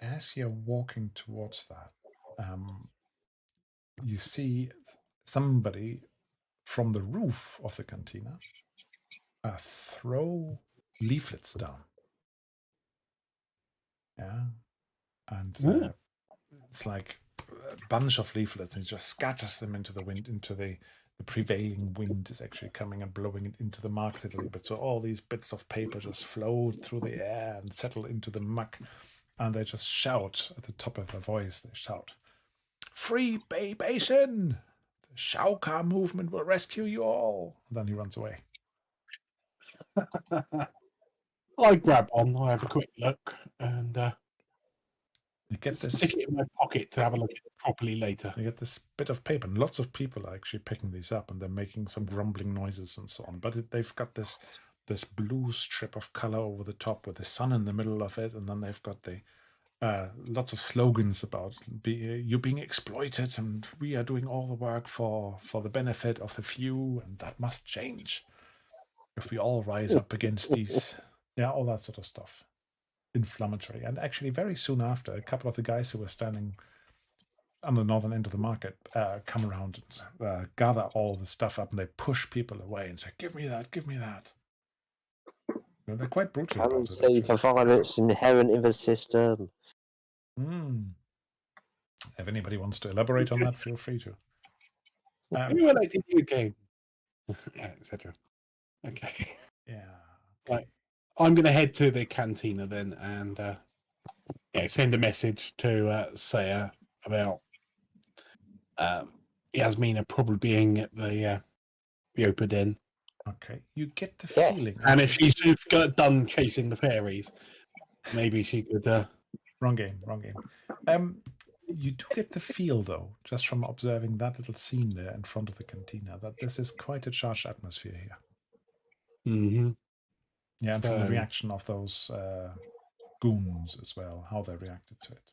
as you're walking towards that, you see somebody from the roof of the cantina throw leaflets down. Yeah, and Yeah. it's like a bunch of leaflets, and he just scatters them into the wind, into the prevailing wind is actually coming and blowing it into the market a little bit. So all these bits of paper just float through the air and settle into the muck, and they just shout at the top of their voice. They shout, "Free Baybasin! The Shaukar movement will rescue you all!" And then he runs away. I grab on. I have a quick look and You get this. stick it in my pocket to have a look at it properly later. You get this bit of paper, and lots of people are actually picking these up, and they're making some grumbling noises and so on. But they've got this blue strip of color over the top with the sun in the middle of it, and then they've got the lots of slogans about you being exploited, and we are doing all the work for the benefit of the few, and that must change if we all rise up against these, all that sort of stuff. Inflammatory. And actually, very soon after, a couple of the guys who were standing on the northern end of the market come around and gather all the stuff up, and they push people away and say, "Give me that, give me that." They're quite brutal about it. Currency for violence inherent in the system. If anybody wants to elaborate on that, feel free to. Who elected you again? Etc. Okay. Yeah. Right. I'm going to head to the cantina then and send a message to Saya about Yasmina probably being at the Opaden. Okay. You get the Yes. feeling. And if she's got done chasing the fairies, maybe she could. Wrong game. You do get the feel, though, just from observing that little scene there in front of the cantina, that this is quite a charged atmosphere here. Mm-hmm. Yeah, and from the reaction of those goons as well, how they reacted to it.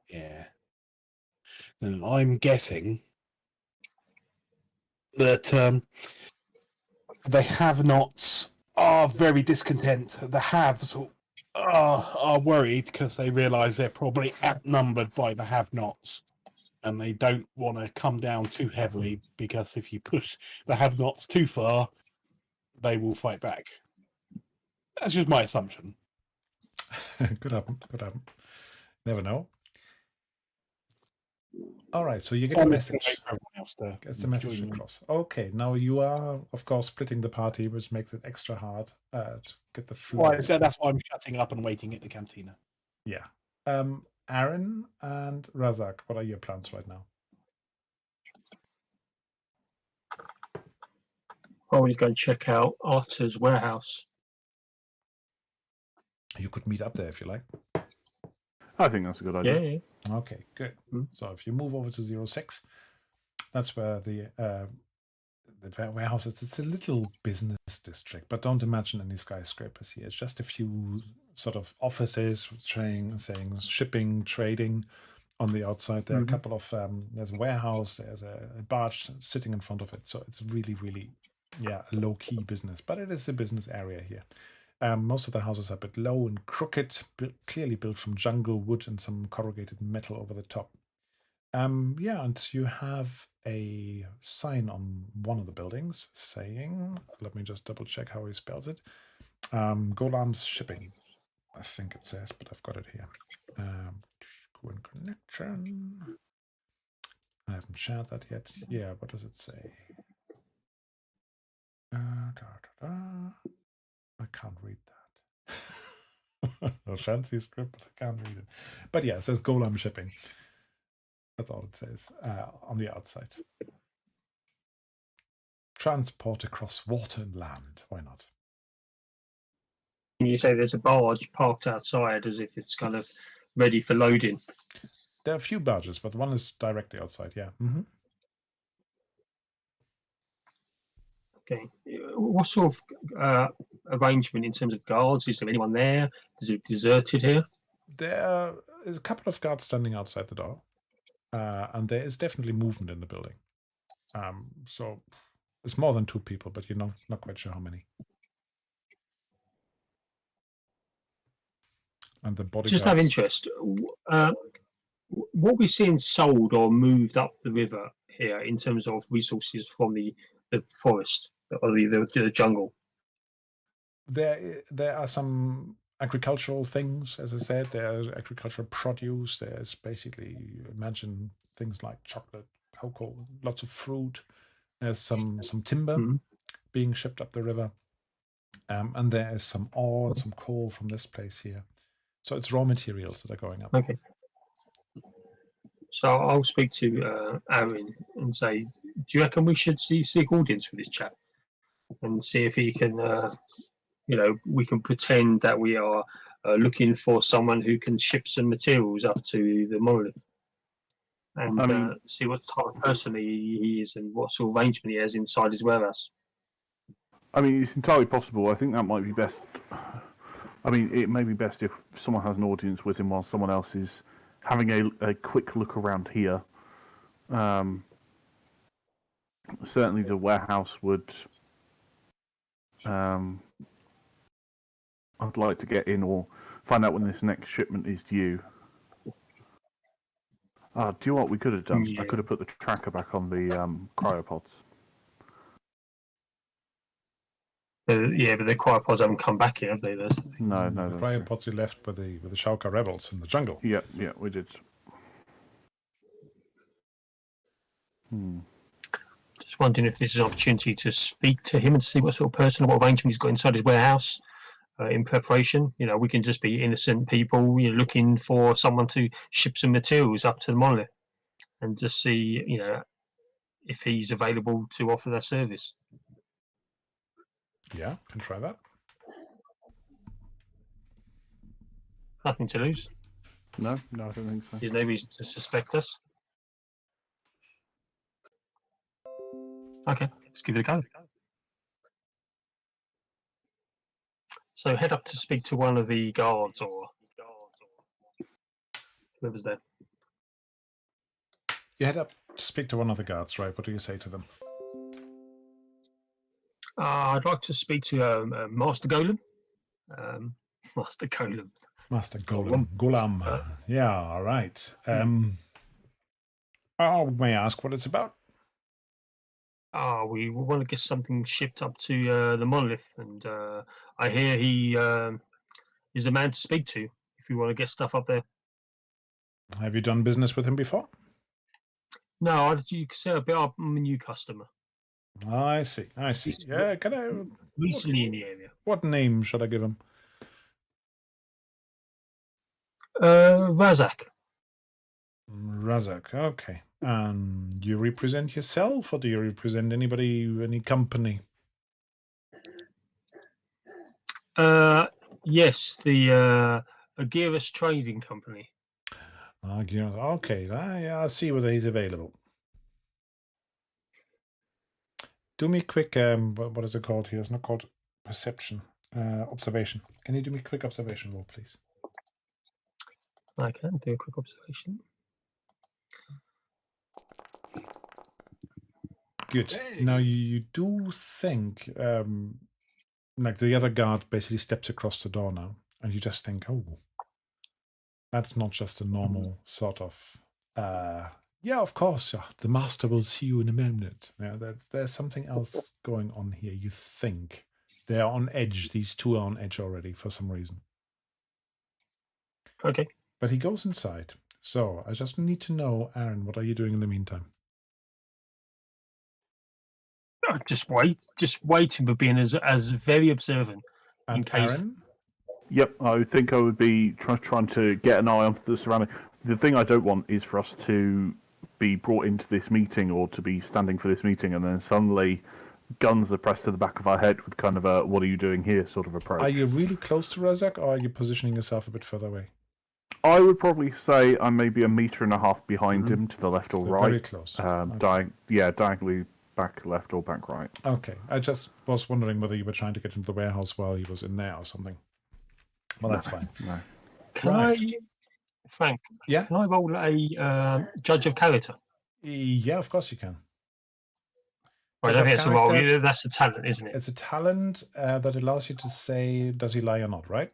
Yeah. And I'm guessing that the have-nots are very discontent. The haves are worried because they realise they're probably outnumbered by the have-nots. And they don't want to come down too heavily because if you push the have-nots too far, they will fight back. That's just my assumption. Could happen. Never know. All right, so you get a message. Gets the message across. Okay, now you are, of course, splitting the party, which makes it extra hard to get the flow. Right, so that's why I'm shutting up and waiting at the cantina. Yeah. Aaron and Razak, what are your plans right now? I want to go check out Arthur's warehouse. You could meet up there if you like. I think that's a good idea. Yeah. Okay, good. So if you move over to 06, that's where the warehouse is. It's a little business district, but don't imagine any skyscrapers here. It's just a few sort of offices saying shipping, trading on the outside. There are a couple of there's a warehouse, there's a barge sitting in front of it. So it's really, really, a low-key business, but it is a business area here. Most of the houses are a bit low and crooked, clearly built from jungle wood and some corrugated metal over the top. And you have a sign on one of the buildings saying, let me just double check how he spells it, Golam's Shipping, I think it says, but I've got it here. question. I haven't shared that yet. Yeah, what does it say? I can't read that. A fancy script, but I can't read it. But yeah, it says golem shipping. That's all it says on the outside. Transport across water and land. Why not? You say there's a barge parked outside as if it's kind of ready for loading. There are a few barges, but one is directly outside. Yeah. Mm-hmm. Okay. What sort of arrangement in terms of guards? Is there anyone there? Is it deserted here? There is a couple of guards standing outside the door, and there is definitely movement in the building. So it's more than 2 people, but you're not quite sure how many. And the bodyguards. Just out of interest, what we're seeing sold or moved up the river here in terms of resources from the forest or the jungle. There are some agricultural things, as I said. There's agricultural produce. There's basically, imagine things like chocolate, cocoa, lots of fruit. There's some timber being shipped up the river. And there is some ore and some coal from this place here. So it's raw materials that are going up. Okay. So I'll speak to Aaron and say, do you reckon we should seek audience with this chap and see if he can, we can pretend that we are looking for someone who can ship some materials up to the monolith and see what type of person he is and what sort of arrangement he has inside his warehouse. I mean, it's entirely possible. I think that might be best. I mean, it may be best if someone has an audience with him while someone else is having a quick look around here. Certainly the warehouse would... I'd like to get in or find out when this next shipment is due. Do you know what we could have done? Yeah. I could have put the tracker back on the cryopods. Yeah, but the cryopods haven't come back yet, have they? No. The cryopods you left with the Shauka rebels in the jungle. Yeah, we did. Just wondering if this is an opportunity to speak to him and see what sort of person, what arrangement he's got inside his warehouse in preparation. We can just be innocent people, looking for someone to ship some materials up to the monolith and just see, if he's available to offer that service. Yeah, can try that. Nothing to lose. No, I don't think so. There's no reason to suspect us. Okay, let's give it a go. So head up to speak to one of the guards or whoever's there. You head up to speak to one of the guards, right? What do you say to them? I'd like to speak to Master Golem. Master Golem. Master Golem. Golem. Yeah, all right. May I ask what it's about? We want to get something shipped up to the monolith, and I hear he is the man to speak to if you want to get stuff up there. Have you done business with him before? No, you can say I'm a new customer. I see. Yeah, can I... Recently in the area. What name should I give him? Razak. Razak, okay. You represent yourself, or do you represent anybody, any company? Yes, the Agirus Trading Company. Okay, I'll see whether he's available. Do me a quick, what is it called here? It's not called perception, observation. Can you do me a quick observation roll, please? I can do a quick observation. Good. Hey. Now you do think, like the other guard basically steps across the door now, and you just think, oh, that's not just a normal sort of, yeah, of course, yeah, the master will see you in a moment. Yeah, there's something else going on here. You think they're on edge. These two are on edge already for some reason. Okay. But he goes inside, So I just need to know, Aaron, what are you doing in the meantime? Just waiting, but being as very observant in And case. Aaron? Yep, I would think I would be trying to get an eye on the surrounding. The thing I don't want is for us to be brought into this meeting or to be standing for this meeting and then suddenly guns are pressed to the back of our head with kind of a "what are you doing here" sort of approach. Are you really close to Razak, or are you positioning yourself a bit further away? I would probably say I'm maybe 1.5 meters behind him to the left or So right. very close. Diagonally back left or back right. Okay, I just was wondering whether you were trying to get into the warehouse while he was in there or something. Well, that's fine. No. Can Right. Frank? Yeah? Can I roll a judge of character? Yeah, of course you can. Right, Judge of that's a roll. character. Yeah, that's a talent, isn't it? It's a talent that allows you to say, does he lie or not, right?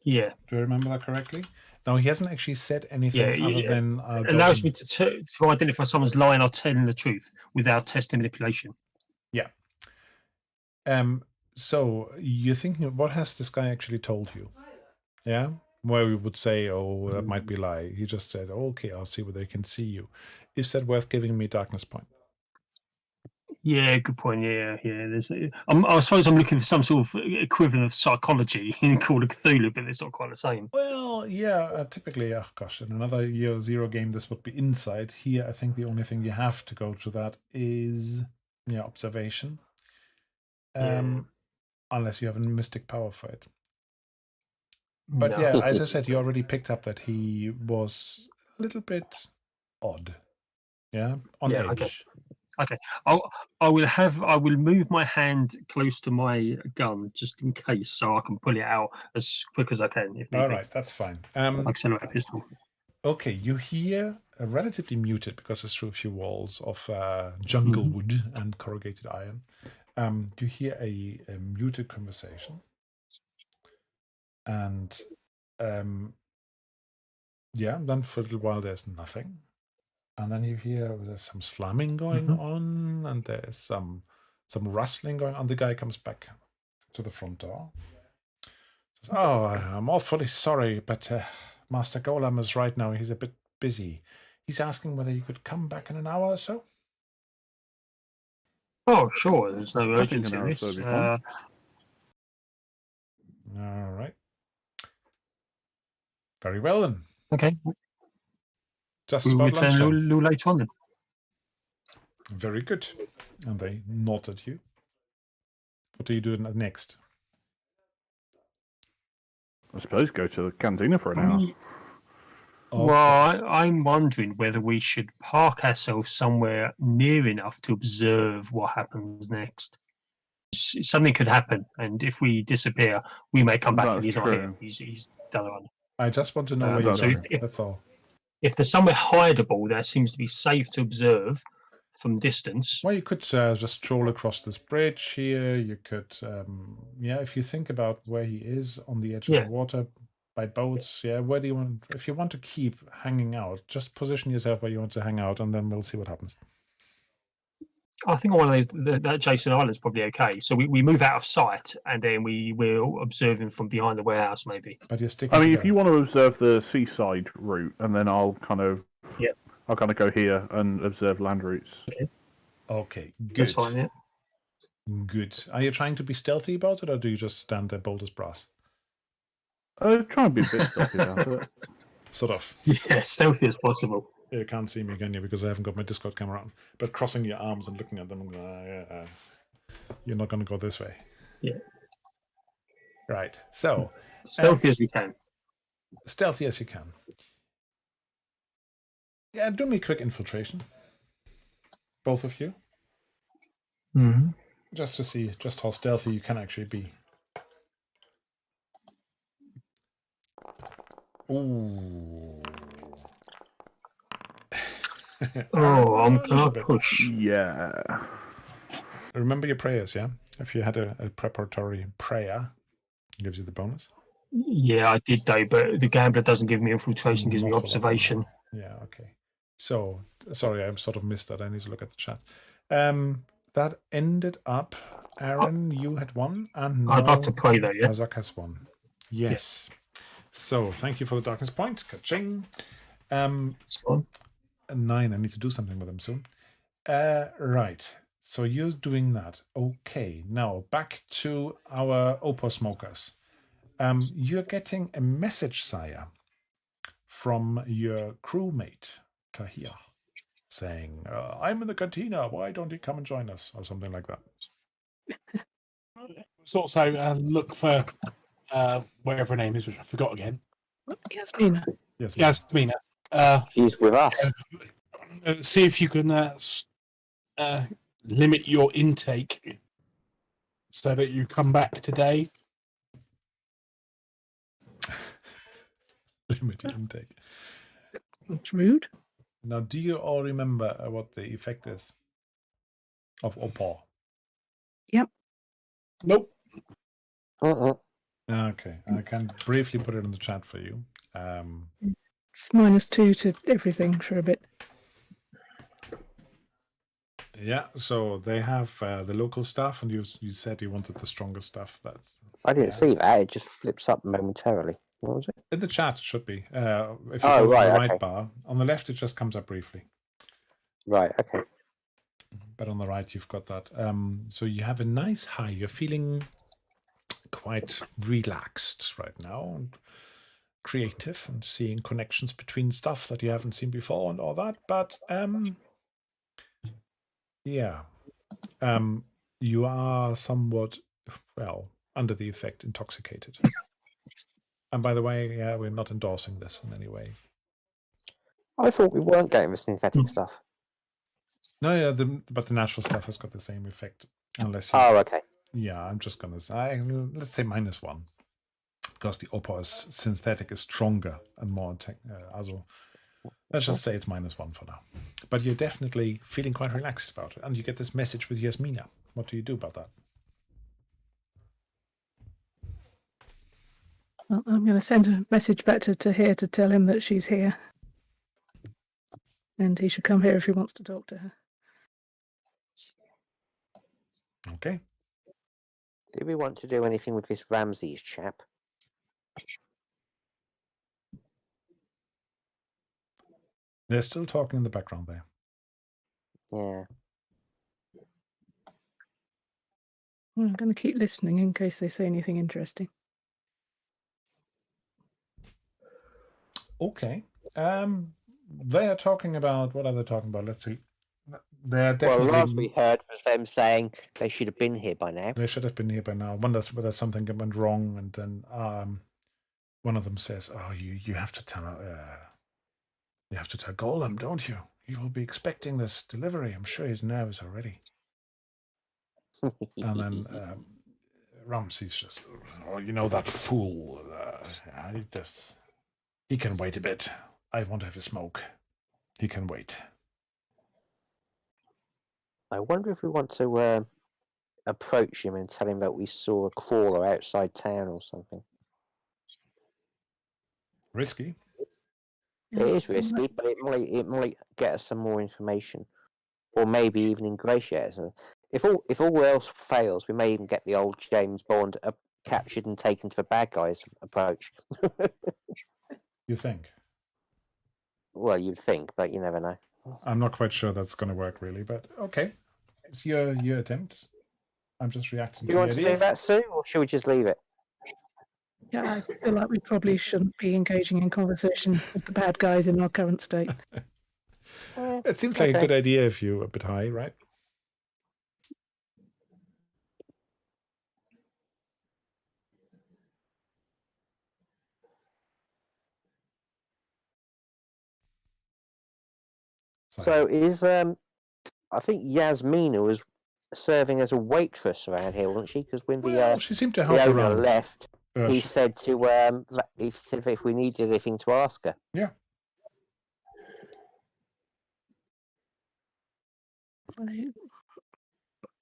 Yeah. Do I remember that correctly? No, he hasn't actually said anything Yeah, other yeah. than... It allows me to identify someone's lying or telling the truth without testing manipulation. Yeah. So you're thinking, what has this guy actually told you? Yeah? Where we would say, oh, that might be lie. He just said, oh, okay, I'll see whether they can see you. Is that worth giving me darkness point? Yeah, good point. Yeah. I suppose I'm looking for some sort of equivalent of psychology in Call of Cthulhu, but it's not quite the same. Well, yeah, typically, oh gosh, in another Year Zero game, this would be insight. Here, I think the only thing you have to go to that is observation. Unless you have a mystic power for it. But No. yeah, as I said, you already picked up that he was a little bit odd. Yeah, on edge. Okay. I will move my hand close to my gun just in case, so I can pull it out as quick as I can. If All right, that's fine. Accelerate pistol. Okay, you hear relatively muted because it's through a few walls of jungle wood and corrugated iron. You hear a muted conversation, and then for a little while there's nothing. And then you hear there's some slamming going on, and there's some rustling going on. The guy comes back to the front door. Says, "Oh, I'm awfully sorry, but Master Golem is right now. He's a bit busy. He's asking whether you could come back in an hour or so." Oh, sure. There's no urgency in this. All right. Very well then. Okay. Just We'll about return a lunchtime. little later on then. Very good. And they nod at you. What do you do next? I suppose go to the cantina for an hour. Okay. Well, I'm wondering whether we should park ourselves somewhere near enough to observe what happens next. Something could happen, and if we disappear, we may come back and he's not here. He's done on. I just want to know where you're so going. That's all. If there's somewhere hideable that seems to be safe to observe from distance. Well, you could just stroll across this bridge here. You could, if you think about where he is on the edge of the water by boats, where do you want, if you want to keep hanging out, just position yourself where you want to hang out, and then we'll see what happens. I think one of those, that Jason Island's probably okay. So we move out of sight, and then we'll observe him from behind the warehouse, maybe. But you're sticking. I mean, if you want to observe the seaside route, and then I'll kind of go here and observe land routes. Okay, good. That's fine, yeah. Good. Are you trying to be stealthy about it, or do you just stand there bold as brass? Try and be a bit stealthy about it. Sort of. Yeah, stealthy as possible. You can't see me, can you? Because I haven't got my Discord camera on. But crossing your arms and looking at them, you're not going to go this way. Yeah. Right. So. Stealthy as we can. Stealthy as you can. Yeah, do me a quick infiltration. Both of you. Mm-hmm. Just to see just how stealthy you can actually be. Ooh. Oh, I'm gonna push. Yeah. Remember your prayers, yeah? If you had a preparatory prayer, it gives you the bonus. Yeah, I did though, but the gambler doesn't give me infiltration, gives me observation. Yeah, okay. So, sorry, I sort of missed that. I need to look at the chat. That ended up, Aaron, you had one, and I'd like to pray though, yeah? Razak has one. Yes. So thank you for the darkness point. Ka-ching. 9. I need to do something with them soon. Right. So you're doing that. Okay. Now back to our Opal smokers. You're getting a message, sire, from your crewmate, Tahir, saying, I'm in the cantina. Why don't you come and join us? Or something like that. Let's also look for whatever her name is, which I forgot again. Yasmina. Yes. Yasmina. She's with us. See if you can limit your intake so that you come back today. Limited intake. That's rude. Now, do you all remember what the effect is of Opal? Nope. Okay, I can briefly put it in the chat for you. It's -2 to everything for a bit. Yeah, so they have the local stuff, and you said you wanted the stronger stuff. That's I didn't see that. It just flips up momentarily. What was it? in the chat. It should be. If you Oh, go to right, the right okay. bar, on the left it just comes up briefly, Right. Okay. but on the right you've got that. So you have a nice high. You're feeling quite relaxed right now and creative, and seeing connections between stuff that you haven't seen before and all that. But yeah, you are somewhat, well, under the effect, intoxicated. And by the way, yeah, we're not endorsing this in any way. I thought we weren't getting the synthetic stuff. No, yeah, but the natural stuff has got the same effect, unless you. Oh, okay. Yeah, I'm just gonna say, let's say -1, because the Opal is synthetic is stronger and more. Also, let's just say it's -1 for now. But you're definitely feeling quite relaxed about it, and you get this message with Yasmina. What do you do about that? Well, I'm going to send a message back to Tahir to tell him that she's here. And he should come here if he wants to talk to her. Okay. Do we want to do anything with this Ramses chap? They're still talking in the background there. Yeah. Well, I'm going to keep listening in case they say anything interesting. Okay. They are talking about, what are they talking about? Let's see. They're Well, definitely. last we heard was them saying they should have been here by now. They should have been here by now. Wonders whether something went wrong, and then one of them says, "Oh, you have to tell Golem, don't you? He will be expecting this delivery. I'm sure he's nervous already." And then Ramses just, "Oh, you know that fool. He can wait a bit. I want to have a smoke. He can wait." I wonder if we want to approach him and tell him that we saw a crawler outside town or something. Risky. It is risky, but it might get us some more information, or maybe even ingratiate us. If all else fails, we may even get the old James Bond captured and taken to the bad guys approach. You think? Well, you'd think, but you never know. I'm not quite sure that's going to work really, but okay. It's your attempt. I'm just reacting Do you to want the to do ideas. that, Sue, or should we just leave it? Yeah, I feel like we probably shouldn't be engaging in conversation with the bad guys in our current state. It seems like a good idea if you're a bit high, right? So is I think Yasmina was serving as a waitress around here, wasn't she? Because when Well, she seemed to help the owner around. left, he She- said to he said if we needed anything to ask her. Yeah.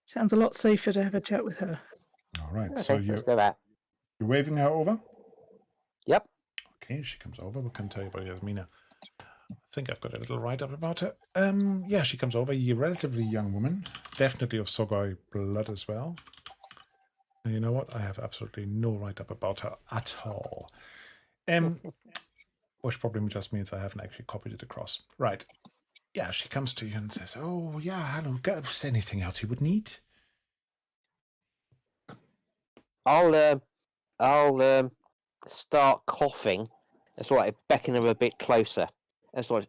Sounds a lot safer to have a chat with her. All right. Okay, So let's go back. you're waving her over? Yep. Okay, she comes over. What can I tell you about Yasmina? I think I've got a little write-up about her. Yeah, she comes over. A relatively young woman. Definitely of Sogoi blood as well. And you know what? I have absolutely no write-up about her at all. Which probably just means I haven't actually copied it across. Right. Yeah, she comes to you and says, "Oh, yeah, hello. Is there anything else you would need?" I'll start coughing. That's right. Beckon her a bit closer. That's right.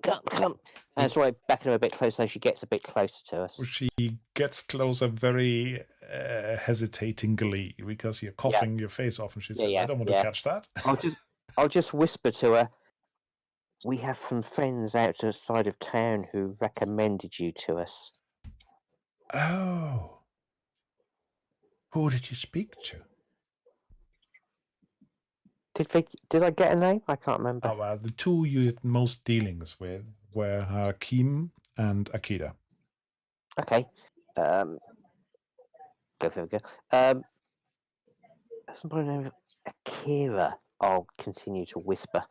Come. That's right. Beckon her a bit closer so she gets a bit closer to us. She gets closer very hesitatingly because you're coughing your face off, and she says, "I don't want to catch that." I'll just whisper to her. We have some friends outside of town who recommended you to us. Oh. Who did you speak to? Did I get a name? I can't remember. Oh, well, the two you had most dealings with were Hakim and Akida. Okay. Go for it. Somebody named Akira. I'll continue to whisper.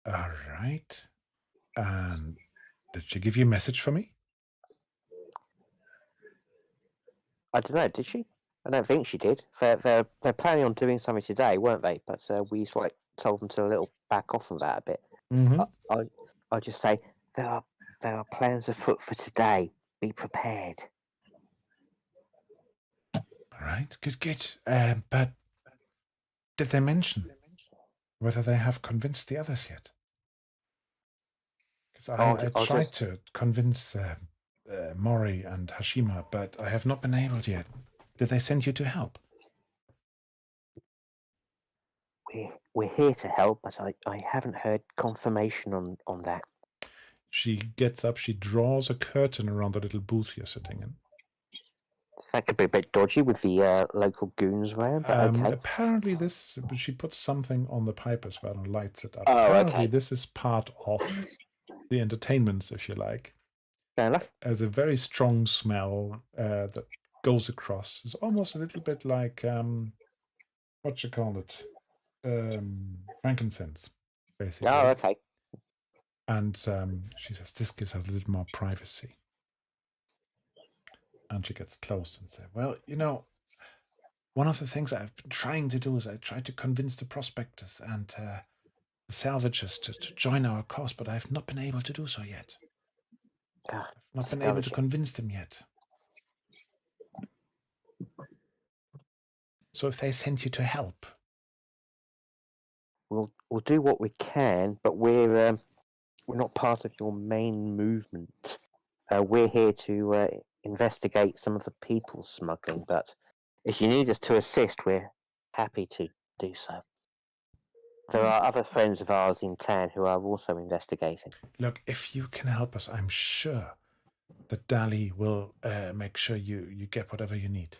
All right. And did she give you a message for me? I don't know. Did she? I don't think she did. They're planning on doing something today, weren't they? But we sort of told them to a little back off of that a bit. Mm-hmm. I'll just say there are plans afoot for today. Be prepared. All right. Good. But did they mention whether they have convinced the others yet? Because I tried to convince Mori and Hashima, but I have not been able yet. Did they send you to help? We're here to help, but I haven't heard confirmation on that. She gets up, she draws a curtain around the little booth you're sitting in. That could be a bit dodgy with the local goons around, but okay. Apparently she puts something on the pipe as well and lights it up. Oh, apparently this is part of the entertainments, if you like. Fair enough. As a very strong smell that goes across. It's almost a little bit like, what you call it? Frankincense, basically. Oh, okay. And she says, this gives her a little more privacy. And she gets close and says, well, one of the things I've been trying to do is I tried to convince the prospectors and the salvagers to join our cause, but I've not been able to do so yet. I've not been able to convince them yet. So if they send you to help, we'll do what we can, but we're not part of your main movement. We're here to investigate some of the people smuggling, but if you need us to assist, we're happy to do so. There are other friends of ours in town who are also investigating. Look, if you can help us, I'm sure that Dali will make sure you get whatever you need.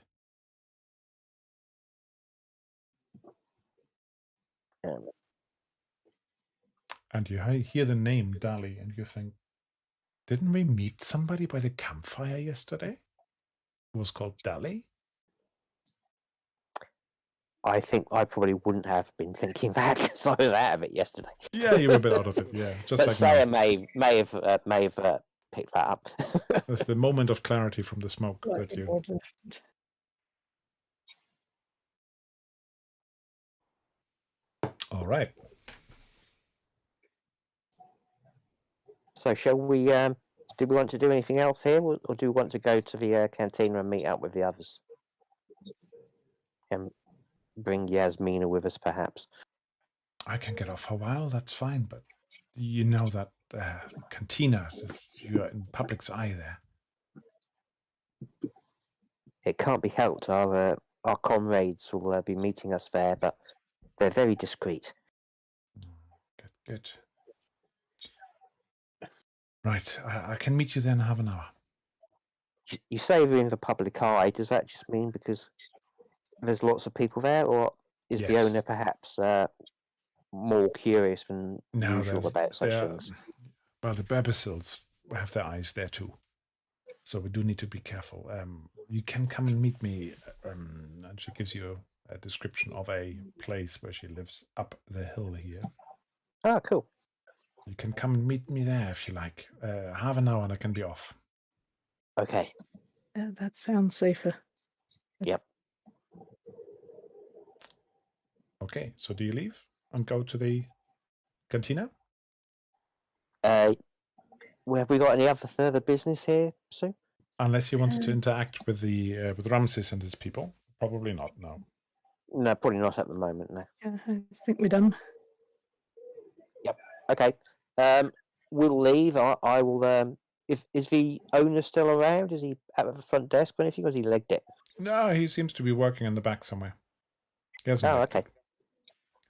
And you hear the name Dali and you think, didn't we meet somebody by the campfire yesterday who was called Dali? I think I probably wouldn't have been thinking that because I was out of it yesterday. Yeah, you were a bit out of it. Yeah, just but like Sarah may have picked that up. That's the moment of clarity from the smoke that you. All right. So shall we? Do we want to do anything else here, or do we want to go to the cantina and meet up with the others? And bring Yasmina with us, perhaps. I can get off for a while. That's fine, but you know that cantina. You're in public's eye there. It can't be helped. Our comrades will be meeting us there, but they're very discreet. Good. Right, I can meet you there in half an hour. You say we're in the public eye. Does that just mean because there's lots of people there, or is the owner perhaps more curious than usual about such things? Well, the Baybasils have their eyes there too. So we do need to be careful. You can come and meet me, and she gives you a description of a place where she lives up the hill here. Oh, cool. You can come and meet me there if you like. Half an hour and I can be off. Okay. That sounds safer. Yep. Okay, so do you leave and go to the cantina? Well, have we got any other further business here, Sue? Unless you wanted to interact with the with Ramses and his people, probably not. No. No, probably not at the moment. No. Yeah, I think we're done. Okay. We'll leave. I will. Is the owner still around? Is he at the front desk or anything? Or has he legged it? No, he seems to be working in the back somewhere. He hasn't Oh, legged okay. it.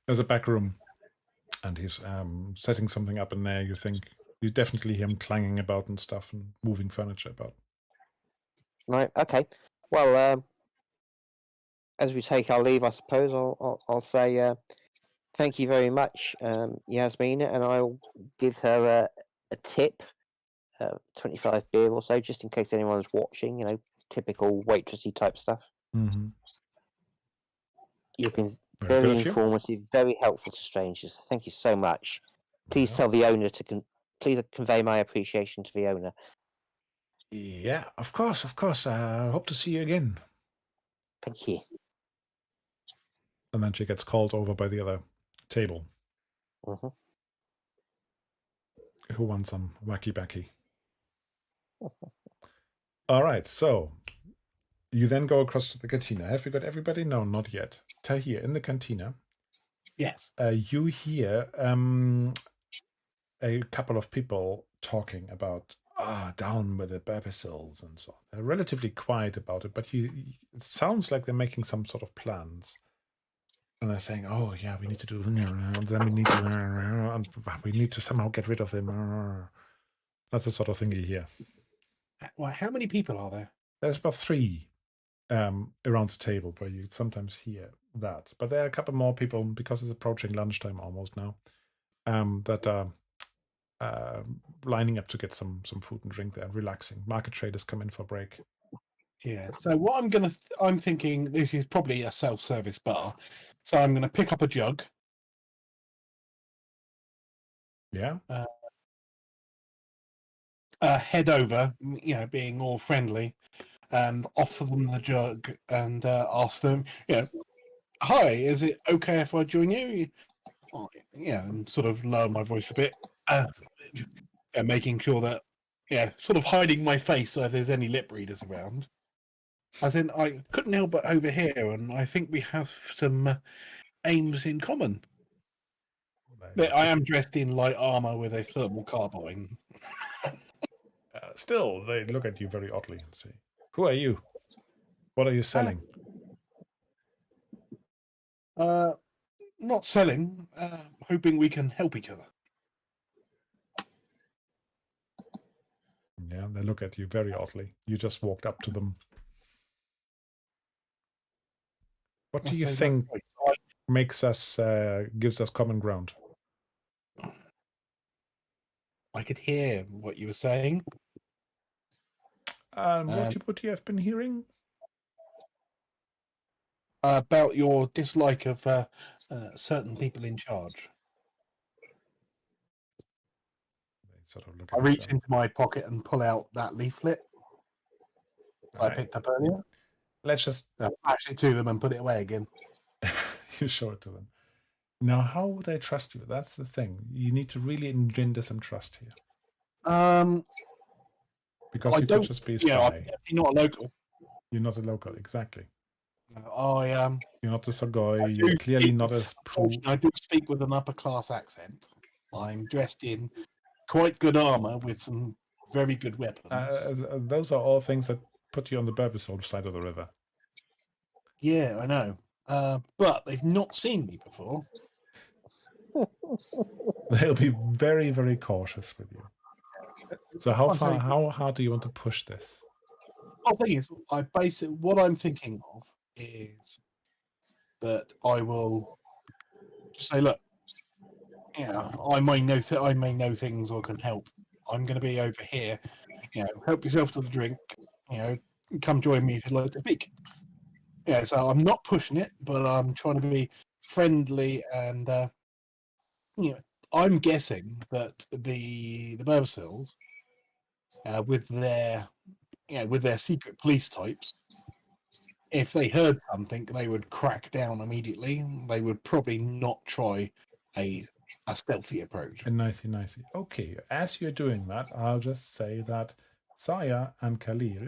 There's a back room, and he's setting something up in there. You definitely hear him clanging about and stuff and moving furniture about. Right. Okay. Well, as we take our leave, I suppose I'll say thank you very much, Yasmina, and I'll give her a tip, 25 beer or so, just in case anyone's watching. You know, typical waitressy type stuff. Mm-hmm. You've been Very good very of you. informative, very helpful to strangers. Thank you so much. Please Yeah. tell the owner to please convey my appreciation to the owner. Yeah, of course, of course. I hope to see you again. Thank you. And then she gets called over by the other table. Hmm. Who wants some wacky backy? All right, so you then go across to the cantina. Have you got everybody? No, not yet. Tahir, in the cantina, Yes. you hear a couple of people talking about down with the Baybasils and so on. They're relatively quiet about it, but it sounds like they're making some sort of plans. And they're saying, "Oh yeah, we need to do. Then we need to somehow get rid of them." That's the sort of thing you hear. Well, how many people are there? There's about 3 around the table where you sometimes hear that. But there are a couple more people because it's approaching lunchtime almost now. That are lining up to get some food and drink there, relaxing. Market traders come in for a break. Yeah. So what I'm thinking this is probably a self-service bar. So I'm gonna pick up a jug. Yeah. Head over, being all friendly, and offer them the jug and ask them, hi, is it okay if I join you? And sort of lower my voice a bit, making sure that, sort of hiding my face so if there's any lip readers around. As in, I couldn't help but overhear, and I think we have some aims in common. I am dressed in light armor with a thermal carbine. Still, they look at you very oddly and say, "Who are you? What are you selling?" Not selling, hoping we can help each other. Yeah, they look at you very oddly. You just walked up to them. What do you think makes us, gives us common ground? I could hear what you were saying. What would you have been hearing? About your dislike of certain people in charge. They sort of look I at reach into my pocket and pull out that leaflet I Right. picked up earlier. Let's just Flash it to them and put it away again. you show it to them. Now, how would they trust you? That's the thing. You need to really engender some trust here. Because I you don't. could just be a Yeah, I'm spy. definitely not a local. You're not a local, exactly. I am. You're not a Sogoi. You're clearly not a I do speak with an upper class accent. I'm dressed in quite good armor with some very good weapons. Those are all things that put you on the Baybasin side of the river. Yeah, I know. But they've not seen me before. They'll be very, very cautious with you. So how hard do you want to push this? The thing is, what I'm thinking of is that I will just say, look, I may know things or can help. I'm going to be over here. Help yourself to the drink. Come join me if you'd like to speak. So I'm not pushing it, but I'm trying to be friendly and I'm guessing that the Burbsils, with their secret police types, if they heard something, they would crack down immediately. They would probably not try a stealthy approach. Nicey. Okay, as you're doing that, I'll just say that Saya and Khalil,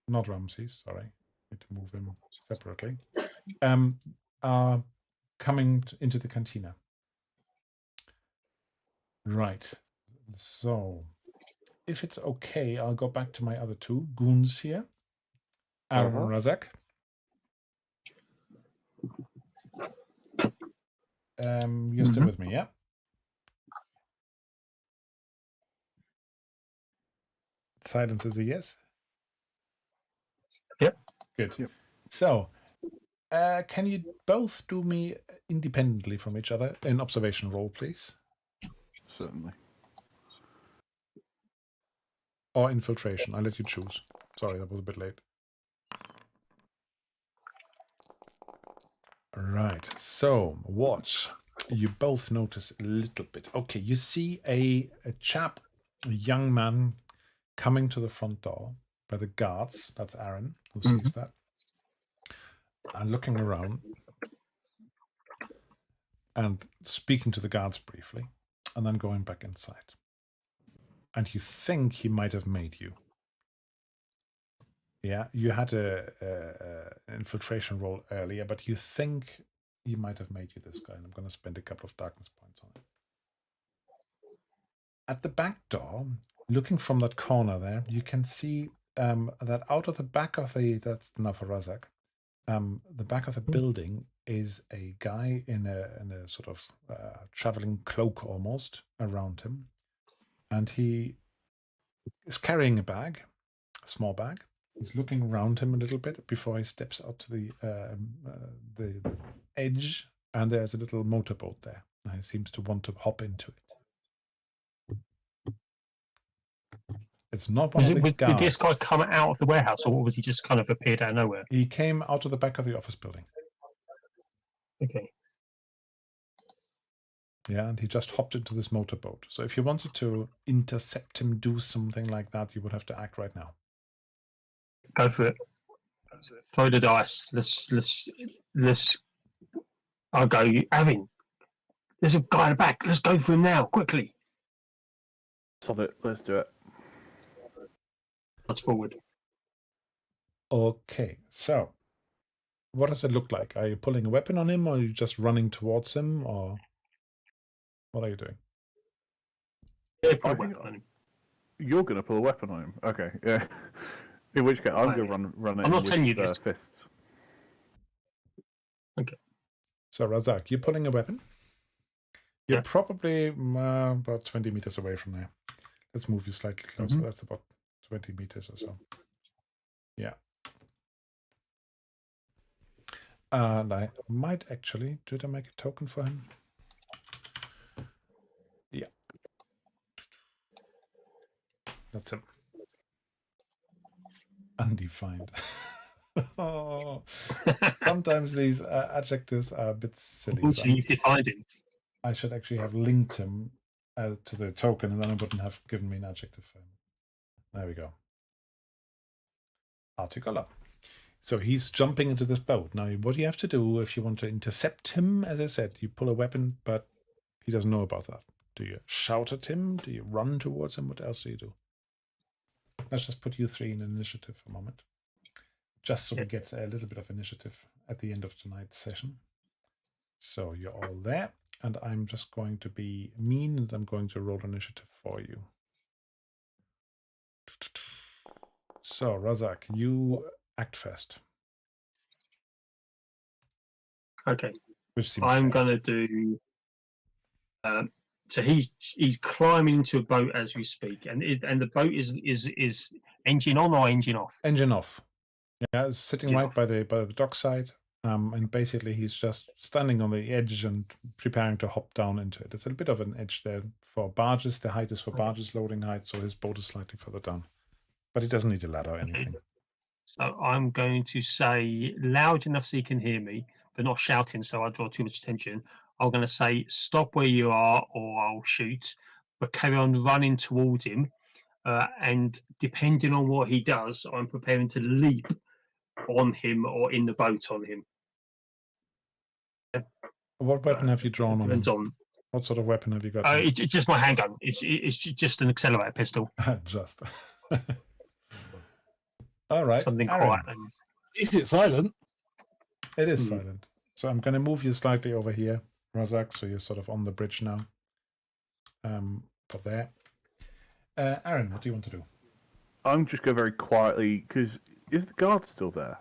not Ramses, sorry, need to move him separately, are coming into the cantina. Right. So, if it's okay, I'll go back to my other two goons here. Aaron and Razak. You're still with me, yeah? Silence is a yes? Yep. Good. Yep. So, can you both do me independently from each other an observation roll, please? Certainly. Or infiltration. I'll let you choose. Sorry, that was a bit late. Right. So, what you both notice a little bit. Okay, you see a chap, a young man, coming to the front door by the guards. That's Aaron who sees that. And looking around and speaking to the guards briefly, and then going back inside. And you think he might have made you. Yeah, you had an infiltration roll earlier, but you think he might have made you this guy, and I'm going to spend a couple of darkness points on it. At the back door, looking from that corner there, you can see that out of the back of the, that's enough for Razak, the back of the building is a guy in a sort of traveling cloak almost around him. And he is carrying a bag, a small bag. He's looking around him a little bit before he steps out to the edge, and there's a little motorboat there. And he seems to want to hop into it. It's not one of the guards. Did this guy come out of the warehouse, or was he just kind of appeared out of nowhere? He came out of the back of the office building. Okay. Yeah, and he just hopped into this motorboat. So if you wanted to intercept him, do something like that, you would have to act right now. Go for it. Throw the dice. Let's. I'll go. Avin, there's a guy in the back. Let's go for him now, quickly. Stop it. Let's do it. Let's forward. Okay, so what does it look like? Are you pulling a weapon on him, or are you just running towards him, or what are you doing? Yeah, put a weapon on him. You're going to pull a weapon on him. Okay, yeah. In which case, I'm going to run I'm not telling you this. Fists. Okay. So, Razak, you're pulling a weapon. You're probably about 20 meters away from there. Let's move you slightly closer. That's about 20 meters or so. Yeah. And I might actually... Did I make a token for him? Yeah. That's him. Undefined. Oh, sometimes these adjectives are a bit silly. So you've defined him. I should actually have linked him to the token, and then it wouldn't have given me an adjective for him. There we go. Articular. So he's jumping into this boat. Now, what do you have to do if you want to intercept him? As I said, you pull a weapon, but he doesn't know about that. Do you shout at him? Do you run towards him? What else do you do? Let's just put you three in initiative for a moment. Just so we get a little bit of initiative at the end of tonight's session. So you're all there. And I'm just going to be mean, and I'm going to roll initiative for you. So, Razak, you act first. Okay. Which seems I'm fair. going to do... so he's climbing into a boat as we speak, and the boat is engine on or engine off? Engine off. Yeah, it's sitting Engine right off. by the dockside. And basically he's just standing on the edge and preparing to hop down into it. It's a bit of an edge there for barges. The height is for barges, loading height, so his boat is slightly further down. But he doesn't need a ladder or anything. So I'm going to say loud enough so he can hear me, but not shouting so I draw too much attention. I'm going to say stop where you are or I'll shoot, but carry on running towards him. And depending on what he does, I'm preparing to leap on him or in the boat on him. What weapon have you It drawn on him? depends on. What sort of weapon have you got? It's just my handgun. It's just an accelerator pistol. Just. All right. Something Aaron. quiet. And, Is it silent? It is silent. So I'm going to move you slightly over here, Razak, so you're sort of on the bridge now. Put there. Aaron, what do you want to do? I'm just going very quietly because is the guard still there?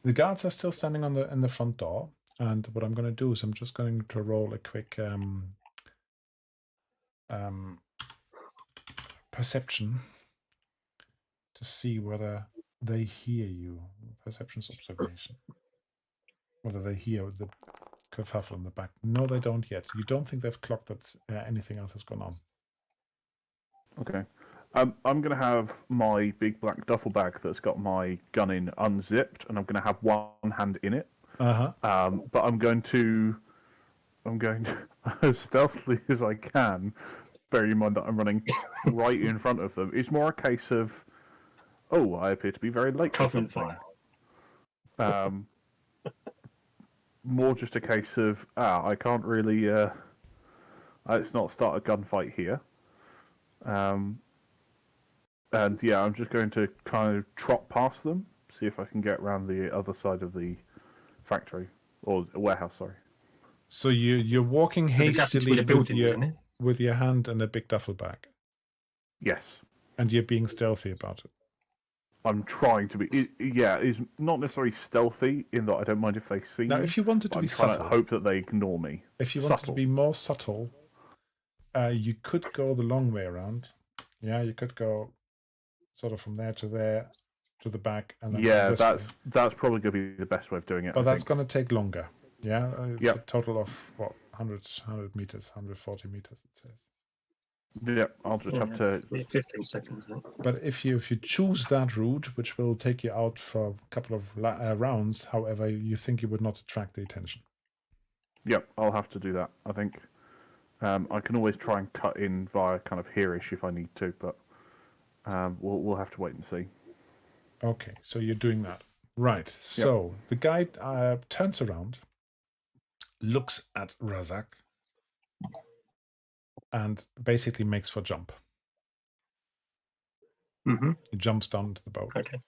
The guards are still standing on in the front door, and what I'm going to do is I'm just going to roll a quick perception to see whether they hear you. Perception's observation. Whether they hear the kerfuffle in the back. No, they don't yet. You don't think they've clocked that anything else has gone on. Okay. I'm going to have my big black duffel bag that's got my gun in unzipped, and I'm going to have one hand in it. Uh-huh. But I'm going to as stealthily as I can, bearing in mind that I'm running right in front of them. It's more a case of, oh, I appear to be very late. Cover fire. More just a case of, I can't really, let's not start a gunfight here. And yeah, I'm just going to kind of trot past them, see if I can get around the other side of the factory, or warehouse, sorry. So you're walking hastily with your hand in a big duffel bag. Yes. And you're being stealthy about it. I'm trying to be. It's not necessarily stealthy in that I don't mind if they see now, me. if you wanted to be subtle, to hope that they ignore me. If you wanted to be more subtle, you could go the long way around. Yeah, you could go sort of from there to there to the back, and then that's probably going to be the best way of doing it. But that's going to take longer. Yeah, it's a total of what 100 meters, 140 meters. It says. Yeah, I'll just have to. 15 seconds. Right? But if you choose that route, which will take you out for a couple of rounds, however, you think you would not attract the attention. Yep, I'll have to do that. I think I can always try and cut in via kind of here-ish if I need to, but we'll have to wait and see. Okay, so you're doing that, right? So the guy turns around, looks at Razak, and basically makes for jump. Mm-hmm. He jumps down to the boat. Okay.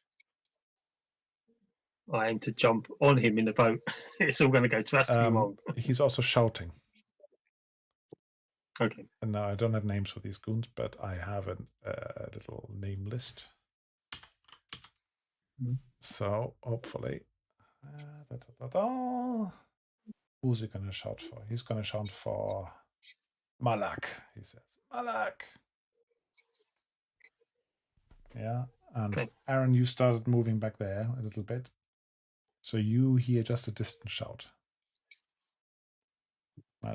I aim to jump on him in the boat. It's all going to go drastically wrong. He's also shouting. Okay. And now I don't have names for these goons, but I have a little name list. So hopefully, who's he going to shout for? He's going to shout for Malak. He says, Malak. Yeah, and okay. Aaron, you started moving back there a little bit, so you hear just a distant shout.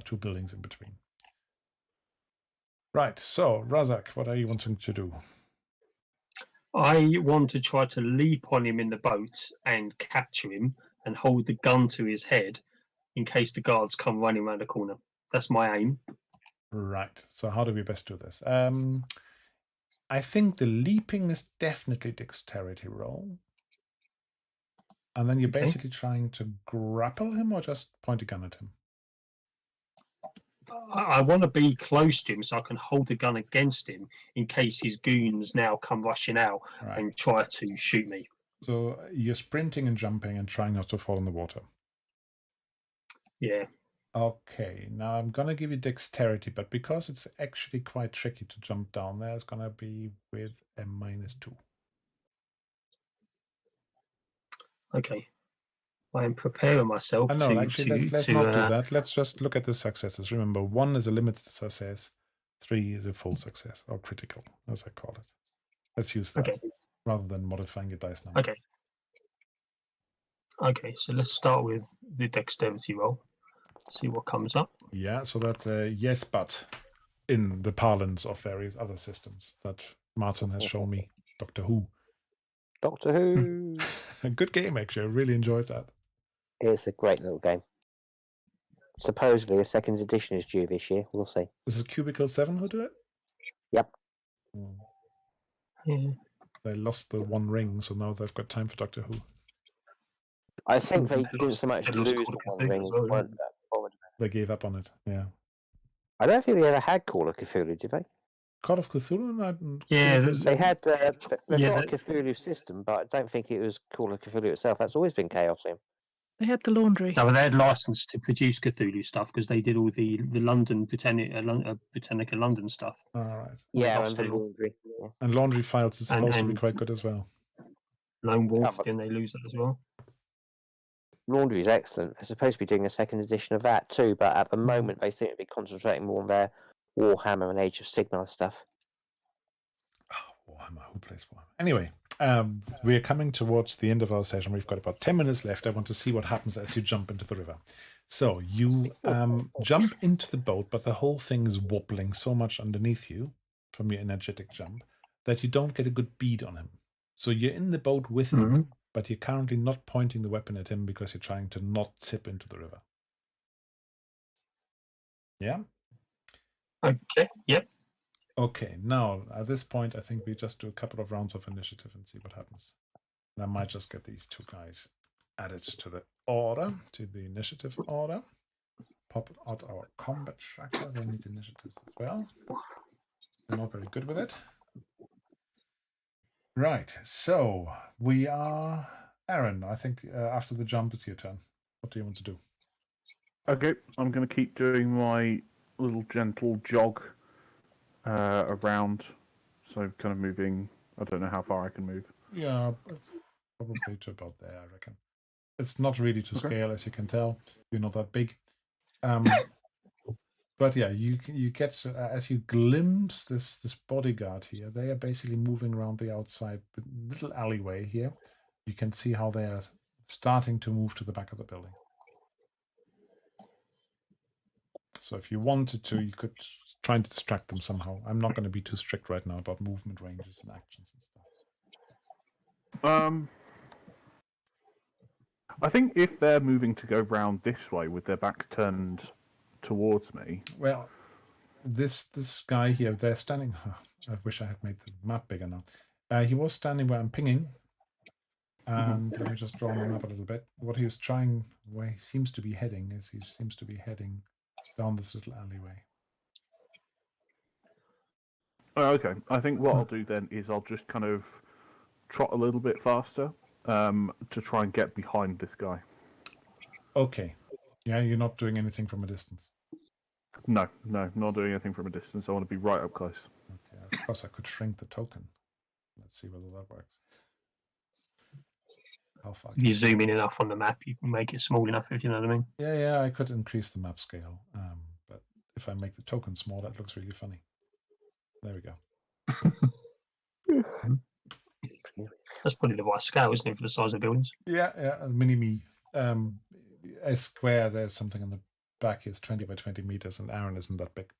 2 buildings in between. Right, so Razak, what are you wanting to do? I want to try to leap on him in the boat and capture him and hold the gun to his head in case the guards come running around the corner. That's my aim. Right, so how do we best do this? I think the leaping is definitely dexterity roll. And then you're basically trying to grapple him or just point a gun at him? I want to be close to him so I can hold the gun against him in case his goons now come rushing out and try to shoot me. So you're sprinting and jumping and trying not to fall in the water. Yeah. Okay, now I'm going to give you dexterity, but because it's actually quite tricky to jump down there, it's going to be with a -2. Okay. I am preparing myself let's not do that. Let's just look at the successes. Remember, 1 is a limited success, 3 is a full success, or critical, as I call it. Let's use that rather than modifying your dice number. Okay. Okay, so let's start with the dexterity roll. See what comes up. Yeah, so that's a yes, but in the parlance of various other systems that Martin has shown me. Doctor Who. Doctor Who. A good game, actually. I really enjoyed that. It's a great little game. Supposedly a 2nd edition is due this year. We'll see. This is Cubicle 7 who do it? Yep. Yeah. They lost the 1 ring, so now they've got time for Doctor Who. I think they They didn't lost- so much they lost lose Call the of One Cthulhu Ring, as well, weren't didn't that bothered. They gave up on it. Yeah. I don't think they ever had Call of Cthulhu, did they? Call of Cthulhu? Yeah, Call of there's- They Cthulhu? had. They've Yeah, got a Cthulhu system, but I don't think it was Call of Cthulhu itself. That's always been Chaos in. They had the laundry. No, but they had license to produce Cthulhu stuff because they did all the London Botanica London stuff. All right. Yeah, Lost and the Hill. laundry. Yeah. And Laundry Files is And- supposed to be and- quite good as well. Lone Wolf, but- didn't they lose that as well? Laundry is excellent. They're supposed to be doing a second edition of that too, but at the moment they seem to be concentrating more on their Warhammer and Age of Sigmar stuff. Oh, Warhammer. Who plays Warhammer? Anyway, we are coming towards the end of our session. We've got about 10 minutes left. I want to see what happens as you jump into the river. So you jump into the boat, but the whole thing is wobbling so much underneath you from your energetic jump that you don't get a good bead on him. So you're in the boat with him, but you're currently not pointing the weapon at him because you're trying to not tip into the river. Yeah? Okay. Yep. Okay, now at this point, I think we just do a couple of rounds of initiative and see what happens. And I might just get these two guys added to the order, to the initiative order. Pop out our combat tracker. They need initiatives as well. They're not very good with it. Right, so we are Aaron. I think after the jump, it's your turn. What do you want to do? Okay, I'm going to keep doing my little gentle jog around. So kind of moving. I don't know how far I can move. Yeah, probably to about there, I reckon. It's not really to scale, as you can tell. You're not that big. But yeah, you get as you glimpse this bodyguard here. They are basically moving around the outside little alleyway here. You can see how they are starting to move to the back of the building. So if you wanted to, you could try and distract them somehow. I'm not going to be too strict right now about movement ranges and actions and stuff. I think if they're moving to go round this way with their backs turned towards me. Well, this guy here, they're standing. I wish I had made the map bigger now. He was standing where I'm pinging. And let me just draw him up a little bit. What he was trying, where he seems to be heading, is he seems to be heading down this little alleyway. Oh, okay. I think what I'll do then is I'll just kind of trot a little bit faster to try and get behind this guy. Okay. Yeah, you're not doing anything from a distance. No, not doing anything from a distance. I want to be right up close. Okay, of course I could shrink the token. Let's see whether that works. How far? If you zoom in enough on the map, you can make it small enough, if you know what I mean. Yeah, I could increase the map scale. But if I make the token small, that looks really funny. There we go. That's probably the right scale, isn't it, for the size of the buildings? Yeah, a mini me. A square, there's something in the back is 20 by 20 meters, and Aaron isn't that big.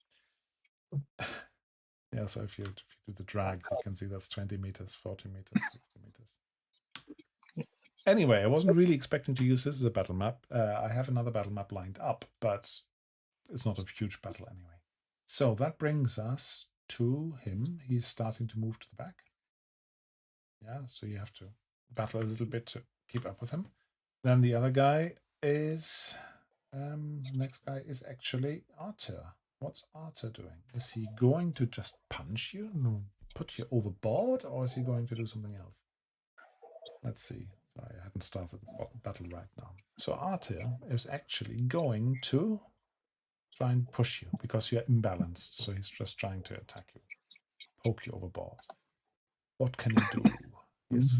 Yeah, so if you do the drag, you can see that's 20 meters, 40 meters, 60 meters. Anyway, I wasn't really expecting to use this as a battle map. I have another battle map lined up, but it's not a huge battle anyway. So that brings us to him. He's starting to move to the back. Yeah, so you have to battle a little bit to keep up with him. Then the other guy is... the next guy is actually Arthur. What's Arthur doing? Is he going to just punch you and put you overboard, or is he going to do something else? Let's see. Sorry, I hadn't started the battle right now. So Arthur is actually going to try and push you because you're imbalanced. So he's just trying to attack you, poke you overboard. What can he do? Yes.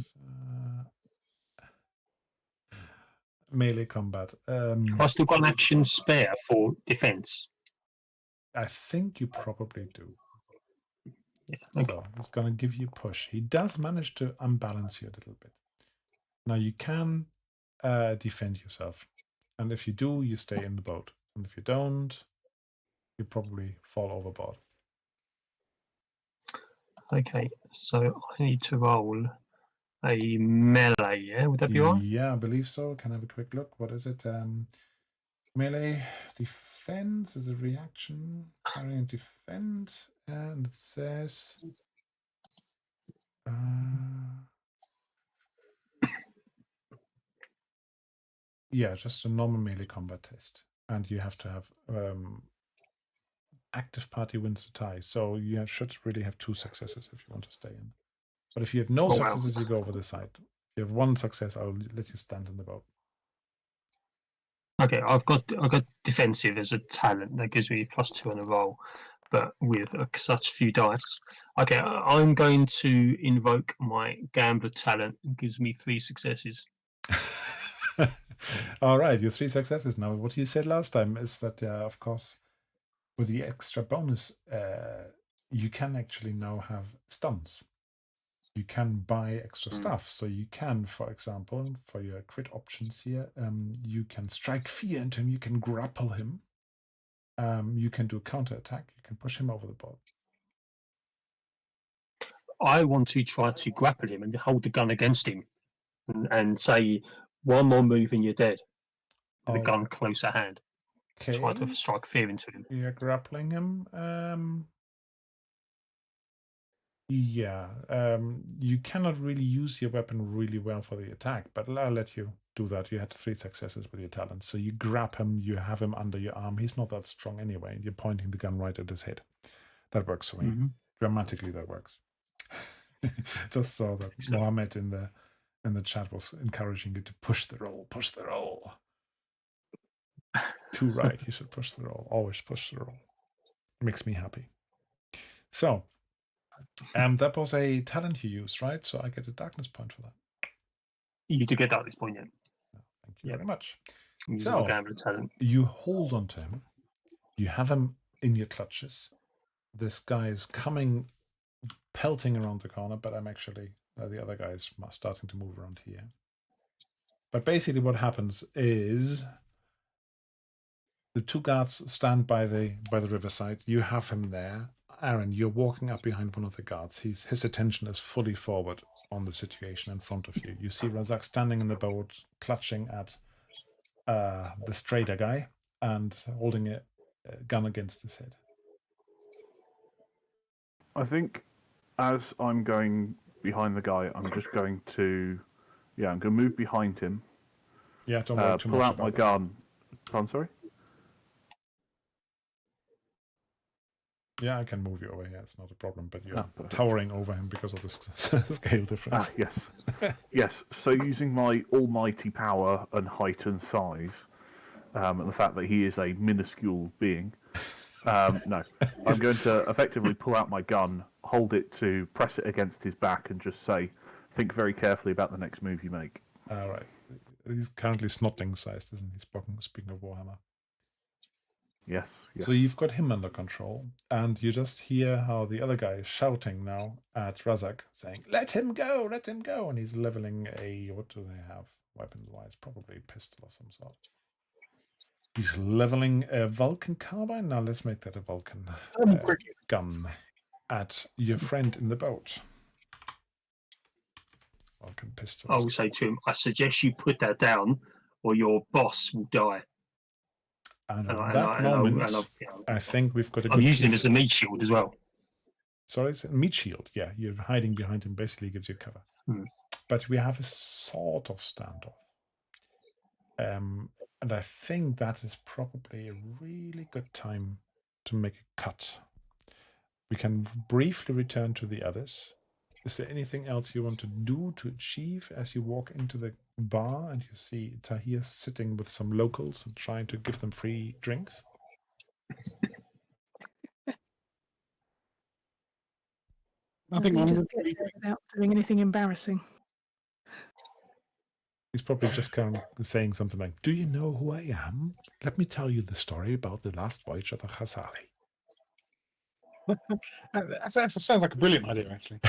Melee combat. I still got an action spare for defense. I think you probably do. Yeah, okay. So he's going to give you a push. He does manage to unbalance you a little bit. Now you can defend yourself. And if you do, you stay in the boat. And if you don't, you probably fall overboard. Okay, so I need to roll a melee, yeah? Would that be all right? Yeah, I believe so. Can I have a quick look? What is it? Melee defense is a reaction. Parry and defend. And it says... Yeah, just a normal melee combat test. And you have to have active party wins the tie. So you should really have 2 successes if you want to stay in. But if you have no Oh, wow. successes, you go over the side. If you have 1 success, I'll let you stand in the boat. Okay, I've got defensive as a talent that gives me +2 on a roll, but with such few dice. Okay, I'm going to invoke my gambler talent. It gives me 3 successes. All right, your 3 successes. Now, what you said last time is that, of course, with the extra bonus, you can actually now have stuns. You can buy extra stuff. So you can, for example, for your crit options here, you can strike fear into him. You can grapple him. You can do a counter attack. You can push him over the board. I want to try to grapple him and hold the gun against him and say, 1 more move and you're dead. With the gun close at hand. Okay. Try to strike fear into him. You're grappling him. Yeah. You cannot really use your weapon really well for the attack, but I'll let you do that. You had 3 successes with your talent. So you grab him, you have him under your arm. He's not that strong anyway. You're pointing the gun right at his head. That works for me. Dramatically, that works. Just saw that Mohammed in the chat was encouraging you to push the roll. Push the roll. 2 right. You should push the roll. Always push the roll. It makes me happy. So, that was a talent you used, right? So I get a darkness point for that. You do get darkness point, yeah. Thank you very much. So gambler talent. You hold on to him. You have him in your clutches. This guy is coming, pelting around the corner, but I'm actually the other guy is starting to move around here. But basically, what happens is the 2 guards stand by the riverside. You have him there. Aaron, you're walking up behind one of the guards. His attention is fully forward on the situation in front of you. You see Razak standing in the boat, clutching at this trader guy and holding a gun against his head. I think as I'm going behind the guy, I'm just going to, I'm going to move behind him. Yeah, don't worry too much. Pull out my gun. I'm sorry? Yeah, I can move you over here. It's not a problem, but you're towering over him because of the scale difference. Yes. Yes. So using my almighty power and height and size, and the fact that he is a minuscule being, no, I'm going to effectively pull out my gun, hold it to press it against his back, and just say, think very carefully about the next move you make. All right. He's currently snotling sized, isn't he? Speaking of Warhammer. Yes. So you've got him under control, and you just hear how the other guy is shouting now at Razak, saying, let him go, let him go. And he's leveling what do they have weapons-wise? Probably a pistol of some sort. He's leveling a Vulcan carbine. Now let's make that a Vulcan gun at your friend in the boat. Vulcan pistol. I will say to him, I suggest you put that down or your boss will die. And at that moment, I think we've got a good... I'm using him as a meat shield as well. Sorry, it's a meat shield. Yeah, you're hiding behind him, basically gives you cover. But we have a sort of standoff. And I think that is probably a really good time to make a cut. We can briefly return to the others. Is there anything else you want to do to achieve as you walk into the bar and you see Tahir sitting with some locals and trying to give them free drinks? Nothing without doing anything embarrassing. He's probably just kind of saying something like, do you know who I am? Let me tell you the story about the last voyage of the Khazali. That sounds like a brilliant idea, actually.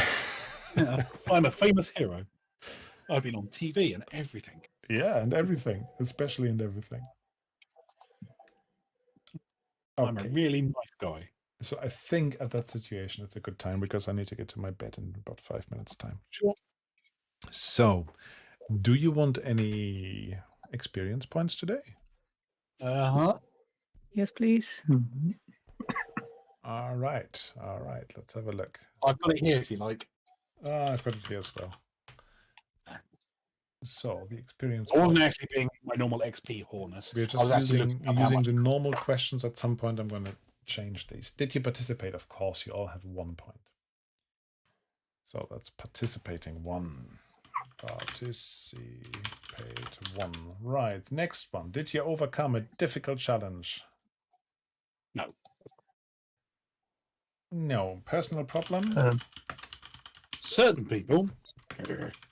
I'm a famous hero. I've been on TV and everything. Yeah, and everything, especially in everything. Okay. I'm a really nice guy. So I think at that situation, it's a good time because I need to get to my bed in about 5 minutes' time. Sure. So, do you want any experience points today? Yes, please. All right. Let's have a look. I've got it here if you like. I've got it here as well. So the experience. I wasn't point. actually being my normal XP hornus. We're I just was actually using looking up how much. the normal questions. At some point, I'm going to change these. Did you participate? Of course, you all have 1 point. So that's participating 1. Participate 1. Right. Next one. Did you overcome a difficult challenge? No. No. Personal problem? Certain people.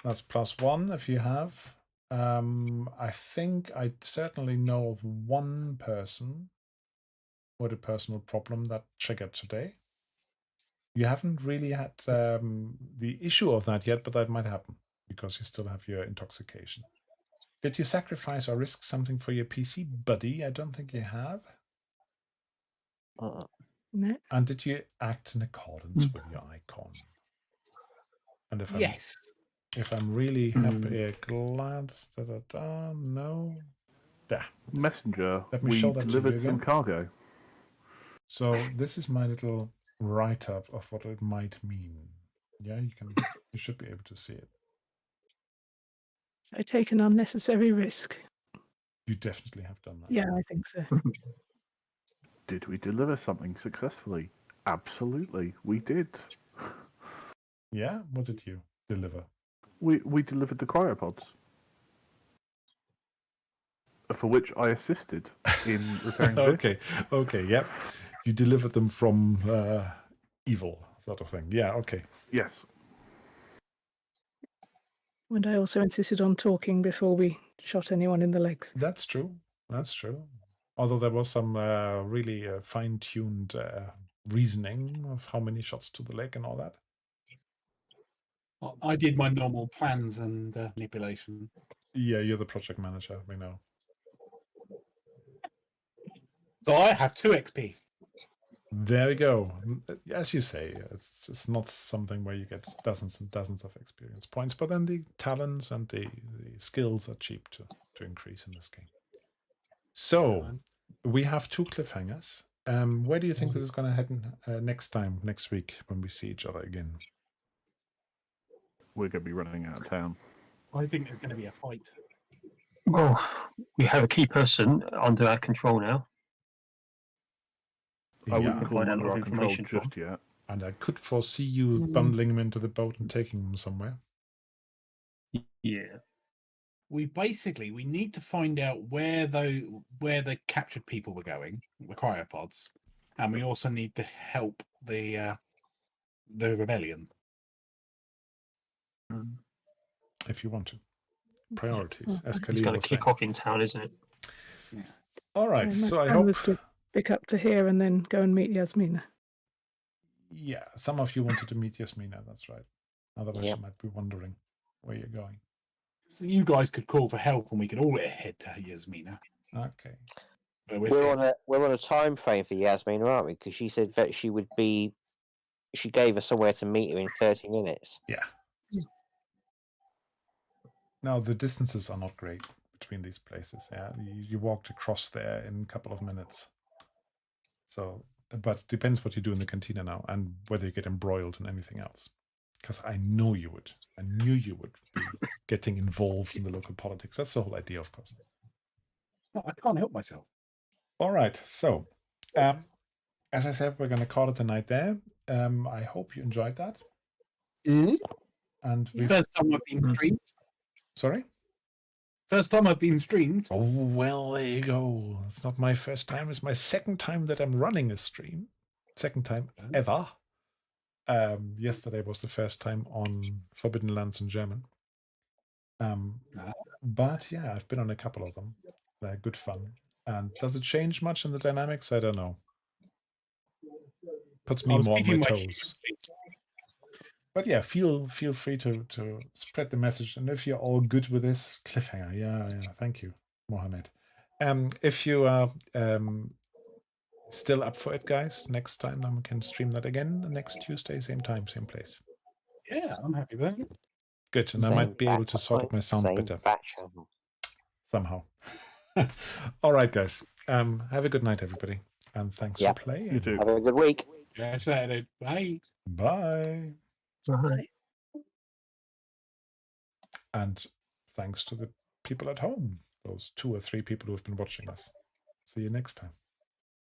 That's +1 if you have. I think I certainly know of 1 person with a personal problem that triggered today. You haven't really had the issue of that yet, but that might happen because you still have your intoxication. Did you sacrifice or risk something for your PC buddy? I don't think you have. No. And did you act in accordance with your icon? And if Yes. if I'm really happy, glad, no. There. Messenger. Let me We show that to you delivered some again. cargo. So this is my little write-up of what it might mean. Yeah, you should be able to see it. I take an unnecessary risk. You definitely have done that. Yeah, I think so. Did we deliver something successfully? Absolutely, we did. Yeah? What did you deliver? We delivered the cryopods, for which I assisted in repairing the vehicle. Okay, yep. You delivered them from evil, sort of thing. Yeah, okay. Yes. And I also insisted on talking before we shot anyone in the legs. That's true. That's true. Although there was some really fine-tuned reasoning of how many shots to the leg and all that. I did my normal plans and manipulation. Yeah, you're the project manager, we know. So I have 2 XP. There we go. As you say, it's not something where you get dozens and dozens of experience points, but then the talents and the skills are cheap to increase in this game. So we have 2 cliffhangers. Where do you think this is going to head next week when we see each other again? We're going to be running out of town. I think there's going to be a fight. Well, we have a key person under our control now. I wouldn't Yeah. call them Find out under more our control information just yet. And I could foresee you bundling them into the boat and taking them somewhere. Yeah. We need to find out where the captured people were going, the cryopods, and we also need to help the rebellion. If you want to. Priorities, as It's Khalil going was to saying. kick off in town, isn't it? All right, My so I plan hope... was to pick up to here and then go and meet Yasmina. Yeah, some of you wanted to meet Yasmina, that's right. Otherwise Yep. you might be wondering where you're going. So you guys could call for help, and we could all head to Yasmina. Okay. Where We're on a time frame for Yasmin, aren't we? Because she said that she gave us somewhere to meet her in 30 minutes. Yeah. Now, the distances are not great between these places. Yeah, you walked across there in a couple of minutes. So, but it depends what you do in the cantina now and whether you get embroiled in anything else. Because I know you would. I knew you would be getting involved in the local politics. That's the whole idea, of course. I can't help myself. All right. So, as I said, we're going to call it a night there. I hope you enjoyed that. And we've... First time I've been streamed. Sorry? First time I've been streamed. Oh, well, there you go. It's not my first time. It's my second time that I'm running a stream. Second time ever. Yesterday was the first time on Forbidden Lands in German. But yeah, I've been on a couple of them. They're good fun. And does it change much in the dynamics? I don't know. Puts me more on my toes. But yeah, feel free to spread the message. And if you're all good with this, cliffhanger. Yeah, thank you, Mohammed. If you are still up for it, guys, next time we can stream that again next Tuesday, same time, same place. Yeah, I'm happy with that. Good, and I might be able to sort out my sound better. Somehow. All right, guys. Have a good night, everybody. And thanks for playing. You too. Have a good week. Yeah, Saturday. Bye. Bye. Right. And thanks to the people at home, those 2 or 3 people who have been watching us. See you next time.